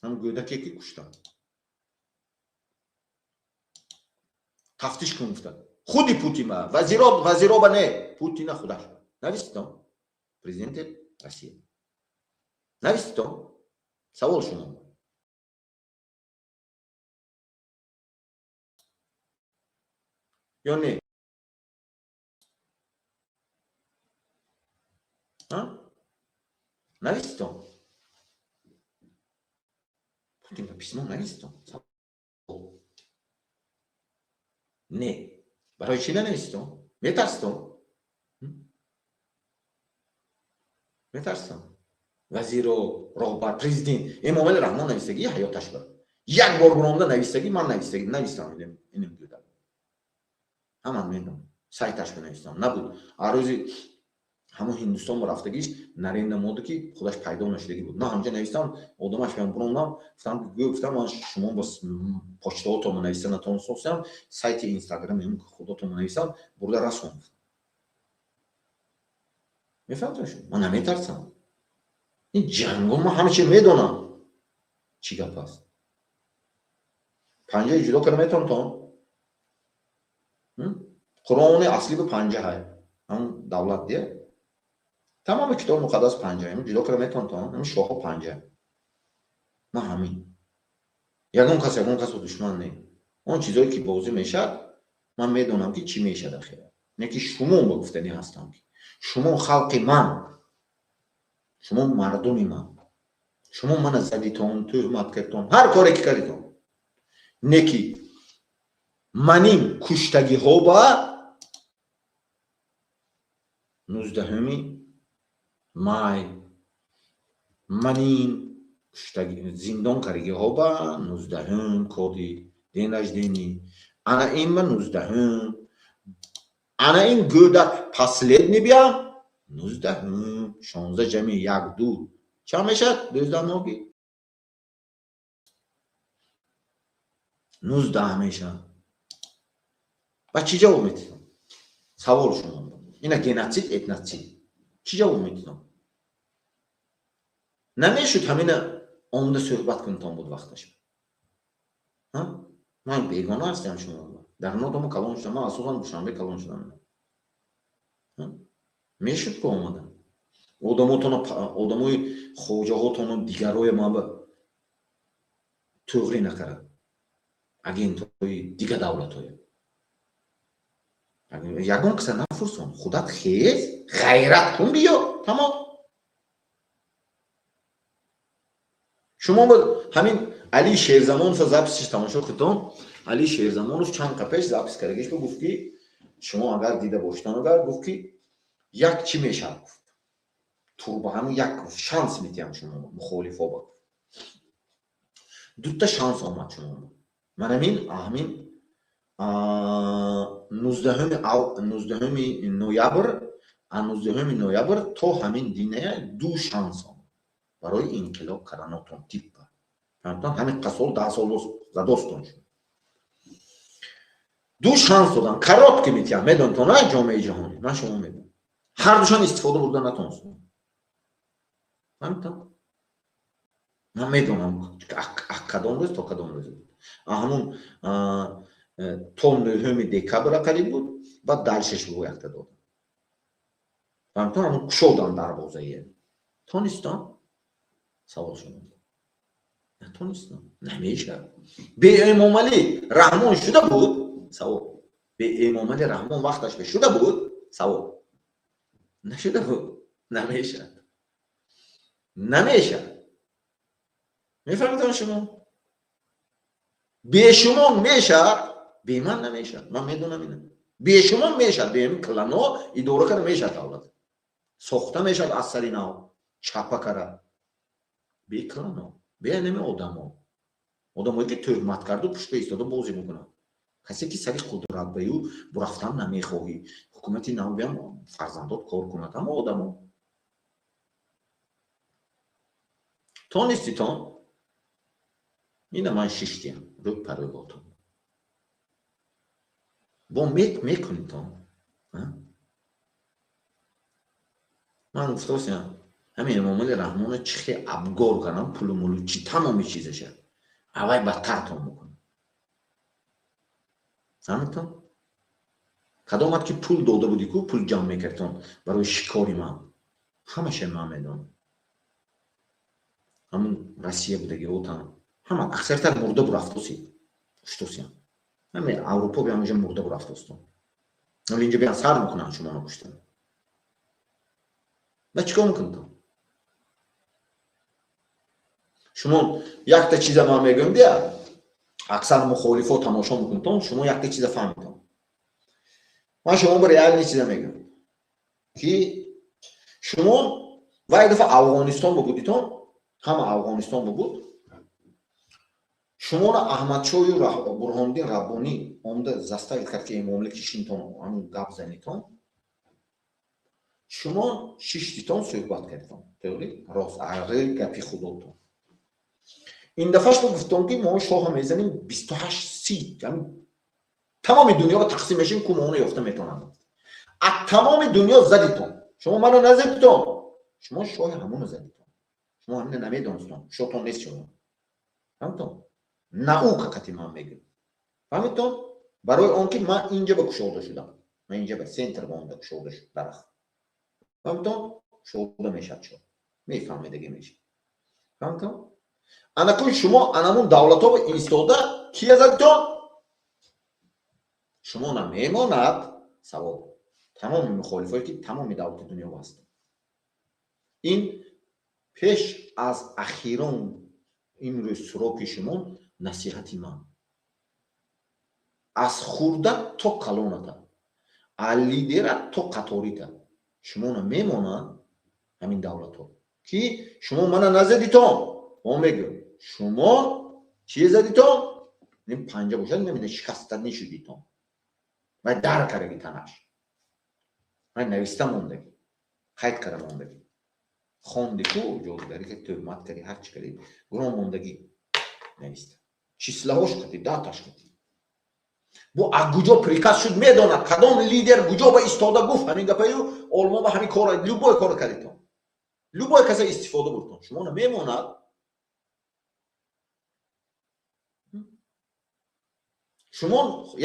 همون گودکی که کشتن تفتیش کن گفتن خودی پوتین وزیرا با نه پوتین خودش نویستان پرزیدنت روسیه نویستان سوال شما یا نه نویستان پوتین پیسمون نویستان نه برای چی ننویستم؟ میترسم وزیر و راهبر پرزیدنت امامعلی رحمان نویسگی حیاتش بر یک بار گنامده نویسگی من نویستم اینم دیدم همان میدونم سایتش بنویستم نبود روزی همون هندوستان رفتگیش نرینده مودی که خودش پیدا نشدگی بود نه همجا نویستم آدمش بیان بروندم گفتم من شما باز پشتاتون نویسنتون سوسیدم سایت اینستاگرام هم که خودتون نویسم برده رسون میفهمتون شما من نمیترسم این جنگو ما همه چی میدونم چی گپ هست پنجه جدا کنم میتونم قرآن اصلی به پنجه های هم دولت دیه تمام کتاب مقدس پنجه هم جدا کنم میتونم همین شاخ پنجه ما همین یگان کس دشمن نه اون چیزایی که بازی میشه من میدونم که چی میشه در خیلی نه که شما بگفتنی هستم شما خلق من شما مردمی من شما من زدیتون تهمت کردتون هر کاری که کردتون نه که منیم کشتگی ها با 19 مای منیم زندان کردگی ها با 19 کودی دین رجدینی انا این من 19 انا این گودک پسلید میبیم 19 16 جمعی یک دو چه میشد 12 نوگی 19 میشه و چی جواب میتونم سوال شما اینا گناتید اتناتید چی جواب میتونم نمیشد همین آمده صحبت کنتم بود وقتش من بیگانه هستم شما در نوتم کلان شدم من اصلا دوشنبه کلان شدم میشد که آمدم آدمای خوجه هاتون دیگرای ما به توغری نکرد اگنتای دیگه دولت های یگان کسی نفرسون خودت خیز غیرت کن بیا تمام شما با همین علی شیرزمانوف زبسش تماشا کردم علی شیرزمانوف چند قپش زبس کردگیش با گفت که شما اگر دیده باشتن اگر گفت که یک چی میشه گفت турба ҳамин як шанс медиҳам шумо мухолифо ба дутта шанс омад шумо ман ҳамин 19 ноябр то ҳамин диная ду шанс омад барои инқилоб карданотон типа ҳамин қасол 10 сол задостон шуд ду шанс додан коротки метиҳам медонтон ай ҷомеаи ҷаҳонӣ ман шумо медонам ҳардушон истифода бурда натонстон ман медонам кадом рӯз то кадом рӯз буд ҳамун то 9 декабр қариб буд баъд дальшеш бо якта додам фаҳмтон ҳамун кушодан дарвозае тонистон савол шумо натонистон намешавад беэмомалӣ раҳмон шуда буд савол беэмомалӣ раҳмон вақташ шуда буд савол нашуда буд намешавад мефаҳмидон шумо бешумон мешавад беман намешавад ман медонам ина бешумон мешавад беҳамин клано идора карда мешавад давлат сохта мешавад аз сари нав чапа кара беклано беанами одамое ки тӯҳмат карду пушта истода бозӣ мекунад касе ки сари қудратбаю бурафтан намехоҳӣ ҳукумати навиам фарзандот кор кунад ҳама одамо тониститон ина ман шиштиам рӯи парӯготон бо мекунитон ман гуфтосиам ҳамин эмомали раҳмона чихе абгор канам пулу мулу чи тамоми чизаша авай бадтартон мекунам фаҳмидтон кадомат ки пул дода будӣ ку пул ҷамъ мекардтон барои шикори ман ҳамаша ман медонам ҳамун Россия будаги отан ҳама аксартар мурда бурафтоси куштосиам ҳаме Аврупо биамаҷа мурда бурафтостон вале инҷа биан сар мекунанд шуморо куштан ва чикор мекунтон шумо якта чиза ман мегӯям дия аксар мухолифо тамошо мекунтон шумо якта чиза фаҳмитон ман шумо ба реальни чиза мегӯям ки шумо ва як дафъа Афғонистон бубудитон ҳама Афғонистон бубуд шуморо Аҳмадшоҳи Бурҳондин Раббонӣ омда заставид кард ки эмомлик кишинтон ҳамун гап занитон шумо шиштитон суҳбат кардитон тоъли рост арғи гапи худотон ин дафъаш мо гуфтон ки мо шоҳро мезанем 28 тамоми дунёро тақсим мешавем ку моно ёфта метавонанд аз тамоми дунё задитон шумо маро назадитон шумо шоҳи ҳамоно задитон шумо ҳамина намедонистон шотон нест шумо фаҳмтон наука қати ман мегӯям фаҳмидтон барои он ки ман инҷа ба кушода шудам ман инҷа ба центр ба онда кушода шуд дарахт фаҳмидтон кушода мешавад шо мефаҳмидаги мешавад фаҳмидтон анакун шумо анамун давлатҳо истода кия задитон шумо намемонад савол тамоми мухолифое ки тамоми давлати дунё ҳастанд ин пеш аз ахирон имрӯз суроки шумо насиҳати ман аз хурда то калоната аз лидера то қаторита шумона мемонанд ҳамин давлатҳо ки шумо мана назадитон мо мегӯем шумо чие задитон ин панҷа бошад намеда шикастани шудитон ва дар караги танаш ва нависта мондаги қайд кара мондаги хонди ку ҷодигари ки тӯҳмат кари ҳарчи кари гурон мондаги нависта числаҳош кати даташ кати бо аз куҷо приказ шуд медонад кадом лидер куҷо ба истода гуфт ҳамин гапаю олмон ба ҳамин кора любой кор кардитон любой каса истифода бурдтон шумо намемонад шумо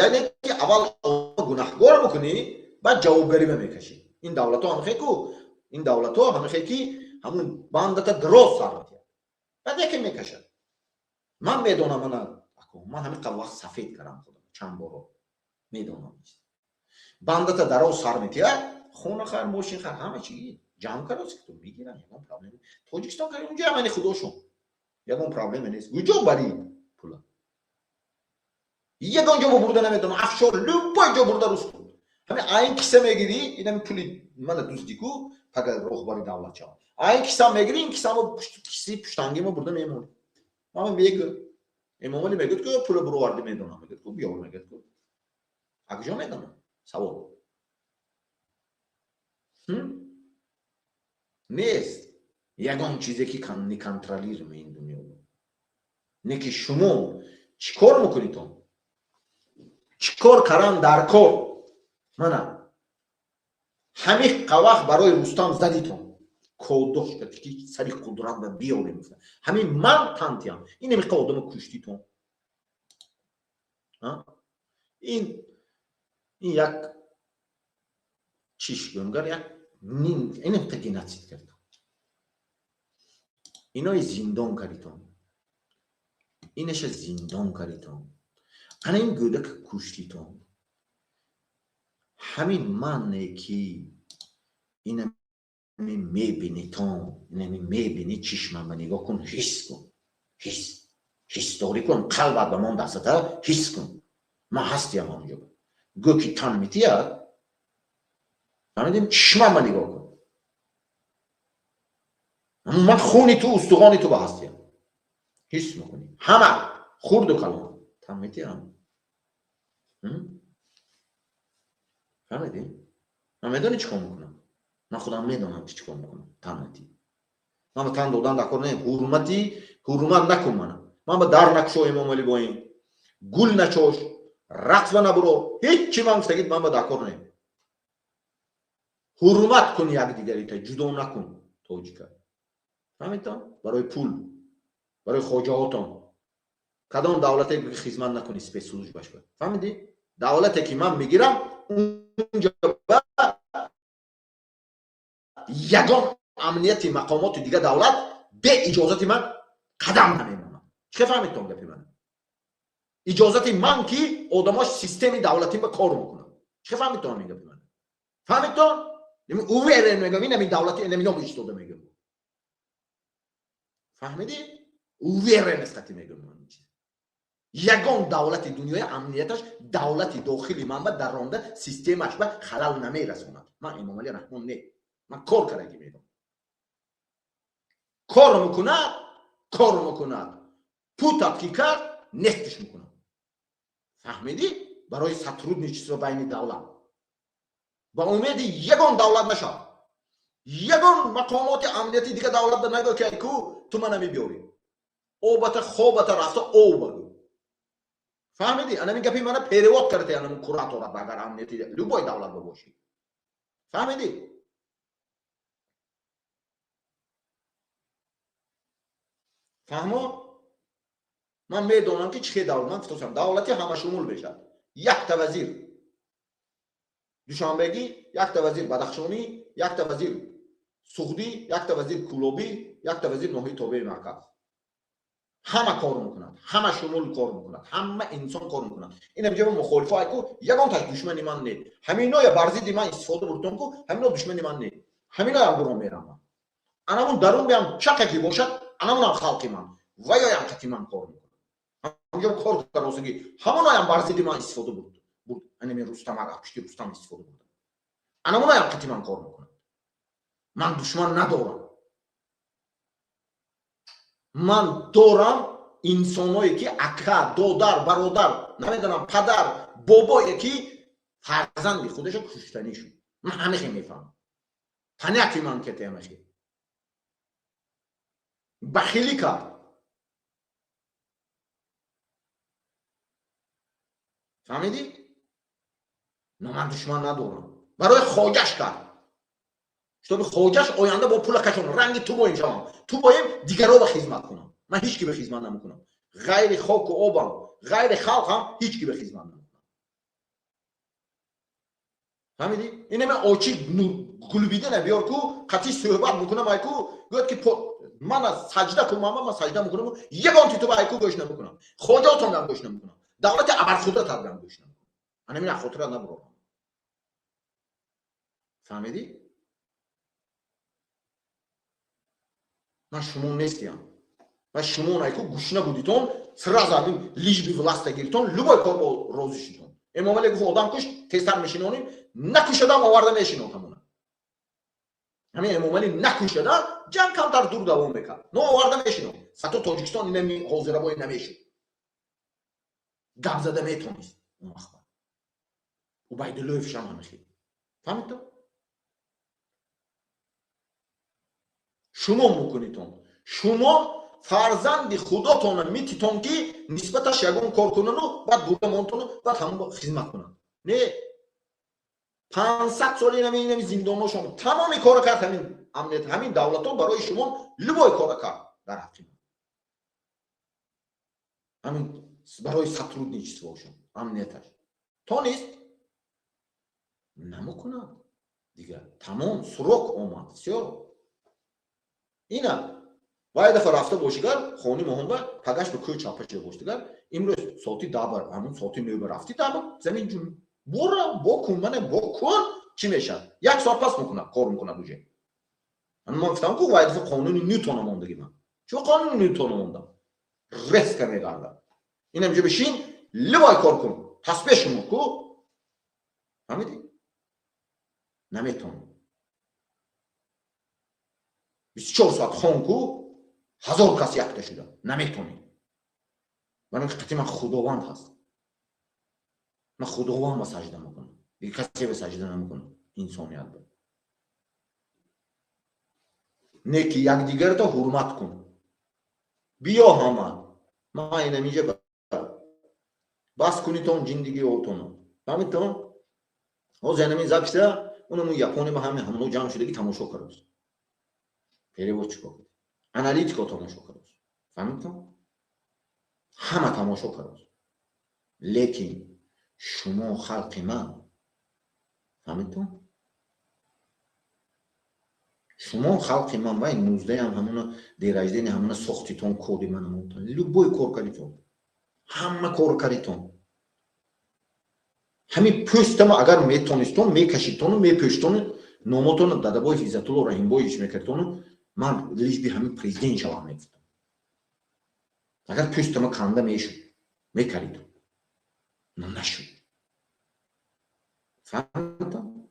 яъне ки аввал гунаҳгор мекунӣ баъд ҷавобгарӣ мекашӣ ин давлатҳо ҳамихе ку ин давлатҳо ҳамихе ки ҳамун бандата дроз сар метиҳад баъд яке мекашад ман медонам ман ҳамин қавл вақт сафед кардам худам чанд боро медонам бандата дароз сар метиҳад хона хар мошин хар ҳама чӣ ҷамъ кароси ки ту мегирам ягон проблем тоҷикистон кар унҷа ҳамани худошон ягон проблеме нест куҷо барӣ пула ягон ҷо бурда наметавонам афшор любой ҷо бурда рус кун ҳамин айн киса мегирӣ ин ҳамин пули мана дуздику پگه رهبری دولت شد این کیسا میگیری این کیسا کسی پشتانگی ما برده میمونه ما میگه امام علی میگه که پول برو وارد میدونم میگه که بیا میگه که اگه میدونم سوال نیست یگان چیزی که کن کنترلیر می این دنیا نه که شما چیکار میکنید تو چیکار کردن در کار منم همه قواخ برای رستم زدی تو کودش کرد که سری قدرت و بیاری میفته همین من تانتیم این نمیخواد آدم کشتی تو این یک چیش گونگر یک این تگیناتی کرد اینو زندان کردیتون اینش زندان کردیتون انا این گوده که کشتیتون همین منه که این میبینی تو میبینی چشمم و نگاه کن حس کن حس داری کن قلبت به من دسته حس کن من هستیم آنجا گو که تن میتید فهمیدیم چشمم و نگاه کن من خونی تو استخوانی تو به هستیم حس میکنی همه خورد و کلام تن میتیم فهمیدیم من میدونی چی کار میکنم من خودم میدونم چی کار میکنم تنتی من به تن دادن دکار نه حرمت نکن من به در نکشو امام علی با این گل نچوش رقص نبرو هیچی من گفتگید من به دکار نه حرمت کن یک دیگری تا جدا نکن توجیه کرد فهمیدم برای پول برای خوجهاتون کدام دولتی که خدمت نکنی سپیسوج باشه فهمیدی دولتی که من میگیرم اونجا یگان امنیتی مقامات دیگه دولت به اجازت من قدم نمیمونم چه فهمیدتون گپی من اجازت من که آدماش سیستم دولتی به کار میکنم چه فهمیدتون این گپی من فهمیدتون او میگم این دولتی نمیدونم هیچ داده میگم فهمیدی او نسختی میگم من یگان دولت دنیای امنیتش دولت داخلی من در رانده سیستمش به خلل نمیرسوند من امام علی رحمان نه من کار کردگی میدم کار میکند پوتت که کرد نفتش میکنم فهمیدی برای سترود نیچیز بین دولت با امید یگان دولت نشد یگان مقامات امنیتی دیگه دولت در نگاه که کو تو من بیاری اوبت خوبت رفته او بگو فهمیدی انا میگه من پیروات کرده انا کوراتورا اگر امنیتی لوبای دولت باشی فهمیدی فهمو من میدونم که چه دولتی همه شمول بشه یک تا وزیر دوشنبگی یک تا وزیر بدخشانی یک تا وزیر سعودی یک تا وزیر کلوبی یک تا وزیر نوحی توبه مرکز همه کار میکنند همه شمول کار میکنند همه انسان کار میکنند این میگه مخالفه ایکو یگان تا دشمنی من نه همینا یا برزید من استفاده بردم کو همینا دشمنی من نه همینا هم برام میرم انا من درون بیام چقدر باشد انا من خالقی من و یا هم که من کار میکنم همونجا کار کردم همونا هم برزید من استفاده بود انا من رستم اگه پشتی رستم استفاده بودم انا من هم که من کار میکنم من دشمن ندارم من دارم انسانایی که اکا دادر برادر نمیدونم پدر بابایی که فرزند خودش کشتنی شد من همه میفهم تنکی من که تیمشی بخیلی کرد فهمیدی؟ نه من دشمن ندارم برای خواجش کرد شتاب خواجش آینده با پول کشون رنگ تو با اینجا تو بایم دیگرها به خدمت کنم من هیچ کی به خدمت نمیکنم غیر خاک و آبم غیر خلقم هیچ کی به خدمت نمیکنم فهمیدی اینه من آچی گلبیده نبیار کو قطعی صحبت میکنم ایکو گفت که من سجده کنم من سجده میکنم یگان تو با ایکو گوش نمیکنم خواجاتون هم گوش نمیکنم دولت ابرخودت هم گوش نمیکنم انا من خاطر نبرم فهمیدی من شما نیستیم و شما ایکو گوش نبودیتون سراز همین لیج بی ولاست گیرتون لبای کار با روزشیتون امام علی گفت آدم کش تستر میشینونیم نکشدم آورده میشینون همونه همین امومالی نکشیده جنگ کمتر دور دوام میکرد نه آورده میشینو سطح تاجیکستان اینمی حاضره با این نمیشد گپ زده میتونست اون وقت عبیداللهش هم همیشه فهمید تو شما میکنیتون شما فرزند خداتون میتیتون که نسبتش یگون کار کنن و بعد بوده مونتون بعد همون خدمت کنن نه 500 سال اینمی زندان شما تمامی کار کرد همین امنیت همین دولت ها برای شما لبای کار کرد در حقیقت همین برای сотрудничество باشون امنیتش تا نیست نمیکنه دیگه تمام سروک اومد سیار اینا وای دفعه رفته باشیگر خونی محمد پگش به کوی چاپش باشیگر امروز ساعتی دابر همون ساعتی نوبه رفتی دابر زمین جون برو بکن من بکن چی میشه یک ساعت پس میکنه کار میکنه بوجه من گفتم که وای دفعه قانون نیوتن موندگی من چه قانون نیوتن موندم رس کنه گردم این همجا بشین لوای کار کن تسبیح مکو فهمیدی نمیتون 24 ساعت خون کو 1000 کس یکته شده نمیتونی من خطی من خداوند هست من خداوند با سجده میکنم دیگه کسی به سجده نمیکنه انسانیت بود نیکی یک دیگر تو حرمت کن بیا همه ما این میجه بس کنی تو زندگی اوتونو فهمیدون او زنمی زاکسته اونمو یپونی با همون جمع شدگی تماشا کرد перевод چیکار آنالیتیکا تماشا کرد فهمیدون همه تماشا کرد لیکن شما خلق من فهمیدون شما خلق من و این 19 هم همون دیراجدین همون ساختیتون کودی من همون لوبوی کار کردیتون همه کار کردیتون همین پوستم اگر میتونستون میکشیدون میپوشتون نامتون داده بای عزت الله رحیم بایش میکردون من لیش بی همین پرزیدنت شوام میگفتم اگر پوستم کنده میشد میکردید نشد فهمیدم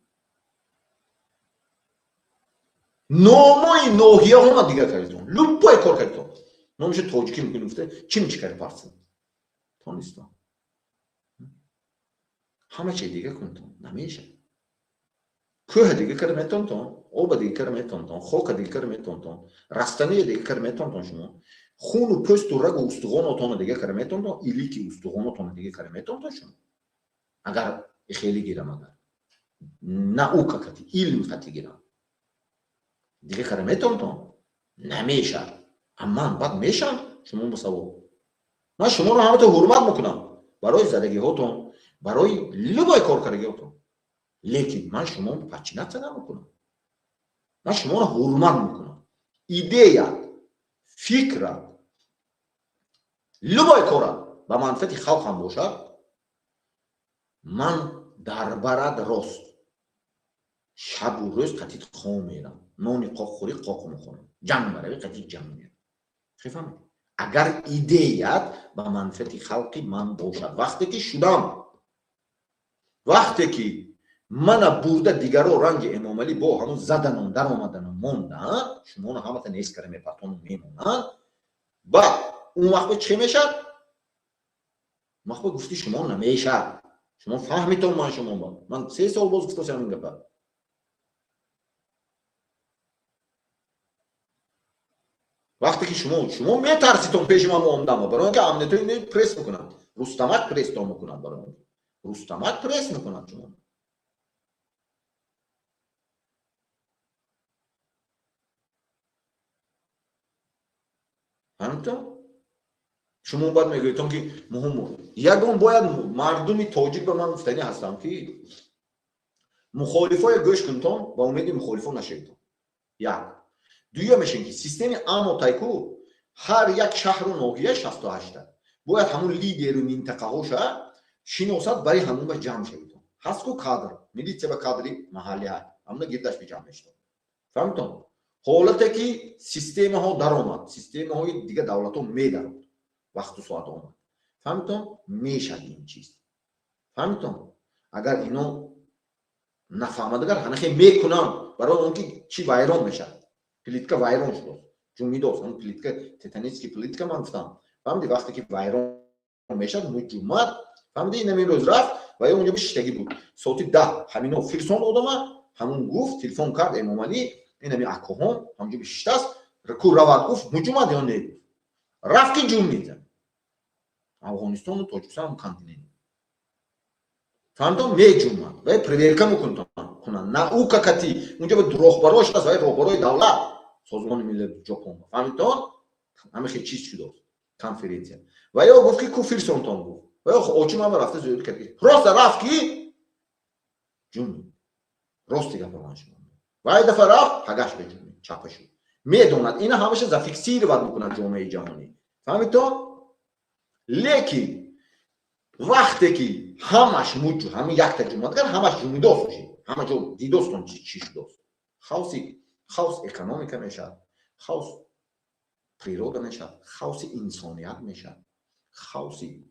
نامای نوحیه هم دیگه کردون لوبای کار کردون نامش تاجیکی میکنه گفته چی میچکر پارسن تا نیستم همه چی دیگه کنتون نمیشه کوه دیگه کار میتونتون آب دیگه کار میتونتون خاک دیگه کار میتونتون رستنی دیگه کار میتونتون شما خون و پوست و رگ و استخوانتون دیگه کار میتونتون ایلیکی استخوانتون دیگه کار میتونتون شما اگر خیلی گیرم اگر نаука کتی علم کتی گیرم دیگه کار میتونتون نمیشه اما بعد میشم شما مساو من شما رو همه تو حرمت میکنم برای زدگی هاتون برای لبای کار کردگی هاتون لیکن من شما رو پچینت نمیکنم من شما رو حرمت میکنم ایده فکر لبای کار به منفعت خلق هم باشد من در برد راست شب و روز قطعیت خواه میرم نانی قاق خوری قاق میخورم جمع برای قطعیت جمع میرم خیفهم اگر ایدهیت به منفعت خلقی من باشد وقتی که شدم وقتی که من برده دیگر رو رنگ امام علی با همون زدن در آمدن موندن شما همه تا نیست کرده میپتون میمونن بعد اون وقت چه میشد؟ وقت گفتی شما نمیشد شما فهمیتون من شما با من 3 سال باز گفتم همین گفت وقتی که شما میترسیتون پیش من اومدم برای اینکه امنیت اینو پرس میکنن رستمک پرس تو میکنن برای رستمک پرس میکنن شما همینطور شما باید میگویتون که مهم یکم باید مردمی تاجیک به من گفتنی هستم که مخالفای گوش کنتون با امید مخالفا نشیدون یک دویمشین که سیستم امن و تایکو هر یک شهر و ناحیه 68 باید همون لیدر و منطقه هاشه شناسات برای همون به جمع شدید هست کو کادر میلیته به کادری محلی ها همون گردش به جمع شد فهمتون حالته که سیستم ها در آمد سیستم های دیگه دولت ها میدارد وقت و ساعت آمد فهمتون میشد این چیز فهمتون اگر اینو нафаҳмадагар ҳанахе мекунанд барои он ки чӣ вайрон мешавад. Плитка вайрон шуд. ҷумидост он плитка титанический плитка ман гуфтам. фаҳмиди вақте ки вайрон мешавад муҷумад фаҳмиди ин намин рӯз рафт ва ё онҷо шиштагӣ буд. Соати 10 ҳамино фирсон одама ҳамун гуфт телефон кард Эмомалӣ ин намин акоҳон ҳамҷо шиштаст ку равад гуфт муҷумад ё не рафт ки ҷум мезад. Афғонистону Тоҷикистон континент. Фаҳмидам меҷумад ва проверка мекунанд. Наука кати онҷо ба роҳбарош аст ва роҳбарои давлат созмони миллали ҷопон. Фаҳмидам ҳамаи чиз шудааст конференсия. Ва ё гуфт ки ку фирсонтон гуфт. Ва ё очи ман рафта зӯд кард. Рост рафт ки ҷум. Рости гапарон шуд. Ва ин дафъа рафт ҳагаш беҷум чапа шуд. Медонад ина ҳамаша зафиксировать мекунад ҷомеаи ҷаҳонӣ. Фаҳмидам? Лекин вақте ки ҳамаш муҷу ҳамин якта ҷумадгар ҳамаш ҷумидос бошед. Ҳама ҷо дидостон чӣ шудааст. хаос экономика мешавад. хаос природа мешавад. хаоси инсоният мешавад. хаоси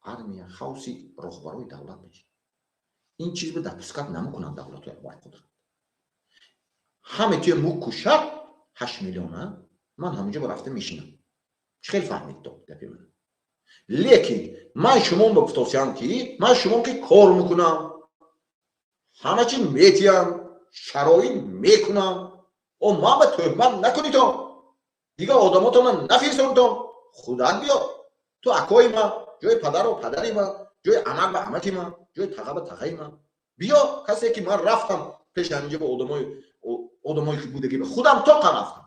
армия, хаоси роҳбарои давлат мешавад. ин чизро допускат намекунанд давлатҳои барқудрат. ҳаме туи мук кушад 8 миллион ман ҳаминҷо рафта мешинам. чӣ хел фаҳмид то гапи ман. лекин ман шумо ба гуфтосиям ки ман шумо ки кор мекунам. ҳама чӣ метиям, шароит мекунам. О ман ба тӯҳмат накунито. Дига одамотона нафирсонто. худат биёд. ту акои ман, ҷои падару падари ман, ҷои амак ба амаки ман, ҷои таға ба тағаи ман. биё касе ки ман рафтам пеш ҳаминҷо ба одамои ки будаги ба худам тоқа рафтам.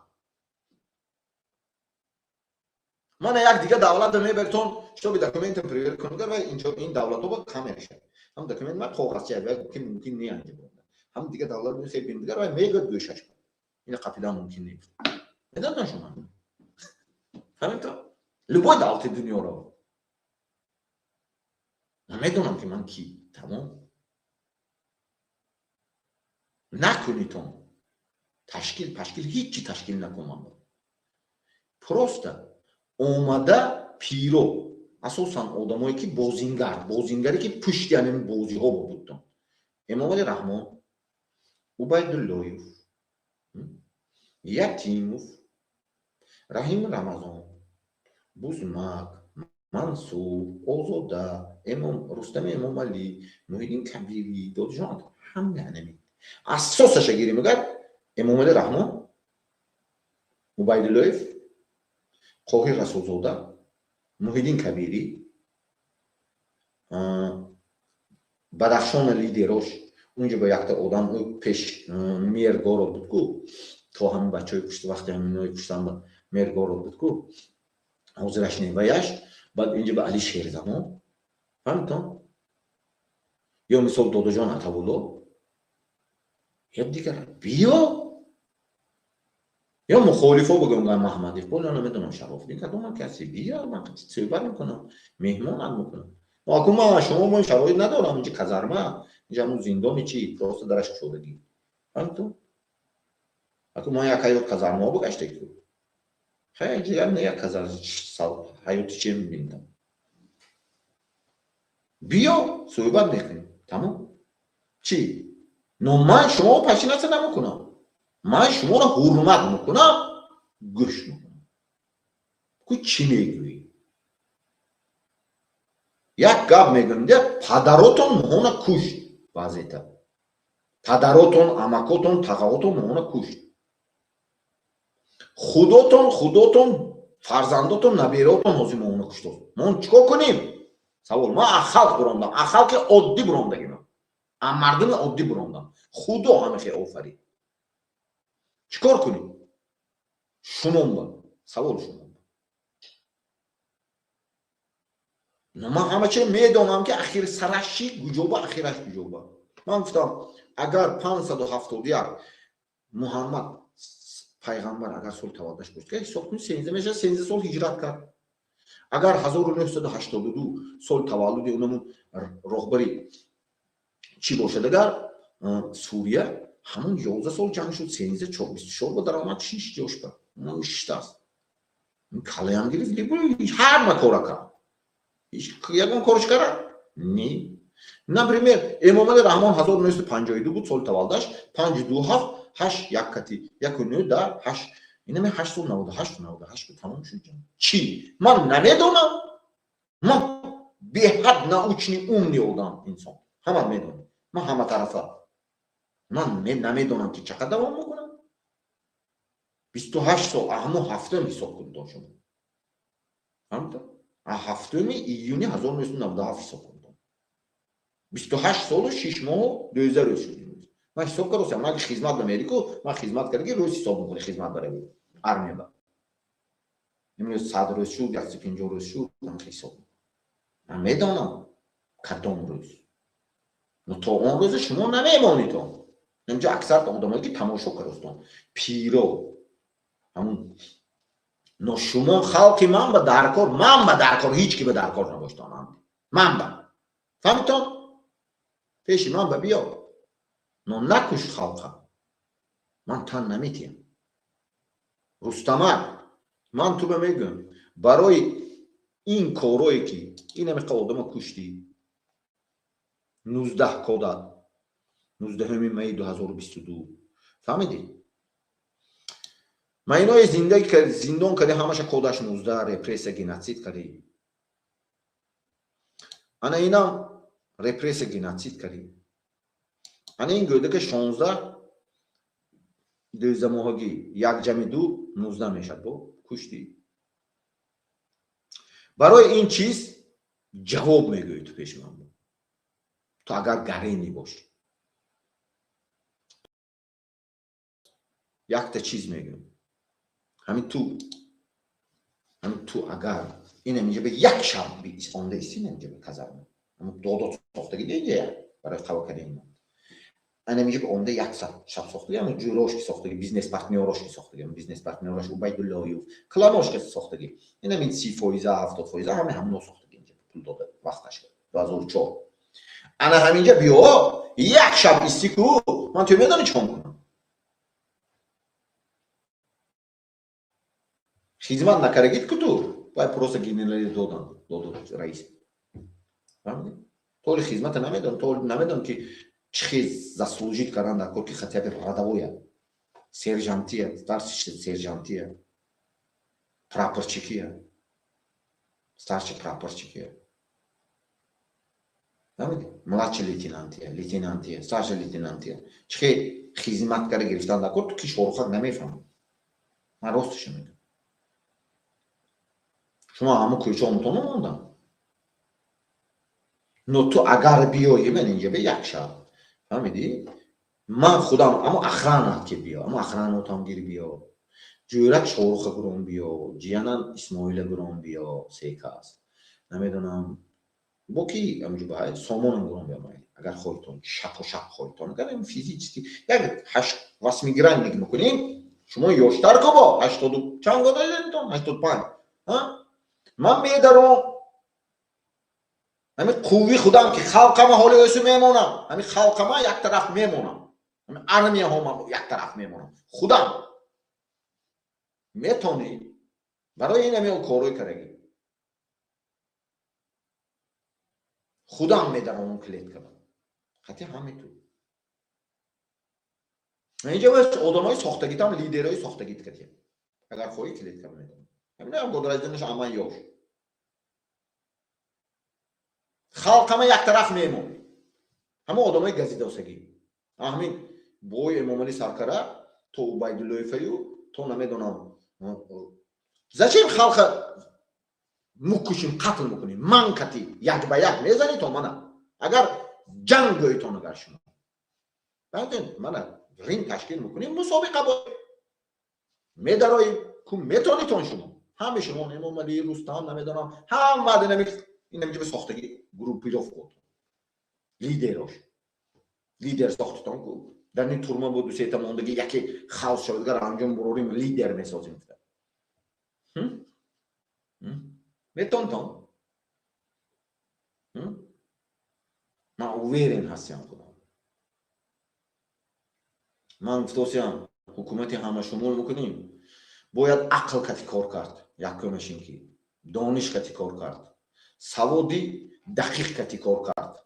мана як дига давлат мебертон штоби документам проверка кунад ва инҷо ин давлатҳо ба кам мешавад. ҳам документ ма коғазча ва мумкин не анҷом дад. ҳам дига давлат мехеб биндигар ва мегӯд гӯшаш. ин қапида мумкин нест. медонам шумо. фаҳмидто? любой давлати дунёро. ман медонам ки ман ки тамом. накунитон. ташкил ҳичи ташкил накунам. просто омада пиро асосан одамое ки бозингаре ки пушти ҳамин бозиҳо будтон. Эмомалӣ Раҳмон, Убайдуллоев, Ятимов, Раҳим Рамазон, Бузмак, Мансур, Озода, Рустами Эмомалӣ, Муҳиддин Кабирӣ, Додиҷон ҳамаи ҳамин асосаша гирем агар Эмомалӣ Раҳмон, Убайдуллоев, Қоҳир Расулзода, Муҳиддин Кабирӣ, Бадахшон Али Дерош, унҷо ба якта одам пеш Мергоро будку, то ҳамин бачаҳои кушта вақте ҳаминои куштан ба Мергоро будку, ҳозираш неваяш, баъд инҷо ба Али Шерзамон, фаҳмидтон? ё мисол Додоҷон Атавулло, ё дигар биё ё мухолифо бигӯнган Маҳмадиқпол ё намедонам Шарофиддин кадоман каси биё ман суҳбат мекунам, меҳмонат мекунам. акун ман шумо ман шароит надорам инҷа казарма, инҷа ҳамун зиндони чи просто дараш кушодагӣ. фаҳмидтон? акун ман як ҳаёт казармаҳо бугаштагӣ. хеле як не як казарма ҳаёти чи мебинам. биё суҳбат мекунем. тамом. чи? но ман шумо пашинаса намекунам. ман шуморо ҳурмат мекунам, гӯш мекунам. ку чӣ мегӯӣ? як гап мегӯем, падаротон моҳона кушт вазита. падаротон, амакотон, тағаотон моҳона кушт. худотон, фарзандотон, набераотон ҳозир моҳона куштод. мон чикор кунем? савол. ман аз халқ бирондам. аз халқи оддӣ бирондагимам. аз мардуми оддӣ бирондам. худо ҳамахе офарид. чикор кунем? шумон ба. савол шумон. но ман ҳамачи медонам ки ахир сараши гуҷоба, ахираш гуҷоба. ман гуфтам агар 571 Муҳаммад пайғамбар агар сол таваллудаш бошад, ҳисоб кунед 13 мешавад, 13 сол ҳиҷрат кард. агар 1982 сол таваллуди онамун роҳбари чӣ бошад, агар Сурия ҳамун 11 сол ҷанг шуд, 13 24 ба даромад 6 ҷошба. он иштаст. калаям гирифт, ҳар ма кора кард. ягон корш кард? Не. Например, Эмомали Раҳмон 1952 буд, соли таваллудаш 527 8 як кати 1 дар 8 инаме 8 сол 98 98 буд, тамом шуд. Чӣ? Ман намедонам. Ман беҳад научни умни одам инсон. Ҳама медонам. Ман ҳама тарафа. Ман намедонам ки чақадр давом мекунам. 28 сол, аммо 7 ҳисоб кунед шумо. ҳамда 7 июни 1997 ҳисоб кунед. 28 солу 6 моҳу 12 рӯз шуд. Ман ҳисоб кардам, ман хизмат ба Америку, ман хизмат кардам, рӯз ҳисоб мекунам, хизмат барам армияда. имрӯз 100 рӯз шуд, 150 рӯз шуд, ман ҳисоб. Ман медонам кадом рӯз. но то он рӯз шумо намемонед. اینجا اکثر آدمایی که تماشا کردن پیرو همون نو شما خلق من به درکار هیچ کی به درکار نباشتم من با فهمتون پیش من به بیا نو نکش خلق من تن نمیتیم رستمر من تو به میگم برای این کارایی که این همه آدم کشتی 19 کودک 19 می 2022 فهمیدی؟ ما اینو زندان کردی همش کودش 19 رپرس گنوسید کردی. انا اینا رپرس گنوسید کردی. انا این گوده که 16 12 ماهگی یک جمع 2 19 میشد با کشتی. برای این چیز جواب میگویی تو پیش من. تو اگر گرینی باشی یک تا چیز میگم همین تو اگر این نمیشه به یک شب بی آنده ایستی نمیشه به کذرم همین دو ساختگی دیگه برای قوا کردن این نمیشه به آنده یک شب ساختگی همین جوراش که ساختگی بیزنس پارتنراش که ساختگی بیزنس پارتنراش و باید لایو کلامش که ساختگی این همین 30% 70% همین ساختگی اینجا پول داده وقتش 2004 انا همینجا بیا یک شب ایستی کو من تو میدونی چون کنم خدمت نکردید که تو باید پروسه گینرالی دادن رئیس طول خدمت نمیدون که چیز заслужить کردن در کار که хотя бы рядовое сержантия старший сержантия прапорщики старший прапорщики младший лейтенантия старший лейтенантия چه خدمت کرده گرفتن در کار تو که شورخت نمیفهم من راستش میگم شما همه کوچه امتحان موندم نو تو اگر بیایی من اینجا به یک شب فهمیدی من خودم اما اخرانت که بیا اما اخرانت هم گیر بیا جورک شورخ گرون بیا جیانم اسماعیل گرون بیا سیکاست نمیدونم با کی امجو باید سامان گرون بیا مایی اگر خواهیتون شب خواهیتون اگر این فیزیکستی یک 8 گرم نگه میکنیم شما یاشتر که با 80 چند گاه دارید 85 من میدارم همین قوی خودم که خلقم حال اوسو میمونم همین خلقم یک طرف میمونم همین ارمی هم یک طرف میمونم خودم میتونی برای این همین کاروی کردی خودم میدارم اون کلید کنم خطی همین تو اینجا باید آدمای ساختگیت هم لیدرهای ساختگیت کردی اگر خواهی کلید کنم میدونم همین هم گدرازدنش امان یاش خلقم یک طرف میمون همه آدمای گزیده‌سگی همین بوی امامعلی سرکره تو عبیدالله فیو تو نمیدونم زچیم خلق مکشیم قتل میکنیم من کتی یک به یک میزنی تو منم اگر جنگ گویتون اگر شما بعد من رینگ تشکیل میکنیم مسابقه با میداریم که میتونی تون شما همه شما امامعلی رستم نمیدونم هم بعد این نمیشه به ساختگی گروپی رو خود لیدر ساختتان کو در این تورما بود سه تا موندگی یکی خاص شد اگر انجام بروریم لیدر میسازیم میتون تون من اویرین هستم خودم من گفتم حکومتی همه شمول میکنیم باید عقل کتی کار کرد یکمش این که دانش کتی کار کرد سوادی دقیق کتی کار کرد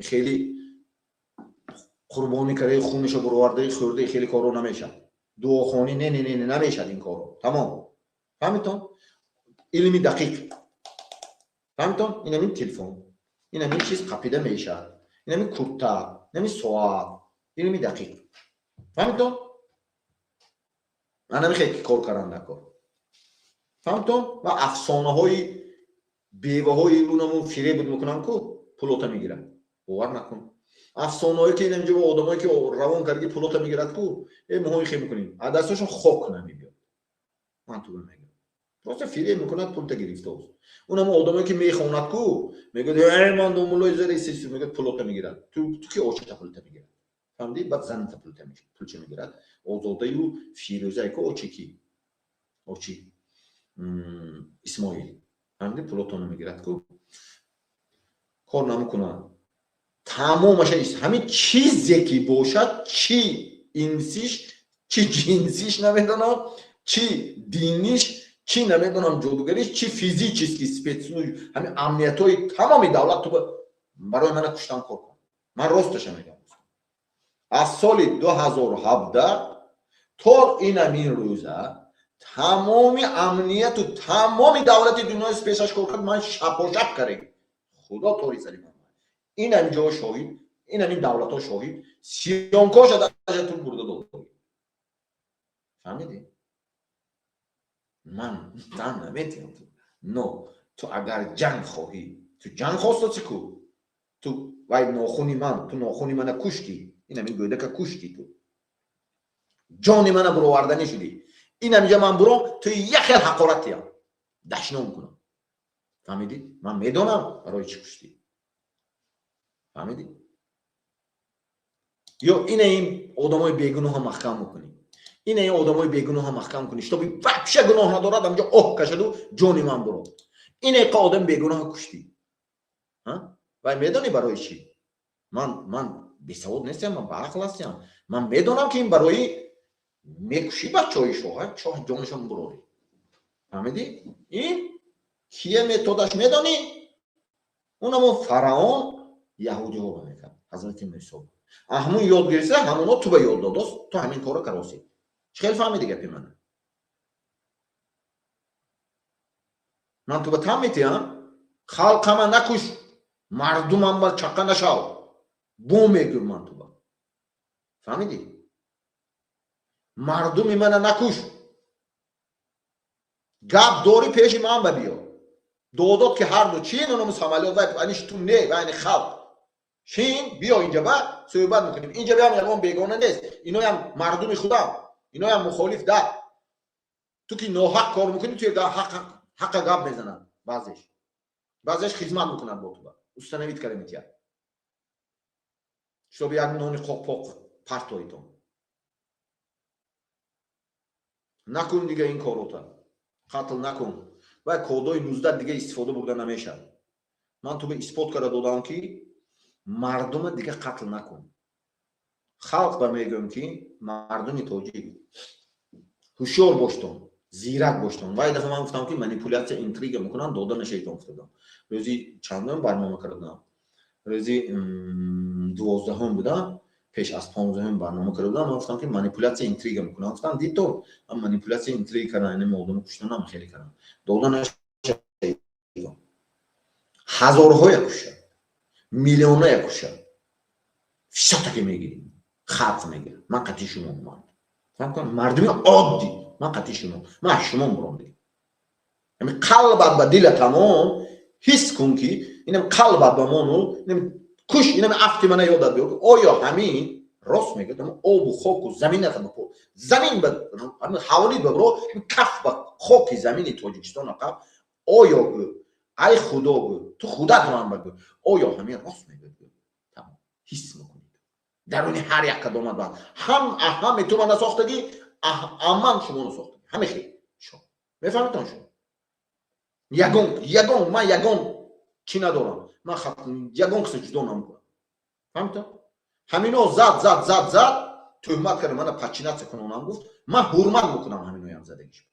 خیلی قربانی کرده خونش رو برآورده خورده خیلی کارو نمیشه دعاخوانی نه نمیشه این کارو تمام فهمیتون علمی دقیق فهمیتون این همین تلفن این همین چیز قپیده میشه این همین کورتا این همین سوال علمی دقیق فهمیتون من خیلی کار کردم نکار فهمیتون و افسانه های بیوه های اونمو فریب میکنن کو پولوتا میگیرن باور نکن افسانه‌ای که اینجا با آدمایی که روان کردی پولوتا میگیرد کو موهای خیلی میکنین دستاشون خوک نمیبیاد من تو میگم راست فریب میکنن پولتا گرفته است اونم آدمایی که میخونن کو میگه ای من دو مولای زری سیستم میگه پولوتا میگیرد تو که اوچه پولوتا میگیرد فهمیدی بعد زن تا پولوتا میگیرد پولچه میگیرد آزاده و فیروزه کو اوچکی اوچی اسماعیل فهمیدی پولوتا میگیرد کو کار نمیکنن تمامش است همین چیزی که باشد چی انسیش چی جنسیش نمیدونم چی دینیش چی نمیدونم جادوگریش چی فیزیکیش که سپیڅلوی همین امنیتای تمامی دولت تو برای من کشتن کار کن من راستش میگم از سال 2017 تا این روزه تمامی امنیت و تمامی دولت دنیا سپیسش کار کرد من شب و شب کردم خدا طوری سری من این اینجا شاهد این همین دولت ها شاهد سیانکاش ازتون برده داد فهمیدی؟ من نمیتونم نو تو اگر جنگ خواهی تو جنگ خواست چی کو تو وای ناخونی من تو ناخونی من کشتی این همین گویده که کشتی تو جانی من برو وردنی شدی این همینجا من برو تو یک خیل حقارتی هم دشنام کنم فهمیدی؟ من میدونم برای چی کشتی فهمیدی؟ یا این آدمای بیگناه ها محکم میکنی این آدمای بیگناه ها محکم کنی تا بچه گناه ندارد همینجا اوه کشد و جانی من برو این آدم بیگناه کشتی و میدونی برای چی من بیسواد نیستم من با عقل هستم من میدونم که این برای میکشی بچه های شوهر چه جانشون بروری فهمیدی این کیه متدش میدونی اونمو فرعون یهودی ها میکرد حضرت موسی همون یاد گرفته همونا تو به یاد داداست تو همین کارو کراسی خیلی فهمیدی گپی من تو به تم میتیم خلقم نکش مردمم با چقه نشاو بو میگم من تو با فهمیدی مردمی من نکش گپ داری پیش من ببیا دودات که هر دو چین اونم سامالیات و انیش تو نه و این خلق چین بیا اینجا با صحبت میکنیم اینجا بیام یکم بیگانه نیست اینا هم مردم خدا اینا هم مخالف ده تو که ناحق کار میکنی توی حق گپ میزنن بعضیش خدمت میکنن با تو استا نمید کرده میتیا شو یک نونی خوک پاک پرتایتون نکن دیگه این کاروتا قتل نکن و کودای 19 دیگه استفاده بوده نمیشه من تو به اثبات کرده دادم که مردم دیگه قتل نکن خلق به میگم که مردم توجیه هوشیار باشتون زیرک باشتون و دفعه من گفتم که منیپولیاسیون اینتریگ میکنن دادن شیطان افتادم روزی چندم برنامه کردم روزی 12 بودم پیش از 15 برنامه کردم من گفتم که منیپولیاسیون اینتریگ میکنن گفتم دید تو من منیپولیاسیون اینتریگ کردن این مردم کشتن خیلی کردم دادن شیطان هزارها یکوشه میلیون یکوشه شتا که میگیریم خلق میگیرم من قطعی شما من فهم کنم مردمی عادی من قطعی شما من شما برام دیگه یعنی قلبت و دل تمام حس کن که اینم قلبت و منو کش اینم افتی من یادت بیار آیا همین راست میگه تمام آب و خاک و زمین نتم بپر زمین به حوالی ببرو کف به خاک زمین تاجیکستان اقب آیا ای خدا تو خودت من بگو آیا همین راست میگه تمام حس میکنی درون هر یک کدام بعد هم تو من ساختگی من شما رو ساختگی همه خیلی شما میفهمید شما یگان من یگان چی ندارم من یگان کسی جدا نمیکنم فهمید همینا زد تهمت کرد من پچینات کنونم گفت من حرمت میکنم همینو هم زدگیش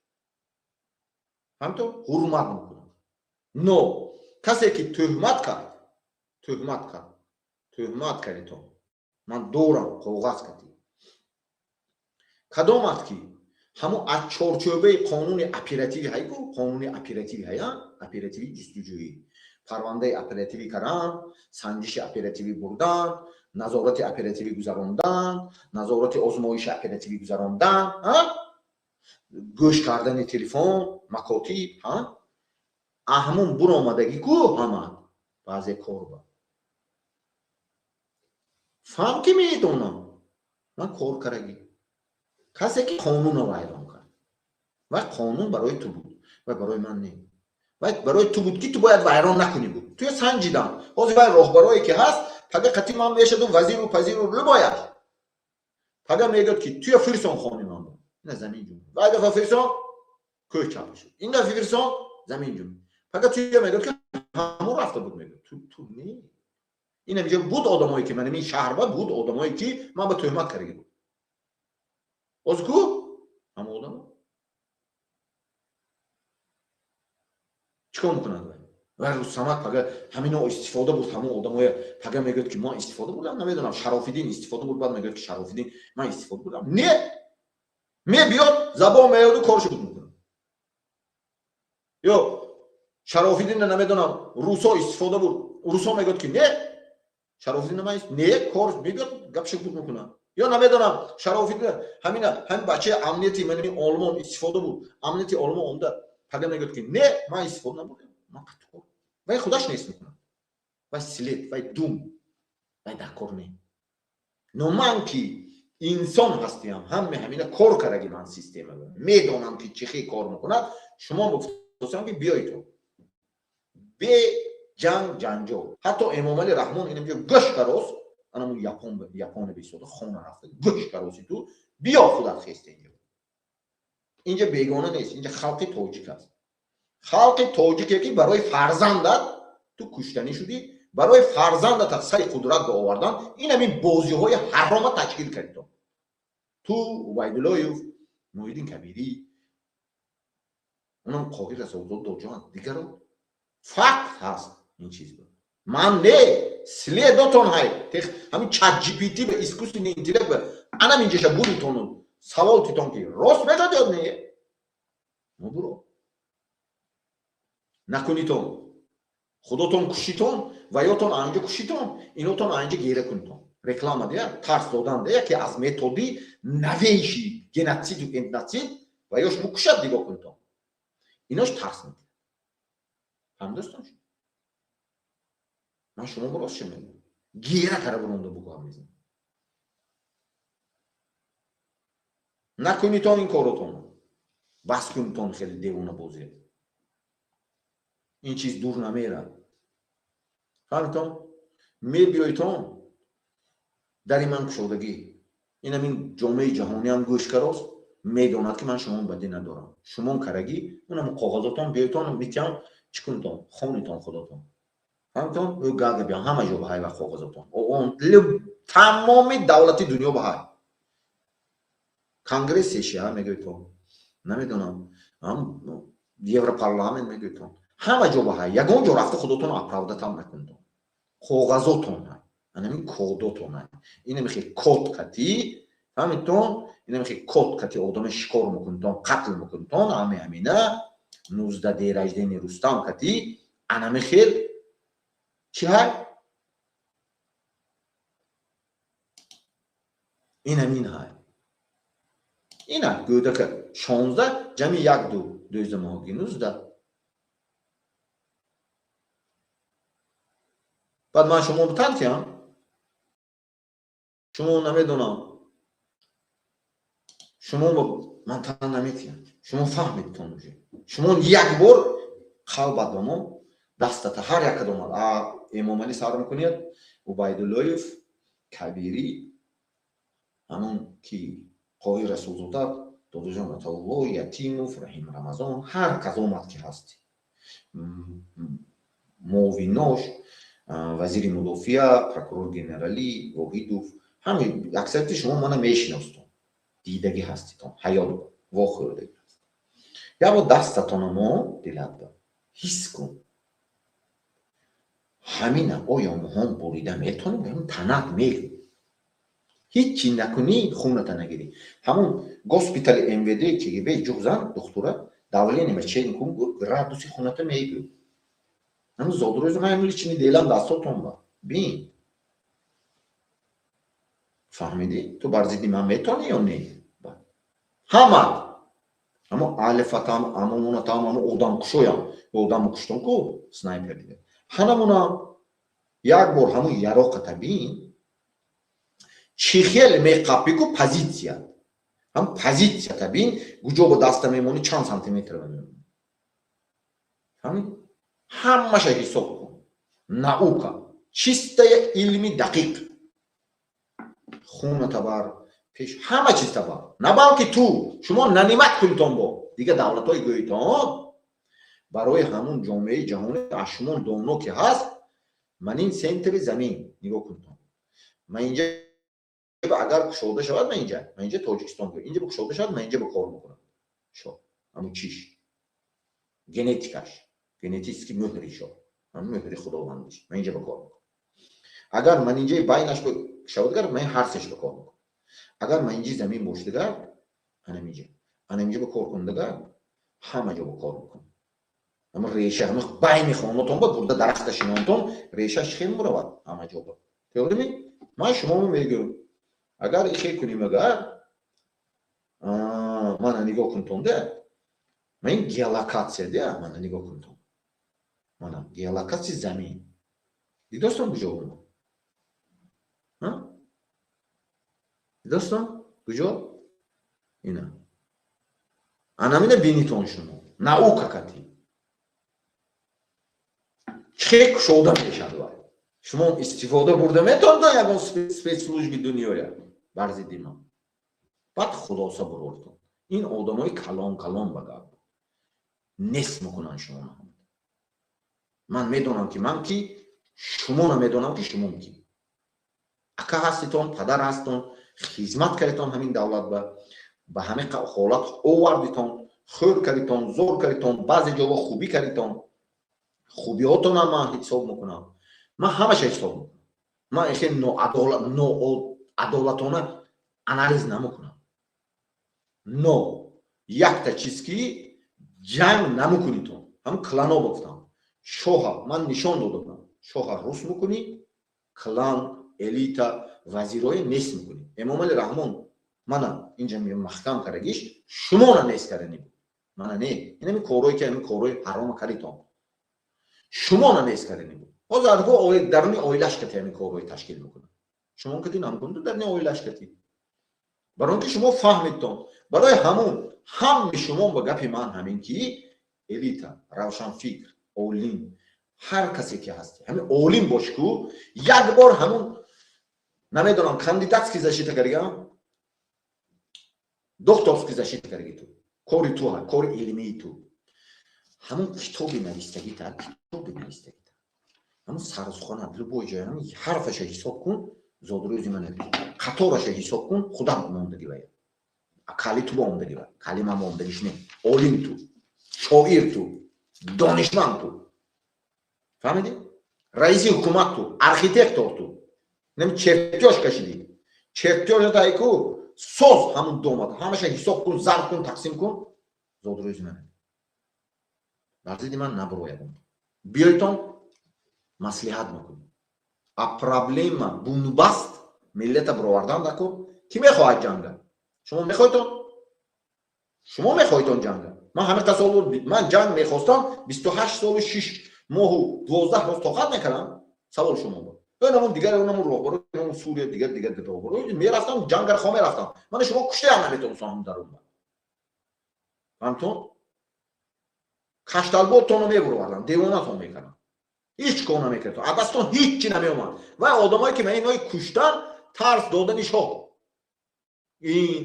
فهمید حرمت میکنم نو کسی که تهمت کرد تهمت کردی تو من دورم کاغذ کردی کدامت کی همون از چارچوبه قانون اپراتیوی های کو قانون اپراتیوی های اپراتیوی جستجویی پرونده اپراتیوی کردن سنجش اپراتیوی بردن نظارت اپراتیوی گذراندن نظارت آزمایش اپراتیوی گذراندن گوش کردن تلفن مکاتب همون برآمدگی کو همه بعضی کار با فهم که میدونم من کار کردگی کسی که قانون رو ویران کرد و قانون برای تو بود و برای من نه و برای تو بود که تو باید ویران نکنی بود توی سنجیدم وظیفه راهبرایی که هست پگه قطعی من میشد و وزیر و پذیر رو باید پگه میگد که توی فرسان خانه من بود نه زمین جون و دفعه فرسان کوه چاپ شد این دفعه فرسان زمین جون پگه توی میگد که همون رفته بود میگد تو نه این میگه بود آدمایی که من این شهر بود آدمایی که من به تهمت کرده بود از کو هم آدم چیکار میکنن و رو سمت پگه همین استفاده بود همون آدمای پگه میگه که ما استفاده بودم نمیدونم شرافیدین استفاده بود بعد میگه که شرافیدین من استفاده بودم نه می بیاد زبان میاد و کارش بود میکنه یا شرافیدین نمیدونم روسا استفاده بود روسا میگه که نه شرافیدین نه کار میگه گپش بود میکنه یا نمیدونم شرافیدین همین بچه امنیتی من آلمان استفاده بود امنیتی آلمان اونده پگه میگه که نه من استفاده نبودم من قطع و خودش نیست میکنه و سلیت و دوم و دکار نه نو من که انسان هستیم همین کار کردگی من سیستم میدونم که چه کار میکند شما گفتم که بیایید تو به جنجال حتی امام علی رحمان اینم میگه گوش کراس انا یپون بیسود خونه رفته گوش کراسی تو بیا خودت خسته اینجا بیگانه نیست اینجا خلق تاجیک است خلق تاجیکی که برای فرزندت تو کشتنی شدی برای فرزندت سعی قدرت به آوردن این همین بازی های حرام تشکیل کردی تو عبیدالله محیدین کبیری اونم قاهی رسول دو جان دیگر رو فقط هست این چیز بود من نه سلی دوتون های همین چت جی پی تی به اسکوسین اینتلیکت به انا اینجا بودتون سوال تیتون که راست میگه یا نه ما برو نکنیتون خودتون کشیتون و یاتون انجا کشیتون اینوتون انجا گیره کنیتون رکلام دیا ترس دادن دیا که از متدی نویشی گنتسید و انتنسید و یاش مکشد دیگه کنیتون ایناش ترس میده هم دوستان من شما براست چه میگم گیره کرده برونده بگو هم میزن نکنیتون این کارتون بس کنیتون خیلی دیوونه بازی این چیز دور نمیره فهمتون می بیایتون در این من کشودگی این همین جامعه جهانی هم گوش کراست میدوند که من شما بدی ندارم شما کرگی اونم کاغذاتون بیایتون میتیم چکنتون خونیتون خودتون فهمتون او گاگه بیان همه جا بهای و کاغذاتون اون تمام دولتی دنیا بهای کنگرس ایشیا میگویتون نمیدونم هم یورو پارلمان میگویتون همه جا بهای یگان جا رفته خودتون اپراودت هم نکنتون کاغذاتون همین کوداتون اینه میخوای کد کتی فهمیتون اینه میخوای کد کتی آدم شکار میکنتون قتل میکنتون همینه 19 دیرجدین رستم کتی انا میخوای چی های این همین های اینه گوده که 16 جمعی یک دویز ماهی 19 بعد من شما بتنتیم شما نمیدونم شما من تن نمیتیم شما فهمیدتون شما یک بار قلب دامو دستت هر یک کدوم امام علی سر میکنید عبیدالله کبیری همون که قاضی رسول زاده داده جان الله یتیم رحیم رمضان هر کدومت که هستی معاوناش وزیر مدافع پروکورور گنرالی واحدوف همین اکثریت شما من میشناستم دیدگی هستید حیات واخورده یا با دستتون ما دلت حس کن همینه آیا هم بریده میتونیم بهم تنک میگو هیچی نکنی خونت نگیری همون گوسپیتال МВД که به جوزان دکتره давление میچین کن градуси خونت میگو همون زودروز من میچینی دیلم دستاتون با بین فهمیدی تو برزیدی من میتونی یا نه همه اما الفتام اما تمام اودام کشویم اودام کشتون کو سنایپر دیگه همونا یک بار همون یراق تبین چی خیلی میقاپیکو پوزیسیا هم پوزیسیا تبین گوجو با دست میمونی چند سانتی متر بمونی همین همه شو حساب کن نаука чистая علمی دقیق خون تبر پیش همه چیز تبر نبال که تو شما ننیمت کنیتون با دیگه دولت های گویتون برای همون جامعه جهانی اشمون دونو که هست من این سنتر زمین نگاه کنتم من اینجا اگر کشوده شود من اینجا تاجیکستان گویم اینجا بکشوده شود من اینجا بکار میکنم شو همون چیش ژنتیکش ژنتیسکی مهری شو همون مهری خداوندش من اینجا بکار میکنم اگر من اینجا باینش شود من هر سش بکار میکنم اگر من اینجا زمین بوشتگر انا اینجا بکار کندگر همه جا بکار میکنم اما ریشه همه باین خونتون با برده درختش اینتون ریشهش خیلی مرود همه جا با تقریبی من شما میگم اگر ایخی کنیم اگر من نگاه کنتون ده من این گیالاکاتسیا ده من نگاه کنتون من گیالاکاتسی زمین دیدستون کجا بود دیدستون کجا اینا анамина бинитон шумо наука кати чӣ кушода мешавад шумо истифода бурда метавонед ягон спецслужби дунёя барзиди ман баъд хулоса бурортон ин одамои калон ба гап нест мекунанд шумо ман медонам ки ман ки шумо намедонам ки шумо ки ака ҳаститон падар ҳастон хизмат кардитон ҳамин давлат ба ҳаме ҳолат овардитон хӯр кардитон зор кардитон баъзе ҷоҳо хубӣ кардитон хубиётонам ман ҳисоб мекунам ман ҳамаша ҳисоб мекунам ман эхе ноадолатона анализ намекунам но якта чиз ки ҷанг намекунитон ҳам клано гуфтам шоҳа ман нишон додам шоҳа рус мекунӣ клан элита вазирои нест мекунӣ эмомали раҳмон мана инҷа маҳкам карагиш шумона нест карданӣ мана не инами корое ки ами корои ҳарома кардитон шумона нест карданӣ ҳозир гӯ даруни оилаш кати ами корои ташкил мекунад шумо кати намкунду даруни оилаш кати барои он ки шумо фаҳмидтон барои ҳамун ҳамми шумо ба гапи ман ҳамин ки элита равшанфикр олим ҳар касе ки ҳасти ҳамин олим бош ку як бор ҳамун намедонам кандидатский защита кардигам докторский защита кардаги ту кори ту кори илмии ту ҳамун китоби навистагӣ та китоби навистагӣ та ҳамун сарсухана любой ҷоя ҳамин ҳарфаша ҳисоб кун зодурӯзи ман қатораша ҳисоб кун худам мондагӣ вая кали ту мондагӣ ва кали ман мондагиш не олим ту шоир ту донишманд ту фаҳмидӣ раиси ҳукумат ту архитектор ту нем чертёж кашидӣ чертёжа тайку соз ҳамун домад ҳамаша ҳисоб кун зарб кун тақсим кун зодурӯзи ман барзиди ман набуроядам биёйтон маслиҳат мекунем а проблема бунбаст миллата бировардан накун ки мехоҳад ҷанга шумо мехоҳитон ҷанга ман ҳама қасол ман ҷанг мехостам 28 солу 6 моҳу 12 роз тоқат мекардам савол шумо бо ҳамун дигар ҳамун роҳбаро ҳамун сурия дигар роҳбаро мерафтам ҷангар хо мерафтам мана шумо куштаам наметавонистам ҳамун дарун ҳамтон кашталботонро мебуровардам девонатон мекардам ҳеҷ кор намекардам аз дастон ҳеҷчи намеомад ва одамое ки ман инои куштан тарс додани шоҳ ин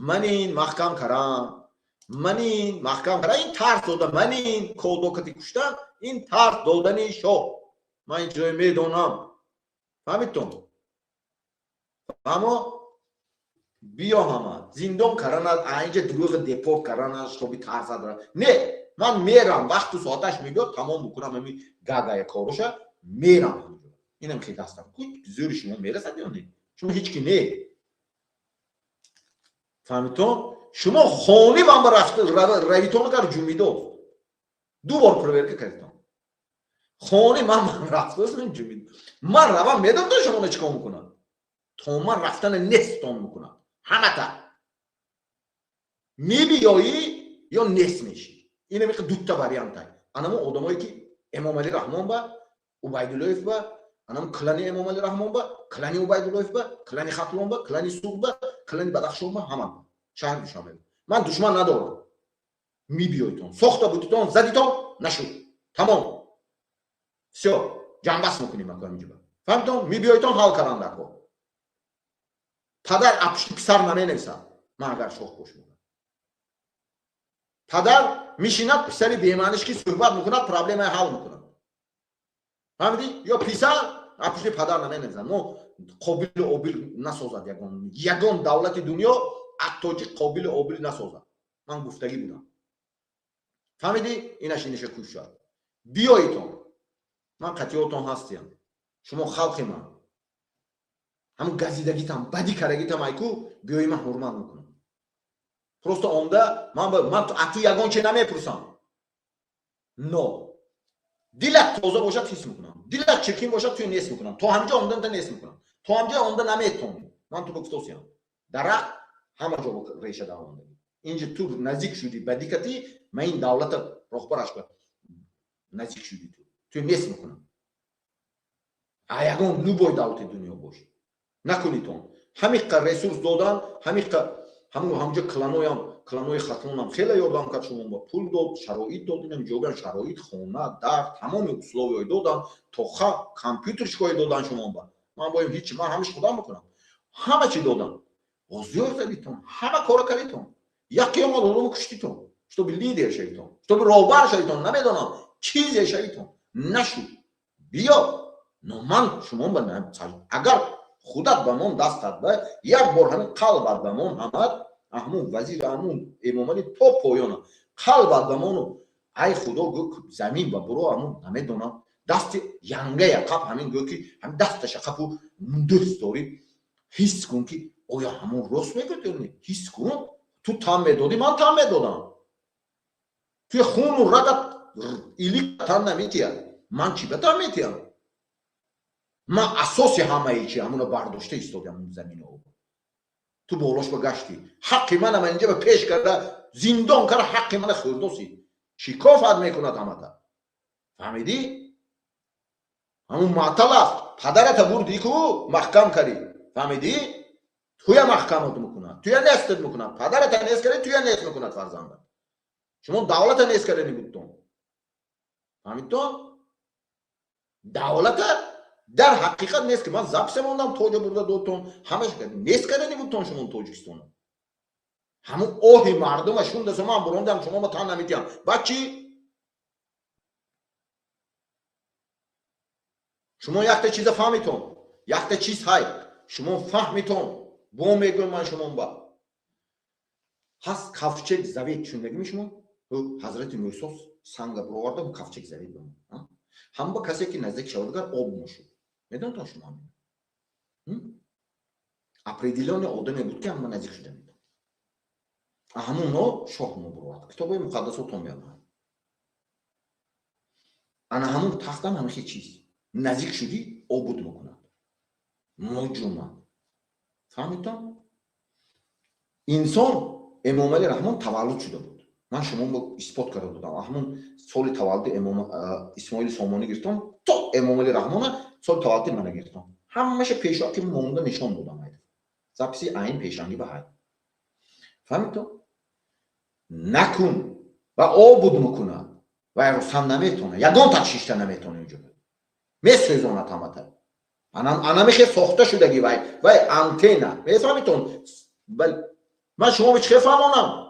манин маҳкам карам ин тарс дода манин кодокати куштан ин тарс додани шоҳ ман ин чизои медонам фаҳмидтон аммо биё ҳама зиндон карданад аинҷа дуруғи депорт карданад шоби тарсад не ман мерам вақту соаташ мебиёд тамом мекунам ҳамин гагая короша میرم. اینم که دستم زور شما میرسد یا نه؟ شما هیچ کی نه. فهمیتون؟ شما خونی بام رفت رویتون کار جومیدو دو بار پرورک کردم. خونی من رفتم من جومید. من روام میدم تو شما چیکار میکنن؟ تو من رفتن نستون میکنن. همه تا میبیایی یا نست میشی. اینه میگه دو تا واریانت های. آنامو آدمایی که امام علی رحمان با عبیدالله با آنام کلانی امام علی رحمان با کلانی عبیدالله با کلانی خاتون با کلانی سوق با کلانی بدخشان با همه چند شامل. من دشمن ندارم. میبیایتون ساخته بودیتون زدیتون نشد تمام все جنبش میکنیم اکو اینجا فهمیدون میبیایتون حال کردن اکو پدر اپشتی پسر نمینویسه من اگر شوخ باش میکنم پدر میشیند پسری بیمانش که صحبت میکند پرابلم حل میکند فهمیدی یا پسر اپشتی پدر نمینویسه نو قابل اوبیل نسازد یگان دولت دنیا اتوجی قابل اوبیل نسازد من گفتگی بودم فهمیدی اینش اینش کوش شد بیایتون من قطعیاتون هستیم شما خلق من همون گزیدگیتم بدی کرگیتم ایکو بیایی من حرمت میکنم پروستا آمده من تو یگان چه نمیپرسم نو دلت تازه باشد حس میکنم دلت چرکین باشد توی نیست میکنم تو همجا آمدن تا نیست میکنم تو همجا آمده نمیتونی من تو بگفتوسیم درخت همه جا ریشه دوانده اینجا تو نزدیک شدی بدی کتی من این دولت رهبرش کنم نزدیک شدی تو نیست میکنم یگان لوبای دولت دنیا باش نکنیتون همین رسورس دادن همونجا کلانوی خاتون هم خیلی یادم کرد شما با پول داد شرایط دادن جوبن شرایط خونه در تمام اصلاحی دادن تو کامپیوترش کوی دادن شما با من باید هیچ من همش خودم میکنم همه چی دادن بازیار زدیتون همه کار کردیتون یکی ما دادم کشتیتون شتو به لیدر شیطان شتو به راهبر شیطان نمیدونم چیزی شیطان نشد بیا نو من شما با اگر خودت به من دست داد یک بار همین قلبت به من آمد همون وزیر همون امامانی تو پایانه قلبت به من ای خدا گو زمین با برو همون نمیدونم دست ینگه یقب همین گو که همین دستش یقب دوست داری حس کن که آیا همون راست میگه حس کن تو تام میدادی من تام میدادم توی خون و رگت ایلی تام نمیتیم من چی بتام میتیم من اساسی همه چی همونو برداشته ایستادم اون زمین رو تو بالاش بگشتی حق من اینجا به پیش کرده زندان کرده حق من خوردوسی چی کافت میکند همه تا فهمیدی؟ همون معطل است پدرت بردی کو محکم کردی فهمیدی؟ توی محکمت میکند توی نستت میکند پدرت نیست کردی توی نست میکند فرزندت شما دولت نیست کردی بودتون فهمیدتون؟ دولت در حقیقت نیست که من زبسه موندم توجه برده دوتون همش نیست کردنی بودتون شما توجیستون همون اوهی مردم شون دست من بروندم شما ما تان نمیتیم بچی شما یک چیز فهمیتون یک چیز های شما فهمیتون با میگم من شما با هست کفچک زوید چون نگیم شما حضرت موسی سنگ برآورده کفچک زوید بمون هم با کسی که نزدیک شودگر آب موشود میدون تا شما اپریدیلون آدمی بود که هم نزدیک شده میدون همون شاه برآورد کتابای مقدس رو تو میاد انا همون تختم همه چیز نزدیک شدی عبود میکنند نجوم فهمیدم انسان امام علی رحمان تولد شده بود من شما با اثبات کرده بودم همون سال تولد امام اسماعیل سامانی گرفتم تا امام علی رحمان سال تولد من گرفتم همش پیشا که مونده نشان بودم زپسی عین پیشانی به های فهمیدم نکن و عبود میکنه و رسم نمیتونه یگان تکشیشته نمیتونه اینجا میسوزونه تماتا انا میخواد ساخته شدگی وای انتنا میفهمیتون من شما چه فهمونم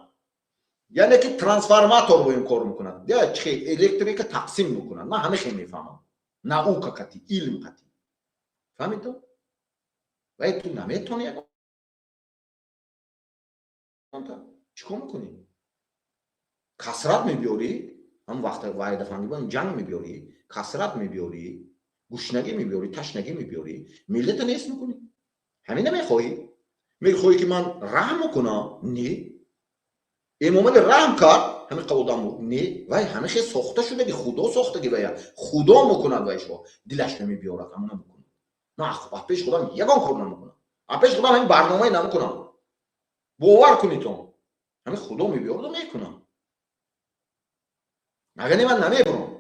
یعنی که ترانسفورماتور با این کار میکنن یا چه الکتریک تقسیم میکنن من همه خیلی میفهمم نعوک قطعی علم قطعی فهمیتون وای تو نمیتونی چیکار میکنی کسرت میبیاری هم وقت واحد فهمی با جنگ میبیاری کسرت میبیاری گوشنگی میبیاری، تشنگی میبیاری، ملت نیست میکنی. همین نمیخوایی؟ میخوایی که من رحم کنم؟ نه. این مومن رحم کرد همین قودام نه وای همه خیلی ساخته شده که خدا ساخته که وای خدا میکند وای شو دلش نمیبیارد همون میکنه. نه پیش خدا یگان کار نمیکنم. پیش خدا همین برنامه نمیکنم. باور کنید تو همین خدا میبیارد و میکنم. مگر من نمیبرم.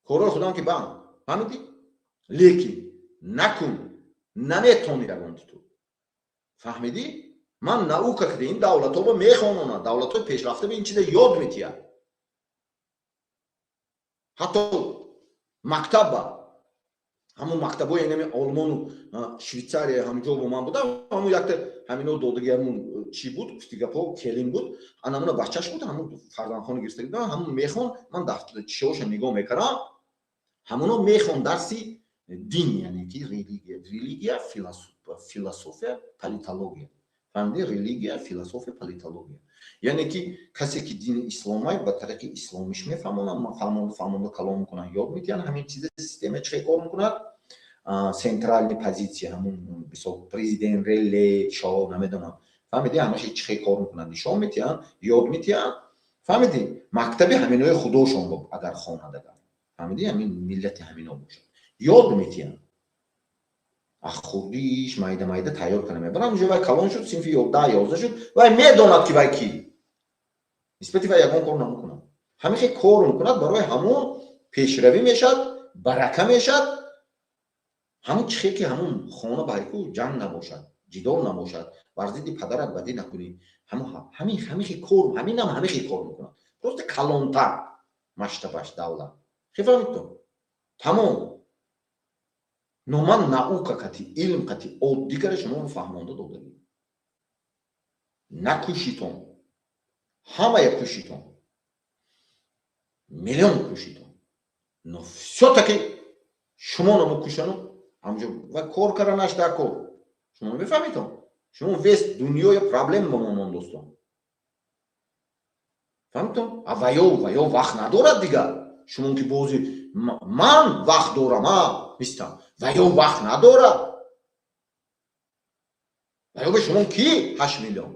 کار خدا که بام. فهمیدی؟ لیکن نکن نمیتونی یگان تو. فهمیدی؟ من نауکا که این دولت ها با میخوانم دولت های پیشرفته به این چیز یاد میتیم. حتی مکتب با همون مکتب های اینمی آلمان و شویتساریا همینجا با من بودم همون یکت همینو دودگی همون چی بود دیگه کلین بود آنامون بچهش بود همون فرزندخانه گرفته بودم همون میخوان من دفتر چیوش نگاه میکردم همونو میخوان درسی دین یعنی که ریلیگیا فیلسوفیا پلیتولوژیا فهمیدی ریلیگیا فیلسوفیا پلیتولوژیا یعنی که کسی که دین اسلامی با طریق اسلامیش میفهمونن من فهمونده کلام میکنن یاد میتونن همین چیز سیستم چه کار میکنن سنترال پوزیشن همون مثلا پرزیدنت رلی شاه نمیدونم فهمیدی همش چه کار میکنن نشون میتونن یاد میتونن فهمیدی مکتبی همینای خودشون اگر خواندگان فهمیدی همین ملت همینا باشه یاد میتونن خودیش مایده تیار کنه برام جو کلان شد صنفی 11 شد و میدوند که وای کی نسبتی و یگان کار نمیکنه همین خیلی کار میکنه برای همون پیشروی میشد برکه میشد همون چه که همون خانه بایکو جنگ نباشد جدال نباشد ورزیدی پدرت بدی نکنی همین خیلی کار همین خیلی کار میکنه درست کلانتر مشتبهش دولت خیلی فهمیدم تمام نومن نаука кати علم кати оддигар шумо фаҳмонда додем накӯшитон ҳамая кӯшитон миллион кӯшитон но всё-таки шумо намо кӯшану ҳамҷо ва кор карданаш дар кор шумо мефаҳмитон шумо вес дунёя проблем ба монон достон фаҳмитон ваё вақт надорад дигар шумо ки бози ман вақт дорам мистам ваё вақт надорад ваё ба шумо ки 8 миллион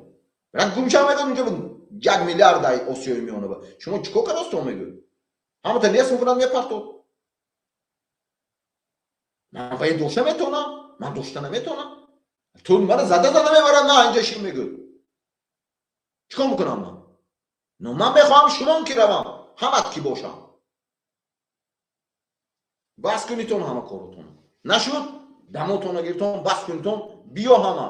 рад гумша мегӯ инҷо 1 миллиард дай осиёи миёна ба шумо чӣ кор кардастон мегӯ ҳамата нес мекунад мепартод ман ваи дошта метавонам ман дошта наметавонам ту мана зада мебарад на инҷа шӣ мегӯ чӣ кор мекунам ман но ман мехоҳам шумон ки равам ҳамат ки бошам бас кунитон ҳама коротон нашуд дамотона гиртон бас кунитон биё ҳама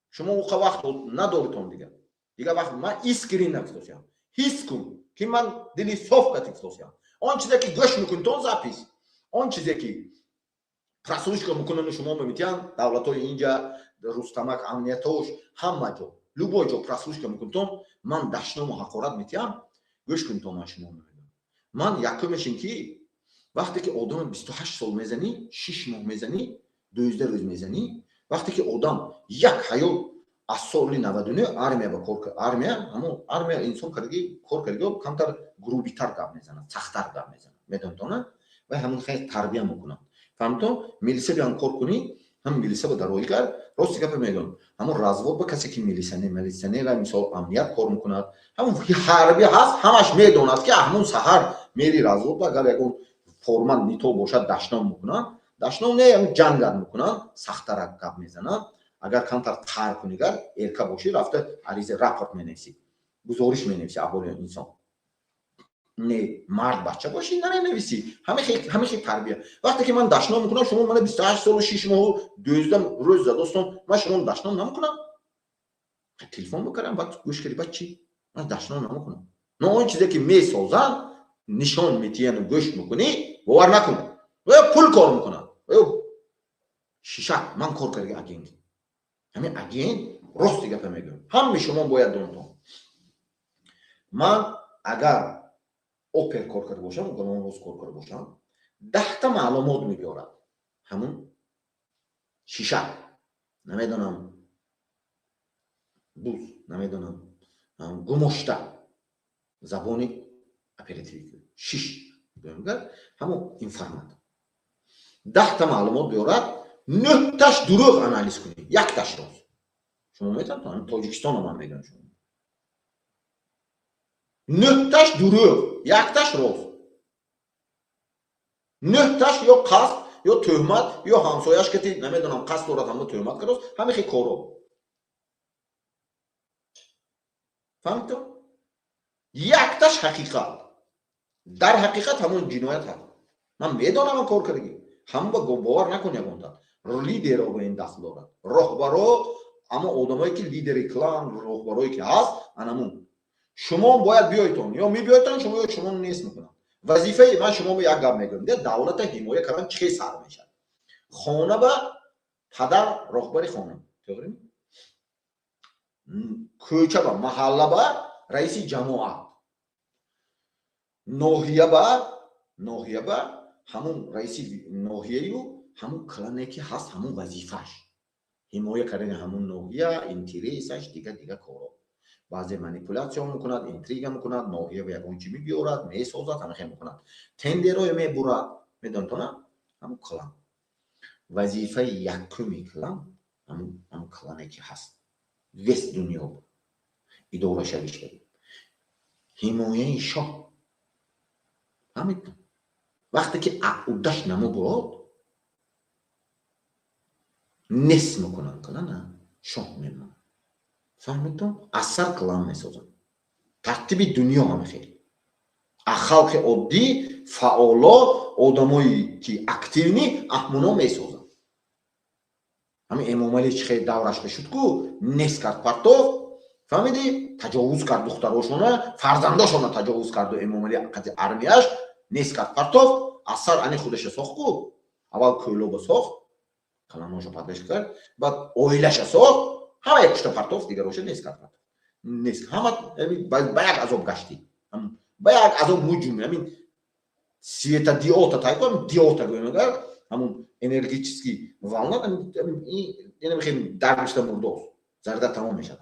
шумо уқа вақт надоритон дига вақт ман искрин нафтосям ҳис кун ки ман дили соф катифтосям он чизе ки гӯш мекунитон запис он чизе ки прослушка мекунан шумо мемитиян давлатҳои инҷа рустамак амниятош ҳама ҷо любой ҷо прослушка мекунитон ман дашному ҳақорат метиям гӯш кунитон ман шумо мемегӯям ман якумешин ки вақте ки одам 28 сол мезанӣ 6 моҳ мезанӣ 12 рӯз мезанӣ вақте ки одам як ҳаёт аз соли 99 армия ба кор армия ҳамон армия инсон кардаги кор кардаги камтар грубитар гап мезанад сахттар гап мезанад медонтона ва ҳамон хеле тарбия мекунад фаҳмтон милиса биён кор кунӣ ҳам милиса ба дарои кар рости гапа мегӯям ҳамон развод ба касе ки милисионера мисол амният кор мекунад ҳамон ҳарбӣ ҳаст ҳамаш медонад ки ҳамон саҳар мери развод агар ягон форма нито бошад дашном мекунад дашном не ҷангат мекунад сахттарак гап мезанад агар камтар тар кунигар эрка бошӣ рафта ариза рапорт менависӣ гузориш менависӣ аҳволи инсон не мард бача бошӣ наменависӣ ҳама хел тарбия вақте ки ман дашном мекунам шумо мана 28 солу 6 моҳу 12 рӯз задостон ман шумо дашном намекунам телефон мекардам баъд гӯш кардӣ баъд чӣ ман дашном намекунам но он чизе ки месозанд нишон метияну гӯш мекунӣ бовар накун пул кор мекунад шишак ман кор кардаги агент ҳамин агент рости гапа мегӯям ҳамаи шумо бояд донтон ман агар опер кор карда бошам гононроз кор карда бошам 10 та маълумот мебиёрад ҳамун шишак намедонам буз намедонам гумошта забони оперативӣ 6 ҳамун информат 10 تا معلومات بیارد 9 تاش دروغ آنالیز کنی، یک تاش راست. شما میتونید تاجیکستان رو من میگم شما 9 تاش دروغ، یک تاش راست. 9 تاش یا قصد یا تهمت یا همسایه‌اش که نمیدونم قصد دارد همون تهمت کرد، همین خیلی کارو. فهمیدید؟ یک تاش حقیقت. در حقیقت همون جنایت هست. من میدونم من کار کردی. هم با باور نکنی اونجا. لیدر رو به این دست دارد. راهبرا اما آدمایی که لیدر کلان راهبرایی که هست انمون. شما باید بیایتون یا میبیایتون شما یا شما نیست میکنن. وظیفه من شما به یک گپ میگم. دولت حمایت کردن چه سر میشه؟ خانه با پدر راهبر خانه. درسته؟ کوچه با محله با رئیس جماعت. ناحیه با همون رئیس ناحیه و همون کلانه که هست همون وظیفهش حمایت کردن همون ناحیه اینترسش دیگه کارا بعضی مانیپولاسیون میکند اینتریگ میکند ناحیه و یگون چی میگیرد میسازد همه میکند تندرای میبرد میدونید همون کلان وظیفه یکمی کلان همون کلانه که هست وست دنیا اداره شویش کرد حمایت شاه همین وقتی که عقودش نمو بود نصف میکنن کلان شاه میمون فهمیدون؟ اثر کلان میسازن ترتیب دنیا همه خیلی خلق عادی فعالا آدمایی که اکتیونی احمونا میسازن همین امام علی چه خیلی دورش بشد کو نصف کرد پرتو فهمیدی؟ تجاوز کرد دختراشونه فرزنداشونه تجاوز کرد و امام علی قطع ارمیاش نصف کرد پرتو اثر انی خودش ساخت کو اول کلوب ساخت کلاناشو پدش کرد بعد اویلش ساخت همه یک پشت پرتوف دیگه روشه نیست کرد نیست همه باید عذاب گشتی باید عذاب موجود همین سیتا دیوتا تایپ دیوتا گویم اگر همون انرژیچیسکی والنات همین این خیلی درشت مردوس زرده تمام میشه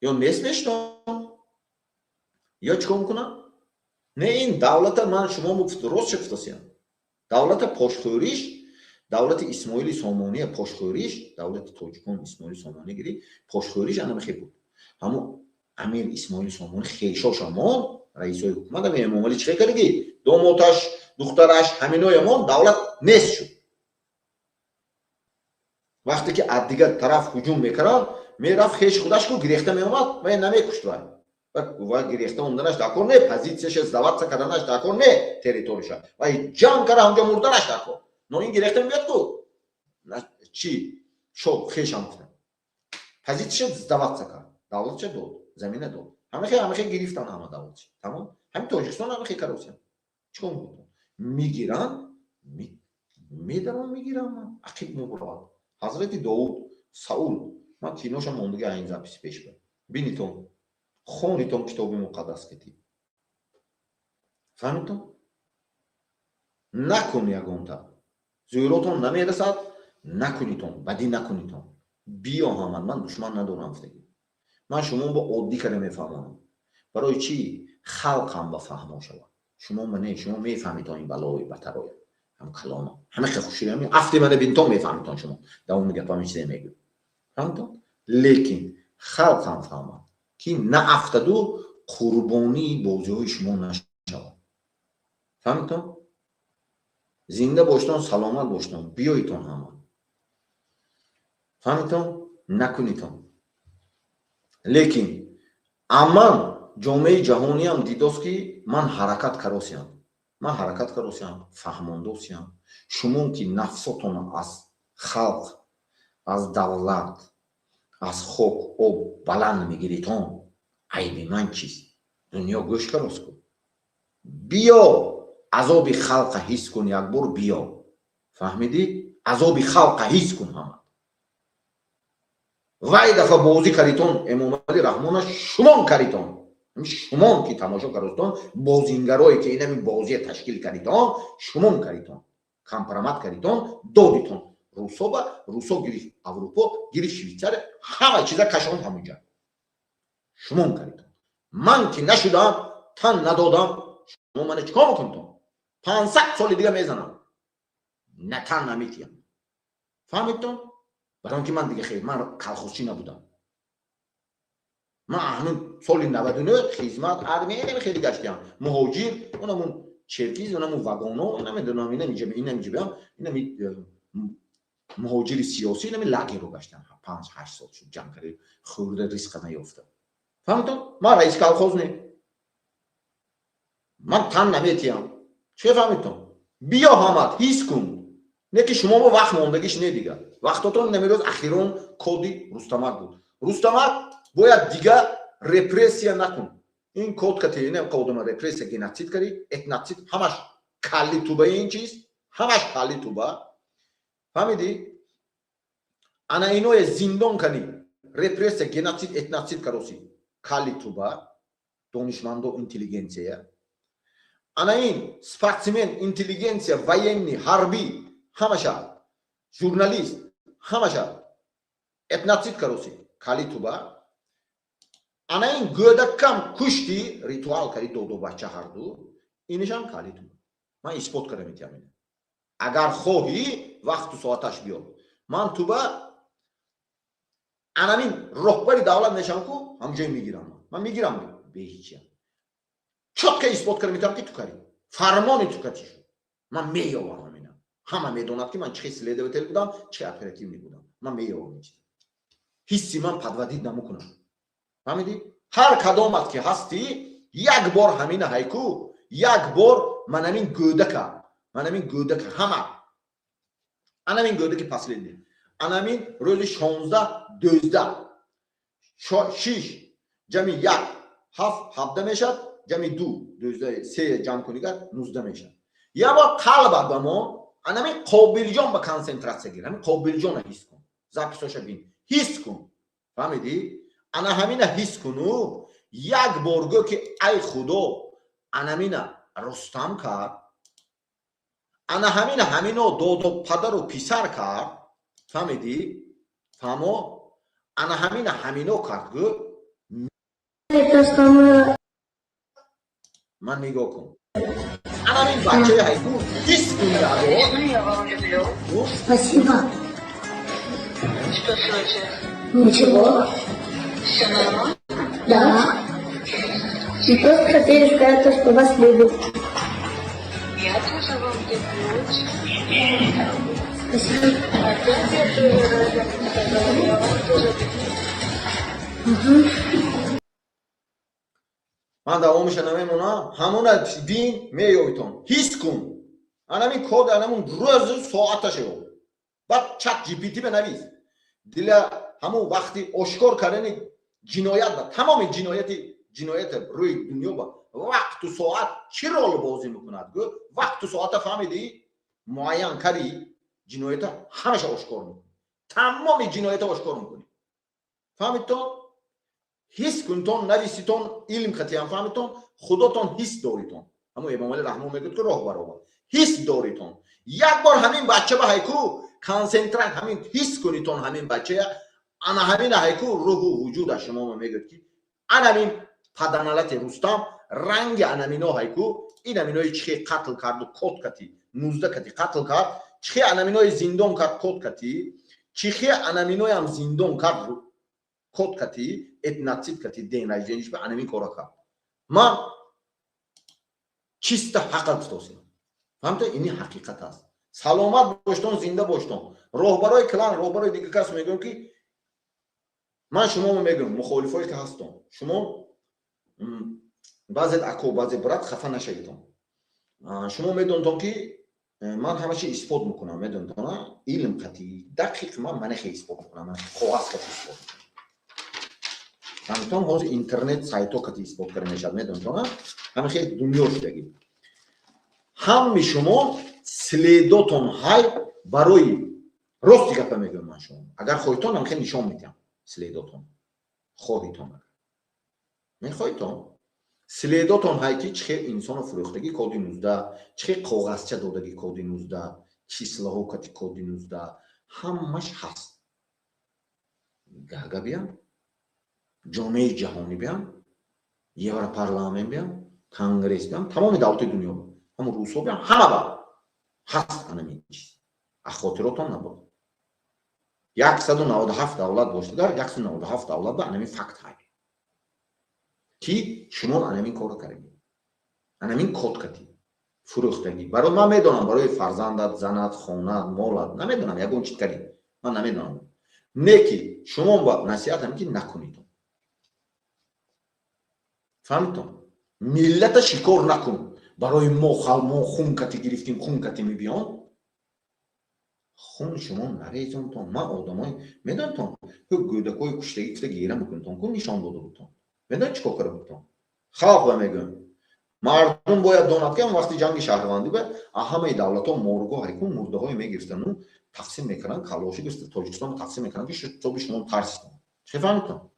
یا نیست نشتم یا چیکار میکنم نه این دولت من شما درست شفتاسیم دولت پشتوریش دولت اسماعیل سامانی پشتوریش دولت تاجیکان اسماعیل سامانی گیری پشتوریش انم خیلی بود همون امیر اسماعیل سامانی خیشاش امان رئیسای حکومت هم امام علی چه کردی دوماتش دخترش همینای امان دولت نیست شد وقتی که از دیگر طرف هجوم میکرد میرفت خیش خودش کو گریخته میومد و نمیکشت و گریخته اومدنش دکور نه پوزیشنش ازدواج کردنش دکور نه تریتوریش و جنگ کرد اونجا مردنش دکور نه این گریخته میاد کو چی شو خیشم گفتن پوزیشنش ازدواج کرد دولت چه داد زمینه داد همه خیلی گرفتن همه دولت تمام همین تاجیکستان همه خیلی کاروسیان چیکار میکنن میگیرن میگیرن عقیب میبرن حضرت داوود ساول من کینوشم موندگی این زپیس پیش برم بینیتون خونیتون کتاب مقدس کتی فهمیتون نکن یگونتا زیروتون نمیرسد نکنیتون بدی نکنیتون بیا همون من دشمن ندارم فتگی من شما با عادی کلمه میفهمم برای چی خلق هم بفهمه شود شما منه شما میفهمید این بلای بترای هم کلام همه خیلی خوشی همین افتی من بینتون میفهمیدون شما دوام میگه فهمی چیزی میگه فهمیدون لیکن خلق هم فهمه که نه افتادو قربانی بازی شما نشود فهمیدون زنده باشتون سلامت باشتون بیایتون همه فهمیدون نکنیتون لیکن اما جامعه جهانی هم دیداست که من حرکت کروسیم فهماندوسیم شما که نفساتون از خلق از دولت از خوک و بلند میگیریتون عیبی من چیست دنیا گوش کروس کن بیا عذاب خلق حس کن یک بار بیا فهمیدی عذاب خلق حس کن همه وای دفعه بازی کریتون امام علی رحمانش شما کریتون شما که تماشا کردید بازینگرایی که اینمی بازی تشکیل کردید شما کردید کمپرامات کردید دادیتون روسا گیری اروپا گیری شویچار همه چیزا کشان همونجا شما کردید من که نشدم تن ندادم شما من چیکار میکنید 500 سال دیگه میزنم. نه تن نمیتیم. فهمیدتون؟ برای که من دیگه خیلی من کلخوشی نبودم. من همون سال 99 خدمت ارمنی خیلی گشتم. مهاجر اونمون چرکیز اونمون واگونو نمیدونم اینا میگه بیام اینا مهاجر سیاسی نمی لگی رو گشتم 5-8 سال شد جمع کردم خورده ریسک نیفتم. فهمیدتون؟ من رئیس کلخوز نی من تن نمیتیم. چه فهمیدتون؟ بیا حامد هیچ کن نه که شما با وقت موندگیش نه دیگه وقتتون نمیروز اخیرون کودی رستمک بود. رستمک باید دیگه رپرسیا نکن. این کود کتی نه کودم رپرسیا گناتید کردی اتناتید همش کلی تو به این چیز همش کلی تو با فهمیدی؟ انا اینو زندان کنی رپرسیا گناتید اتناتید کروسی کلی تو با دانشمند و اینتلیجنسیا انا این سپورتسمن اینتلیجنسیا военный حربی همشه ژورنالیست همشه اتناتید کروسی کلی تو با انا این گودکم کشتی ریتوال کردی دو بچه هر دو اینشان کلی تو من اثبات کردم میتونم اگر خواهی وقت و ساعتش بیار من تو با انا این رهبری دولت نشان کو همجای میگیرم من میگیرم به هیچی چطور که اثبات کردم میتونم که تو کاری فرمانی تو کتی شد من مییاوم اینا همه میدونن که من چه سلیده و تل بودم چه اپراتیو بودم من مییاوم حسی من پدودید نمیکنم فهمیدی هر کدامت که هستی یک بار همین هایکو یک بار من همین گودک همه انا همین گودک پسلیدی انا همین روز 16 12 6 جمعی 1 7 17 میشد جمعی 2 12 3 جمع کنی که 19 میشد یا با قلب بمون انا همین قابل جان با کنسنتراسیون گیر همین قابل جان حس کن زاپیسوش بین حس کن فهمیدی انا همین حس کنو یک بارگو که ای خدا انا همین رستم کرد انا همینو دو پدر و پسر کرد فهمیدی فهمو انا همینو کرد گو من نگاه کن انا همین بچه هایکو حس کنی دارو Спасибо. Что случилось? Ничего. Все нормально? Да. Мы просто хотели сказать то, что вас любят. Я тоже вам люблю очень. Спасибо. Опять я тоже рада, сказала, я вам тоже люблю. من دوامش نمیمونم همون دین میویتون حس کن انا همین کد همون روز ساعتشه بعد چت جی پی تی بنویس دل همون وقتی اشکار کردن جنایت با تمام جنایت روی دنیا با وقت و ساعت چی رول بازی میکند گو وقت و ساعت فهمیدی معین کردی جنایت همش اشکار میکنی تمام جنایت اشکار میکنی فهمیدتون حس کنتون نویسیتون علم خطیان فهمیتون خودتون حس داریتون همون امام علی رحمه الله میگه که راه برابر حس داریتون یک بار همین بچه به هایکو کانسنتریت همین حس کنیتون همین بچه انا همین هایکو روح و وجود شما میگه که انا همین پدنالت رستم رنگ انا همینو هایکو این همینوی چه قتل کرد و کد کتی 19 کتی قتل کرد چه انا همینوی زندان کرد کد کتی چه انا همینوی هم زندان کرد کد کتی اتناتید کتی دین رایجنش به انمی کارا کرد من چیست حقیقت توسیم فهمت اینی حقیقت است سلامت باشتون زنده باشتون راهبرای کلان راهبرای دیگه کس میگم که من شما میگم مخالفایی که هستم شما بعضی اکو بعضی برات خفه نشیدون شما میدونتون که من همه چی اثبات میکنم میدونتون علم قطعی دقیق من خیلی اثبات میکنم من خواست که اثبات همتون حوض اینترنت سایت ها کتی اثبات کرده میشد میدونتون همه خیلی دنیا شدگی هم شما سلیداتون های برای راستی گفته میگم من شما اگر خواهیتون هم خیلی نشان میدم سلیداتون خواهیتون میخواهیتون سلیداتون های که چه انسان فروختگی کودی 19 چه کاغذچه دادگی کودی 19 چیسله ها کتی کودی 19 همش هست گاگا بیان جامعه جهانی بیان یورو پارلمان بیان کنگرس بیان تمام دولت دنیا همون روس‌ها بیان همه با هست همین چیز خاطراتون نبود 197 دولت باشد در 197 دولت با همین فکت های کی شما همین کارو کردید همین کد کردید فروختگی برای من میدونم برای فرزندت زنت خونت مالت نمیدونم یگون چی کردید من نمیدونم نکی شما با نصیحت هم که نکنید فهمیدم ملت شکار نکن برای ما خون کتی گرفتیم خون کتی میبیان خون شما نریزم تا من آدمای میدونم تا گودکای کشتگی کشته گیره میکنم کن نشان داده بودم میدونم چی کار بودم خواب میگم مردم باید دانند که وقتی جنگ شهروندی به همه دولت ها مورگو هایکون مرده های میگرفتن و تقسیم میکنن کلاشی گرفت تاجیکستان تقسیم میکنن که تو شما ترسیدن چه فهمیدم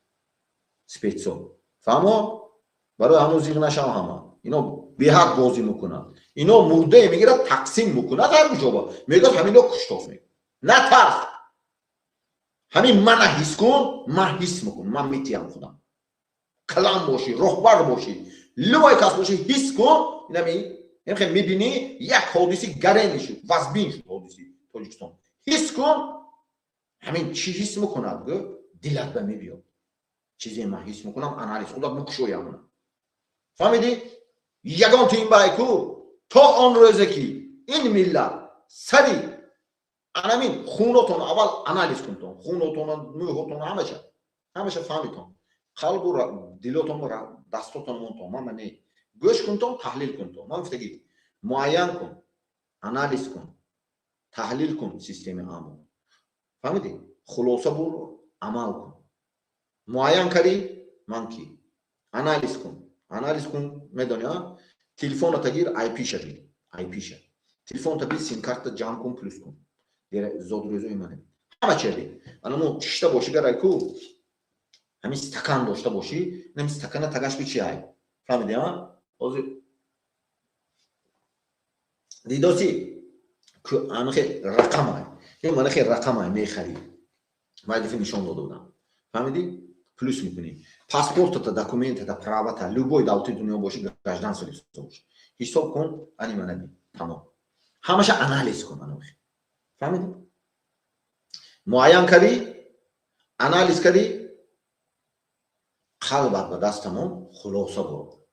سپیتسو فهمو برای همون زیر نشم همه اینا به حق بازی میکنن اینا مرده میگیرن تقسیم میکنن هر کجا با میگه همینا کشتاف میگه نه ترس همین من حس کن من حس میکنم من میتیم خودم کلام باشی رهبر باشی لوای کس باشی حس کن اینا خیلی میبینی یک حادثی گرنی شد وزبین شد حادثی تاجیکستان حس کن همین چی حس میکنه دلت به میبیاد چیزی من حس میکنم انالیز خدا بکشویم فهمیدی یگان تو این بایکو تا آن روزه که این ملت سری انامین خونتون اول انالیز کنتون خونتون موهتون همشه فهمیدون قلب و دلتون و دستتون مونتون من گوش کنتون تحلیل کنتون من گفتگی معین کن انالیز کن تحلیل کن سیستم عامل فهمیدی خلاصه برو عمل کن معین کردی من کی انالیز کن میدونی تلفن تگیر آی پی شدی تلفن تگیر سیم کارت جام کن پلوس کن دیگه زود روزی منه همه چیه انا مو چشته باشی گرایکو همین استکان داشته باشی نمی استکان تگاش بیچی های فهمیدی ها اوزی دیدوسی که آنخه رقمای این منخه رقمای میخری باید نشون داده بودم فهمیدی پلوس میکنی پاسپورت تا دکومنت تا права تا любой دولت دنیا باشی گردنسو باشه حساب کن انی منه تمام همش انالیز کن منو فهمیدی معین کردی انالیز کردی قلبت به دستمون خلاصه برو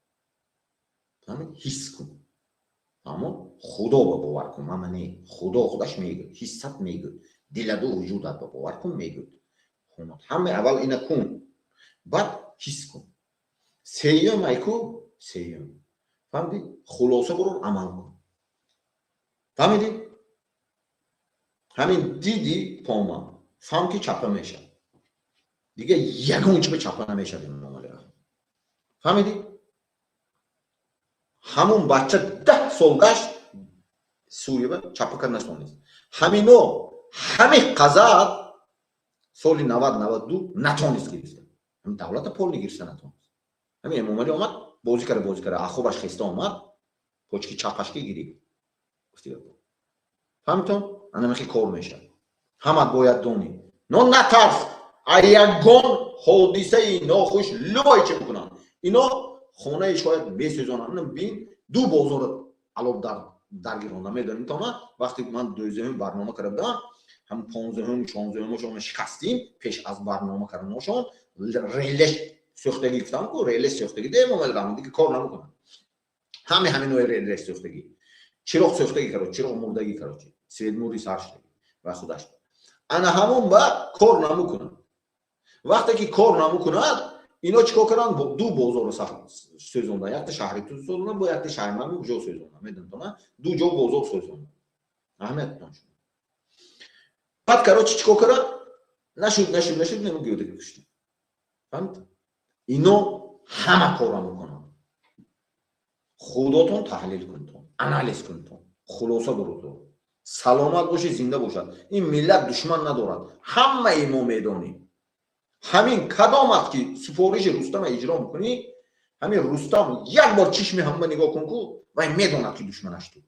فهمیدی حس کن اما خدا با باور کن من خدا خودش میگه حست میگه دل دو وجودت با باور کن میگه همه اول اینا کن بعد حس کن سیوم ایکو سیوم فهمیدی خلاصه برو عمل کن فهمیدی همین دیدی پاما فهم که چپه میشه دیگه یگون چه به چپه نمیشه فهمیدی همون بچه 10 سال گشت سوریه به چپه کردنش نیست همینو همه قضا سالی 90-92 نتونست گرفته همین دولت پول نگرفته نتونست همین امامعلی اومد بازی کرده اخوبش خسته اومد پوچکی چپشکی گیری گفتی فهمیتون انا میخی کار میشه همه باید دونی نترس ایگون حادثه ناخوش لوای چه بکنن اینا خونه شاید بسوزانن بین دو بازار علاب درگیرانده میدونید تا وقتی من 12 برنامه کردم هم 15 16 شما شکستیم پیش از برنامه کردنشون ریلش سوختگی گفتم کو ریلش سوختگی ده ممل دیگه کار نمیکنن همین نوع ریلش سوختگی چراغ سوختگی کرد چراغ مردگی کرد سید موری سرشتگی و خودش انا همون با کار نمیکنن وقتی که کار نمیکنن اینا چیکار کردن دو بازار رو سوزوندن یک شهری تو سوزوندن با یک شهر من جو سوزوندن میدونید تو دو جو بازار سوزوندن اهمیت نداشت بعد کارو چیکار کردن نشد نمیگه کشت فهمید اینا همه کار میکنن خودتون تحلیل کنید انالیز کنید خلاصه برو سلامت باشی زنده باشد این ملت دشمن ندارد همه ما میدونیم همین کدامت که سفارش رستم اجرا میکنی همین رستم یک بار چشم همه نگاه کن کو و میدوند که دشمنش تو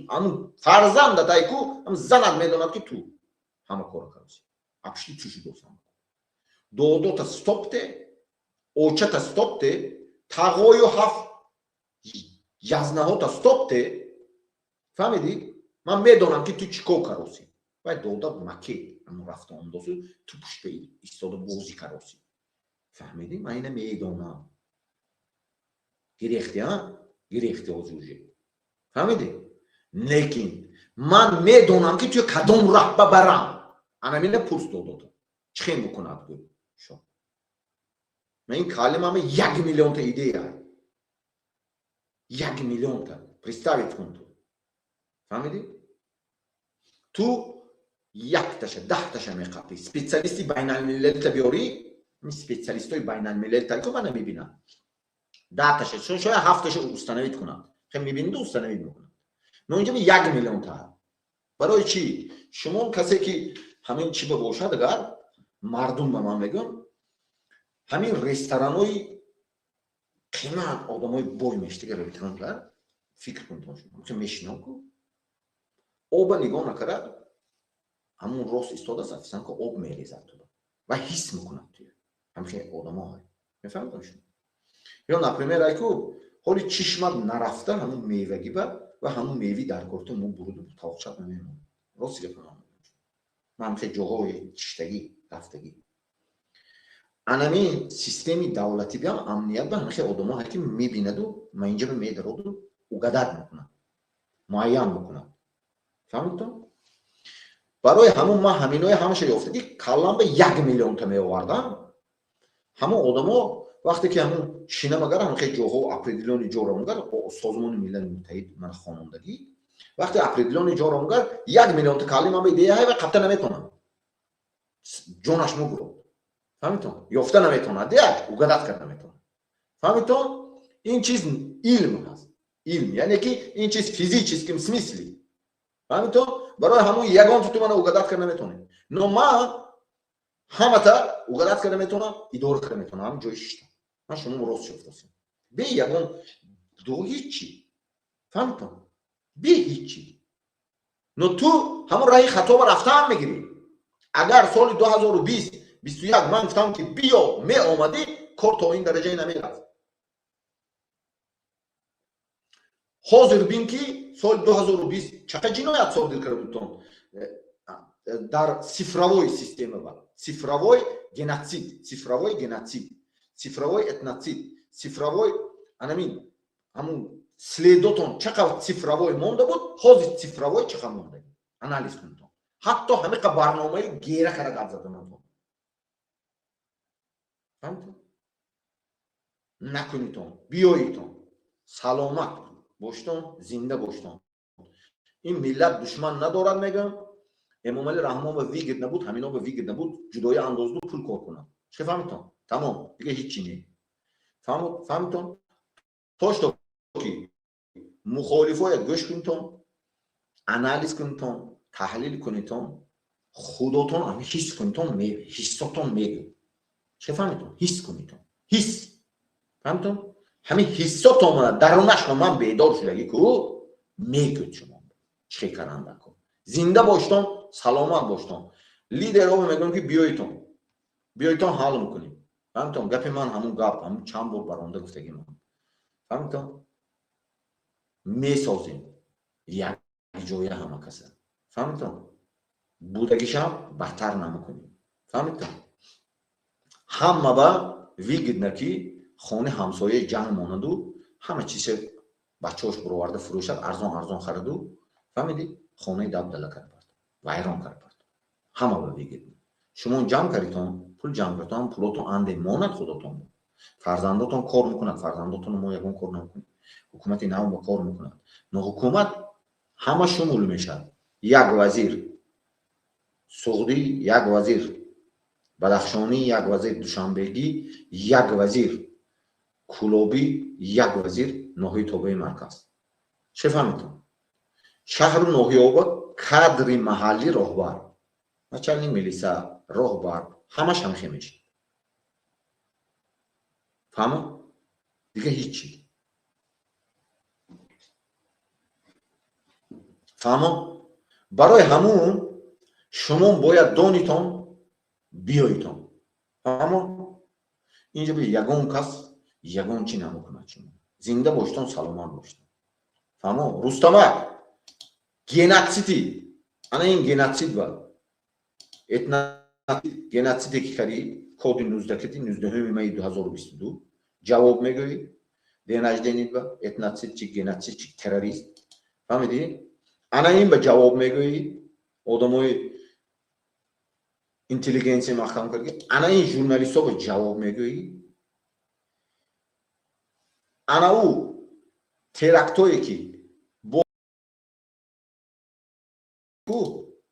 همون فرزند دایکو هم زند میدوند که تو همه کار کردی اپشی چیزی دوستم دو تا استopte اوچتا استopte تاغویو هفت یزنه ها تا استopte فهمیدی؟ من میدونم که تو چیکار کاروسی باید دولت مکی اما رفته اندازو تو پشت ایستاده بازی کاروسی فهمیدی؟ من اینه میدونم گریختی ها؟ گریختی آزوجی فهمیدی؟ لیکن من میدونم که تو کدوم راه ببرم انا مینه پرس دولت چی میکند گوی شو من این کلمه همه 1 میلیون تا ایده 1 میلیون تا представить کن تو فهمیدی؟ تو 1 تاشه 10 تاشه میخوای سپیشالیستی بین الملل تا بیاری می سپیشالیستای بین الملل تا که من میبینم 10 تاشه شاید 7 تاشه استانویت کنم خب میبینید استانویت میکنم نه اینجا 1 میلیون تا برای چی شما کسی که همین چی باشد اگر مردم به من میگن همین رستورانای قیمت آدمای بای میشته رستورانlar فکر کن شما که میشنم کو آب نگاه نکرد همون راست ایستاده است اصلا که آب میریزد تو و حس میکنم توی همین آدما های میفهمید شما یا نپریمیر ایکو حالی چشمت نرفته همون میوگی و همون میوی در کارتون مون برود تاقچت نمیمون راست گفتم من خیلی جاهای چشتگی رفتگی انمی سیستمی دولتی بیام امنیت به همه آدم‌ها که میبیند و من اینجا میدارد و اوگدت میکنم معین میکنم فهمیدم برای همون ما همینای همش یافتگی کلام به 1 میلیون تا میآوردم همون آدم‌ها وقتی که همون شینه مگر هم خیلی جاها اپریدیلون جورا مگر سازمان ملل متحد من خانوندگی وقتی اپریدیلون جورا مگر 1 میلیون تا کلمه به ایده های و قطع نمیکنم جونش مگرو فهمیتون یافته نمیتونه دیگه اوگدت کرد نمیتونه فهمیتون این چیز علم هست علم یعنی که این چیز فیزیکیسکیم смысле فهمیتون برای همون یگان تو من اوگدت کرد نمیتونه نو من همه تا اوگدت کرد نمیتونه اداره کرد نمیتونه هم جایش من شما راست شفتم به یگان دو هیچی فهمیتون به هیچی نو تو همون راه خطا رفتن میگیری اگر سال 2020 21 من گفتم که بیا می آمدی کار تا این درجه نمیرفت حاضر بین که سال 2020 چقدر جنایت صادر کردن در صفروای سیستم با صفروای گنوسید صفروای اتنوسید صفروای انامین همون سلیدوتون چقدر صفروای مونده بود حاضر صفروای چقدر مونده انالیز کنید حتی همه برنامه گیره کرده زدن فهمتون؟ نکنیتون بیاییتون سلامت باشتون زنده باشتون این ملت دشمن ندارد میگم امام علی رحمه به ویگرد نبود همینا به ویگرد نبود جدای اندازدو پول کار کنن چه فهمتون؟ تمام دیگه هیچی نی فهمتون؟ پاشتو که مخالفای گوش کنیتون انالیز کنیتون تحلیل کنیتون خودتون هم حس کنیتون حساتون میگه چه فهمیتون؟ حس کنیتون حس فهمتون؟ همین حساتون درونش من بیدار شده که میگه شما چه کننده کن زنده باشتون سلامت باشتون لیدر ها میگن که بیایتون حال میکنیم فهمتون؟ گپ من همون گپ همون چند بار برانده گفتگی من فهمتون؟ میسازیم یک جایه همه کسی فهمتون؟ بودگیش هم بهتر نمیکنیم فهمتون؟ همه با ویگید نکی خانه همسایه جنگ ماندو همه چیز بچه‌اش برآورده فروشد ارزان خریدو فهمیدی خانه دبدله کرد ویران کرد همه با ویگید شما جمع کردید پول جمع کردید پولتون انده ماند خودتون فرزنداتون کار میکنند فرزنداتون ما یگان کار نمیکنید حکومت نو با کار میکنند نه حکومت همه شمول میشه یک وزیر سعودی یک وزیر بدخشانی یک وزیر دوشنبگی یک وزیر کلوبی یک وزیر ناحیه توبه مرکز چه فهمیدون شهر ناحیه آباد کادر محلی راهبر مثلا ملیسا راهبر همش هم میشه فهمو دیگه هیچی فهمو برای همون شما باید دانیتون بیاییتون فهمو اینجا به یگان کس یگان چی نمیکنه شما زنده باشتون سلامت باشتون فهمو رستمک геноциди ана ин геноцид ва этноцид геноциде ки кари коди 19 май 2022 ҷавоб мегӯӣ денажденид ва этноцид чи геноцид чи террорист фаҳмидӣ ана ин ба ҷавоб мегӯӣ одамои интеллигенсия маҳкам карди ана ин журналистҳо ба ҷавоб мегӯӣ ана ӯ терактое ки бо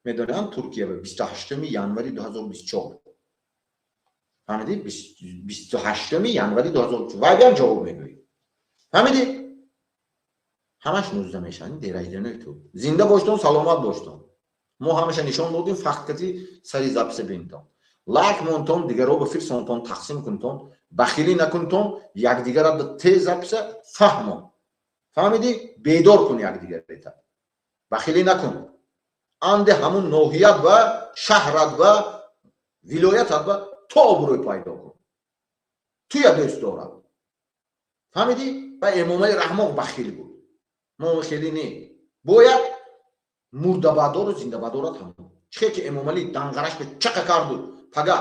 медонанд Туркия ба 28 январи 2024 фаҳмидӣ 28 январи 2024 вай биам ҷавоб мегӯӣ фаҳмидӣ ҳамаш нузда мешани дераҷданои ту зинда боштон саломат боштон мо ҳамаша нишон додем фақт кати сари записа бинтон лайк монтон дигаро ба фирсонтон тақсим кунтон бахилӣ накунтон якдигара ба тез записа фаҳмон фаҳмидӣ бедор кун якдигарита бахилӣ накун анде ҳамун ноҳият ва шаҳрат ва вилоятат ва то обрӯй пайдо кун туя дӯст дорад фаҳмидӣ ва эмомали раҳмон бахил буд мо хеле не бояд мурдабадору зиндабадорат ҳамон чихе ки эмомали данғараш ба чақа карду пага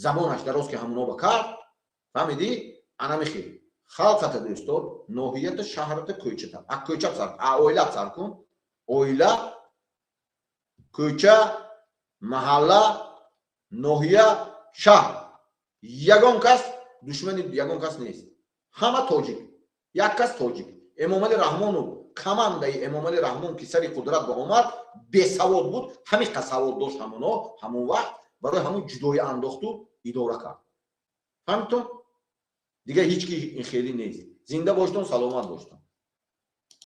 забонаш дароз ки ҳамуноба кард фаҳмидӣ ана мехел халқата дӯстдор ноҳията шаҳрата кӯчата а кӯча сар а оила сар кун оила кӯча маҳалла ноҳия шаҳр ягон кас душмани ягон кас нест ҳама тоҷик як кас тоҷик эмомали раҳмону командаи эмомали раҳмон ки сари қудрат ба омад бесавод буд ҳамин қас савод дошт ҳамон вақт барои ҳамун ҷудоӣ андохту идора кард фаҳмидтон дигар ҳеч ки ин хеле нест зинда боштон саломат боштон